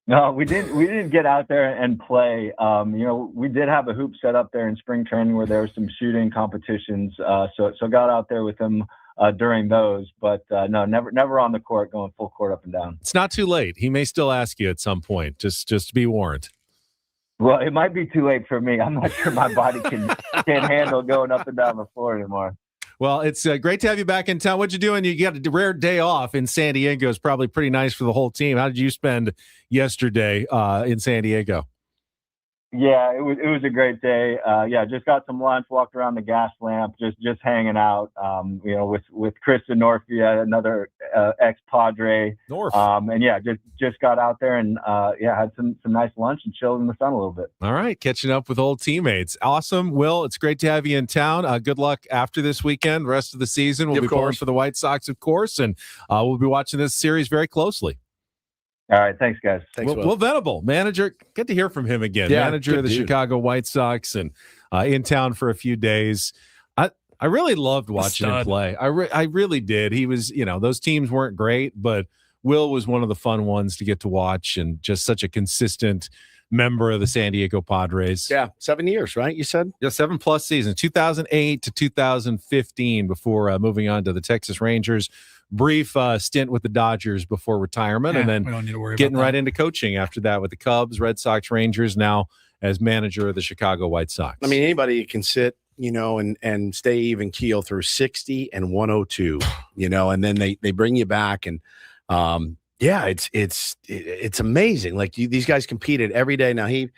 No, we didn't get out there and play. We did have a hoop set up there in spring training where there were some shooting competitions. So got out there with him during those, but no, never on the court going full court up and down. It's not too late. He may still ask you at some point, just to be warned. Well, it might be too late for me. I'm not sure my body can handle going up and down the floor anymore. Well, it's great to have you back in town. What'd you do? And you got a rare day off in San Diego. It's probably pretty nice for the whole team. How did you spend yesterday in San Diego? Yeah, it was a great day. Just got some lunch, walked around the gas lamp, just hanging out. With Kristen Norfia, another ex-Padre. North. Just got out there and had some nice lunch and chilled in the sun a little bit. All right, catching up with old teammates. Awesome, Will. It's great to have you in town. Good luck after this weekend. Rest of the season, we'll be pulling for the White Sox, of course, and we'll be watching this series very closely. All right. Thanks, guys. Thanks, Will Venable, manager. Good to hear from him again. Yeah, manager of the Chicago White Sox and in town for a few days. I really loved watching him play. I really did. He was, those teams weren't great, but Will was one of the fun ones to get to watch, and just such a consistent member of the San Diego Padres. Yeah, 7 years, right? You said? Yeah, 7+ seasons, 2008 to 2015 before moving on to the Texas Rangers. Brief stint with the Dodgers before retirement, and we then don't need to worry getting about right that. into coaching after that with the Cubs, Red Sox, Rangers, now as manager of the Chicago White Sox. I mean, anybody can sit, and stay even keel through 60 and 102, and then they bring you back, and it's amazing. Like these guys competed every day. Now he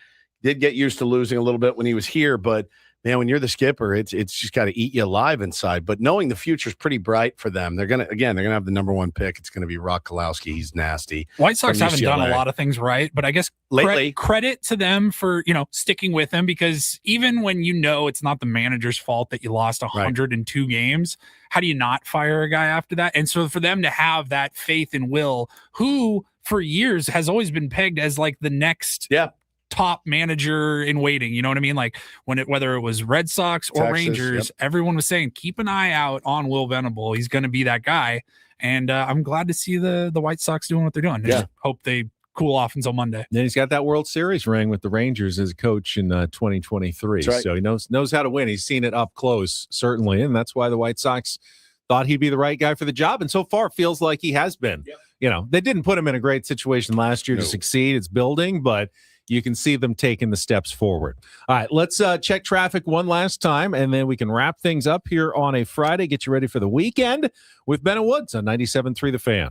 did get used to losing a little bit when he was here, but man, when you're the skipper, it's just got to eat you alive inside. But knowing the future's pretty bright for them, they're gonna have the number 1 pick. It's gonna be Rockalowski. He's nasty. White Sox from haven't done a UCLA. lot of things right, but I guess Lately. credit to them for sticking with him, because even when it's not the manager's fault that you lost 102 games, how do you not fire a guy after that? And so for them to have that faith in Will, who for years has always been pegged as like the next top manager in waiting, you know what I mean? Like whether it was Red Sox or Texas, Rangers, everyone was saying keep an eye out on Will Venable. He's going to be that guy, and I'm glad to see the White Sox doing what they're doing. Just hope they cool off until Monday. Then he's got that World Series ring with the Rangers as a coach in 2023. That's right. So he knows how to win. He's seen it up close, certainly, and that's why the White Sox thought he'd be the right guy for the job, and so far it feels like he has been. They didn't put him in a great situation last year to succeed. It's building, but you can see them taking the steps forward. All right, let's check traffic one last time, and then we can wrap things up here on a Friday. Get you ready for the weekend with Ben and Woods on 97.3 The Fan.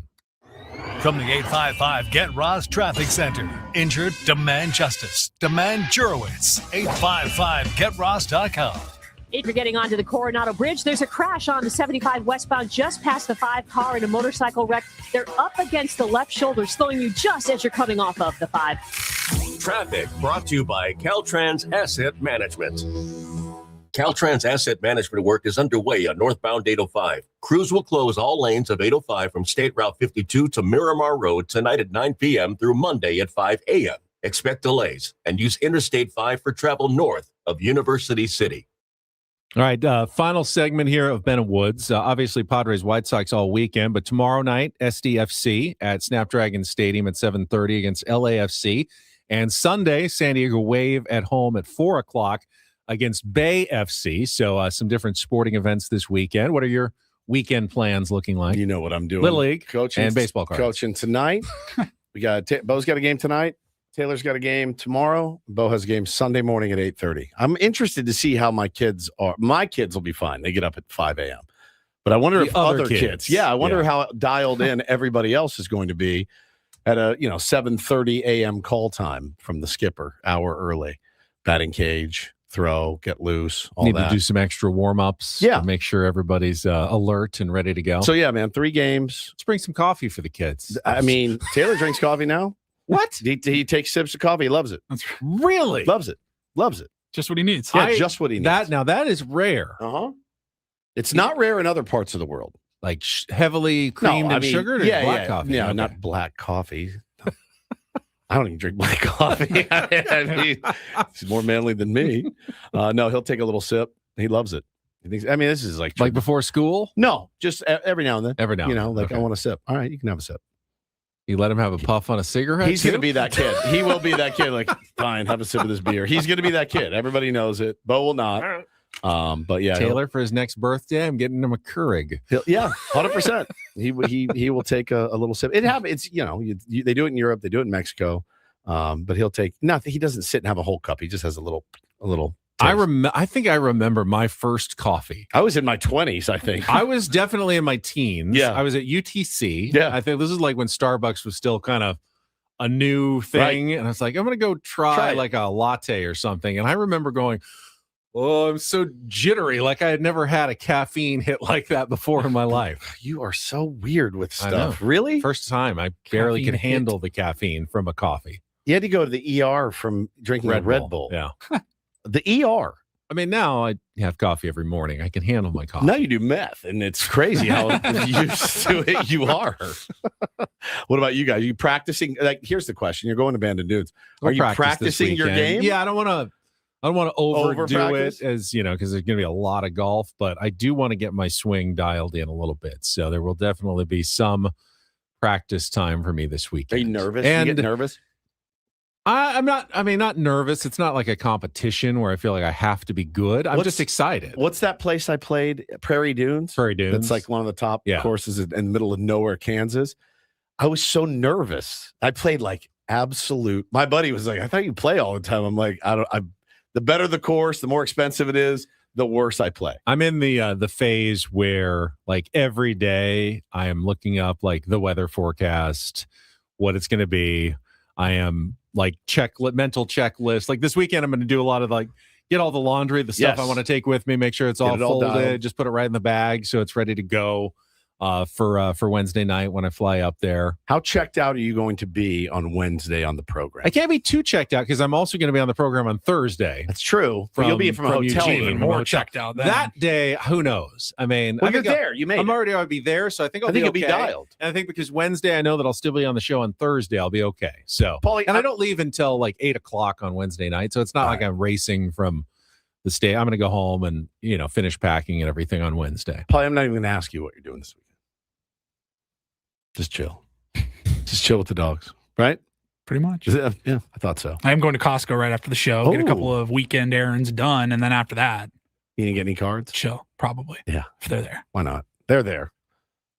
From the 855 Get Ross Traffic Center. Injured? Demand justice. Demand Jurowitz. 855GetRoss.com. If you're getting onto the Coronado Bridge, there's a crash on the 75 westbound just past the 5 car and a motorcycle wreck. They're up against the left shoulder, slowing you just as you're coming off of the 5. Traffic brought to you by Caltrans Asset Management. Caltrans Asset Management work is underway on northbound 805. Crews will close all lanes of 805 from State Route 52 to Miramar Road tonight at 9 p.m. through Monday at 5 a.m. Expect delays and use Interstate 5 for travel north of University City. All right, final segment here of Ben and Woods. Obviously, Padres White Sox all weekend, but tomorrow night, SDFC at Snapdragon Stadium at 7:30 against LAFC. And Sunday, San Diego Wave at home at 4 o'clock against Bay FC. So some different sporting events this weekend. What are your weekend plans looking like? You know what I'm doing. Little League coaching and baseball cards. Coaching tonight. We got Bo's got a game tonight. Taylor's got a game tomorrow. Bo has a game Sunday morning at 8:30. I'm interested to see how my kids are. My kids will be fine. They get up at 5 a.m. But I wonder if other kids. Yeah, I wonder how dialed in everybody else is going to be at a 7:30 a.m. call time from the skipper, hour early. Batting cage, throw, get loose, all Need that. to do some extra warm-ups. Yeah. To make sure everybody's alert and ready to go. So, yeah, man, 3 games. Let's bring some coffee for the kids. I mean, Taylor drinks coffee now. What? He takes sips of coffee. He loves it. That's really loves it. Loves it. Just what he needs. Yeah, just what he needs. That is rare. Uh-huh. It's not rare in other parts of the world. Like heavily creamed and sugared, or black coffee? Yeah, Okay. not black coffee. I don't even drink black coffee. I mean, he's more manly than me. No, he'll take a little sip. He loves it. He thinks. I mean, this is like before school. No, just every now and then. Every now, like I want a sip. All right, you can have a sip. You let him have a puff on a cigarette. He's going to be that kid. He will be that kid. Like, fine, have a sip of this beer. He's going to be that kid. Everybody knows it. Bo will not. But yeah, Taylor for his next birthday, I'm getting him a Keurig. Yeah, 100%. He will take a little sip. It happens. It's they do it in Europe. They do it in Mexico. But he'll take nothing. He doesn't sit and have a whole cup. He just has a little. I think I remember my first coffee. I was in my 20s, I think. I was definitely in my teens. Yeah. I was at UTC. Yeah. I think this is like when Starbucks was still kind of a new thing. Right. And I was like, I'm going to go try like a latte or something. And I remember going, oh, I'm so jittery. Like I had never had a caffeine hit like that before in my life. You are so weird with I know. stuff. Really? First time I barely Caffeine could hit. handle the caffeine from a coffee. You had to go to the ER from drinking a Red Bull. Yeah. The ER. I mean, now I have coffee every morning. I can handle my coffee. Now you do meth, and it's crazy how used to it you are. What about you guys? Are you practicing? Like, here's the question: you're going to Bandon Dudes. Are you practicing your game? Yeah, I don't want to overdo Over-practice? it because there's going to be a lot of golf, but I do want to get my swing dialed in a little bit. So there will definitely be some practice time for me this weekend. Are you nervous? And you get nervous? I'm not. I mean, not nervous. It's not like a competition where I feel like I have to be good. I'm just excited. What's that place I played? Prairie Dunes. Prairie Dunes. It's like one of the top courses in the middle of nowhere, Kansas. I was so nervous. I played like absolute. My buddy was like, "I thought you play all the time." I'm like, "I don't." The better the course, the more expensive it is, the worse I play. I'm in the phase where like every day I am looking up like the weather forecast, what it's going to be. I am like mental checklist. Like this weekend, I'm going to do a lot of like get all the laundry, the stuff I want to take with me, make sure it's all folded, just put it right in the bag so it's ready to go for Wednesday night when I fly up there. How checked out are you going to be on Wednesday on the program? I can't be too checked out because I'm also going to be on the program on Thursday. That's true. You'll be from a hotel Eugene, room. More checked out then. That day, who knows? I mean, well, you're there. You may. I'm already going to be there, so I think I'll you'll be be dialed. And I think because Wednesday, I know that I'll still be on the show on Thursday. I'll be okay. So, Paulie, and I don't leave until like 8:00 on Wednesday night, so it's not like I'm racing from the state. I'm going to go home and finish packing and everything on Wednesday. Paulie, I'm not even going to ask you what you're doing this weekend. Just chill. Just chill with the dogs, right? Pretty much. Yeah, I thought so. I am going to Costco right after the show, get a couple of weekend errands done, and then after that. You didn't get any cards? Show, probably. Yeah. If they're there. Why not? They're there.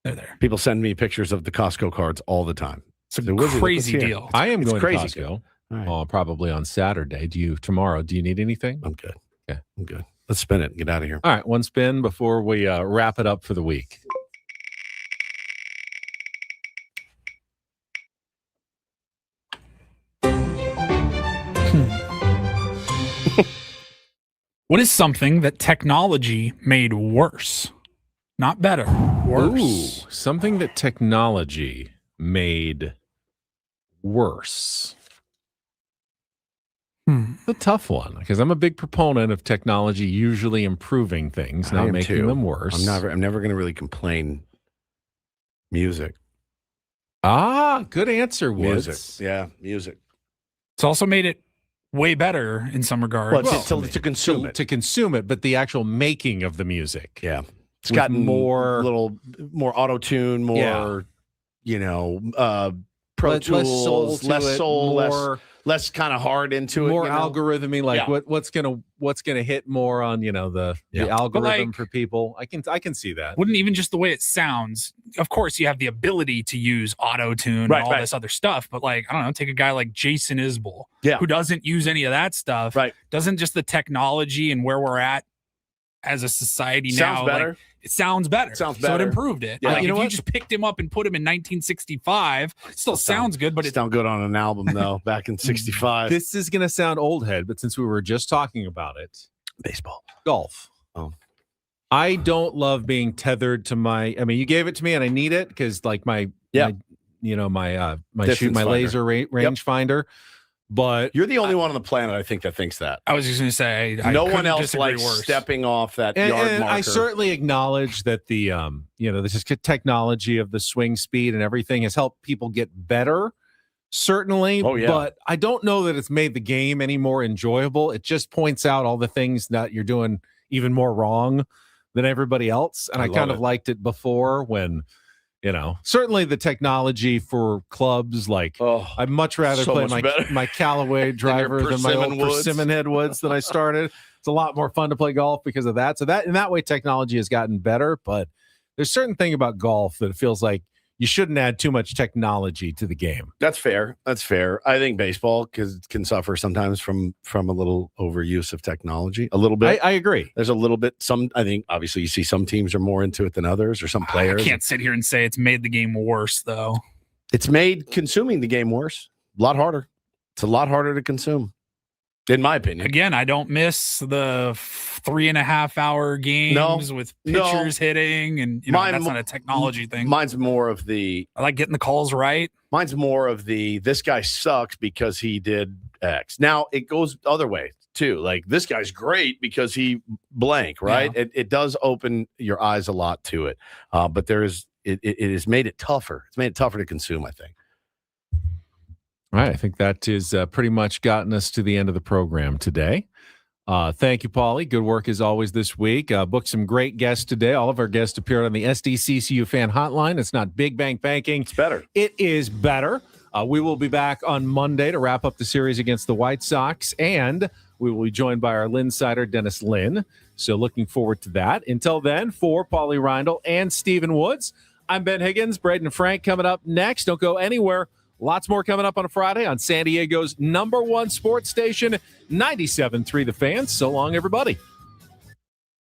They're there. People send me pictures of the Costco cards all the time. It's a crazy deal. I am going to crazy Costco probably on Saturday. Tomorrow? Do you need anything? I'm good. Okay. I'm good. Let's spin it and get out of here. All right. One spin before we wrap it up for the week. What is something that technology made worse? Not better, worse. Ooh, something that technology made worse. It's a tough one because I'm a big proponent of technology usually improving things, not making them worse. I'm never going to really complain. Music. Good answer, Woods. Music. Yeah, music. It's also made it way better in some regards. Well, to consume it. To consume it, but the actual making of the music. Yeah. It's gotten more auto-tune, more, Pro Tools, less soul, less kind of hard into it. More algorithming, like what's gonna hit more on the algorithm for people. I can see that. Wouldn't even just the way it sounds. Of course, you have the ability to use auto tune and all this other stuff, but like I don't know, take a guy like Jason Isbell, who doesn't use any of that stuff. Right? Doesn't just the technology and where we're at as a society now. Better. Like, it sounds better. So it improved it. Yeah. Like, if you just picked him up and put him in 1965, it still sounds good, but it sounds good on an album though. Back in '65. This is gonna sound old head, but since we were just talking about it, baseball, golf. Oh, I don't love being tethered to my. I mean, you gave it to me, and I need it because like my laser range finder. But you're the only one on the planet, I think, that thinks that. I was just going to say, no one else likes stepping off that yard marker. I certainly acknowledge that the this is technology of the swing speed and everything has helped people get better. Certainly, but I don't know that it's made the game any more enjoyable. It just points out all the things that you're doing even more wrong than everybody else. And I kind of liked it before when. Certainly the technology for clubs, like I'd much rather play my Callaway driver than my old Persimmon Head Woods that I started. It's a lot more fun to play golf because of that. So that in that way, technology has gotten better, but there's a certain thing about golf that it feels like you shouldn't add too much technology to the game. That's fair. I think baseball can suffer sometimes from a little overuse of technology. A little bit. I agree. There's a little bit. I think obviously you see some teams are more into it than others, or some players. I can't sit here and say it's made the game worse, though. It's made consuming the game worse. A lot harder. It's a lot harder to consume, in my opinion. Again, I don't miss the 3.5 hour games with pitchers hitting, and that's not a technology thing. Mine's more of I like getting the calls right. Mine's more of this guy sucks because he did X. Now it goes the other way too. Like this guy's great because he blank, right? Yeah. It does open your eyes a lot to it, but it has made it tougher. It's made it tougher to consume, I think. All right, I think that is pretty much gotten us to the end of the program today. Thank you, Paulie. Good work as always this week. Booked some great guests today. All of our guests appeared on the SDCCU fan hotline. It's not Big Bang Banking. It's better. It is better. We will be back on Monday to wrap up the series against the White Sox, and we will be joined by our Linsider, Dennis Lynn. So looking forward to that. Until then, for Paulie Reindl and Stephen Woods, I'm Ben Higgins. Braden Frank coming up next. Don't go anywhere. Lots more coming up on a Friday on San Diego's #1 sports station, 97.3 The Fan. So long, everybody.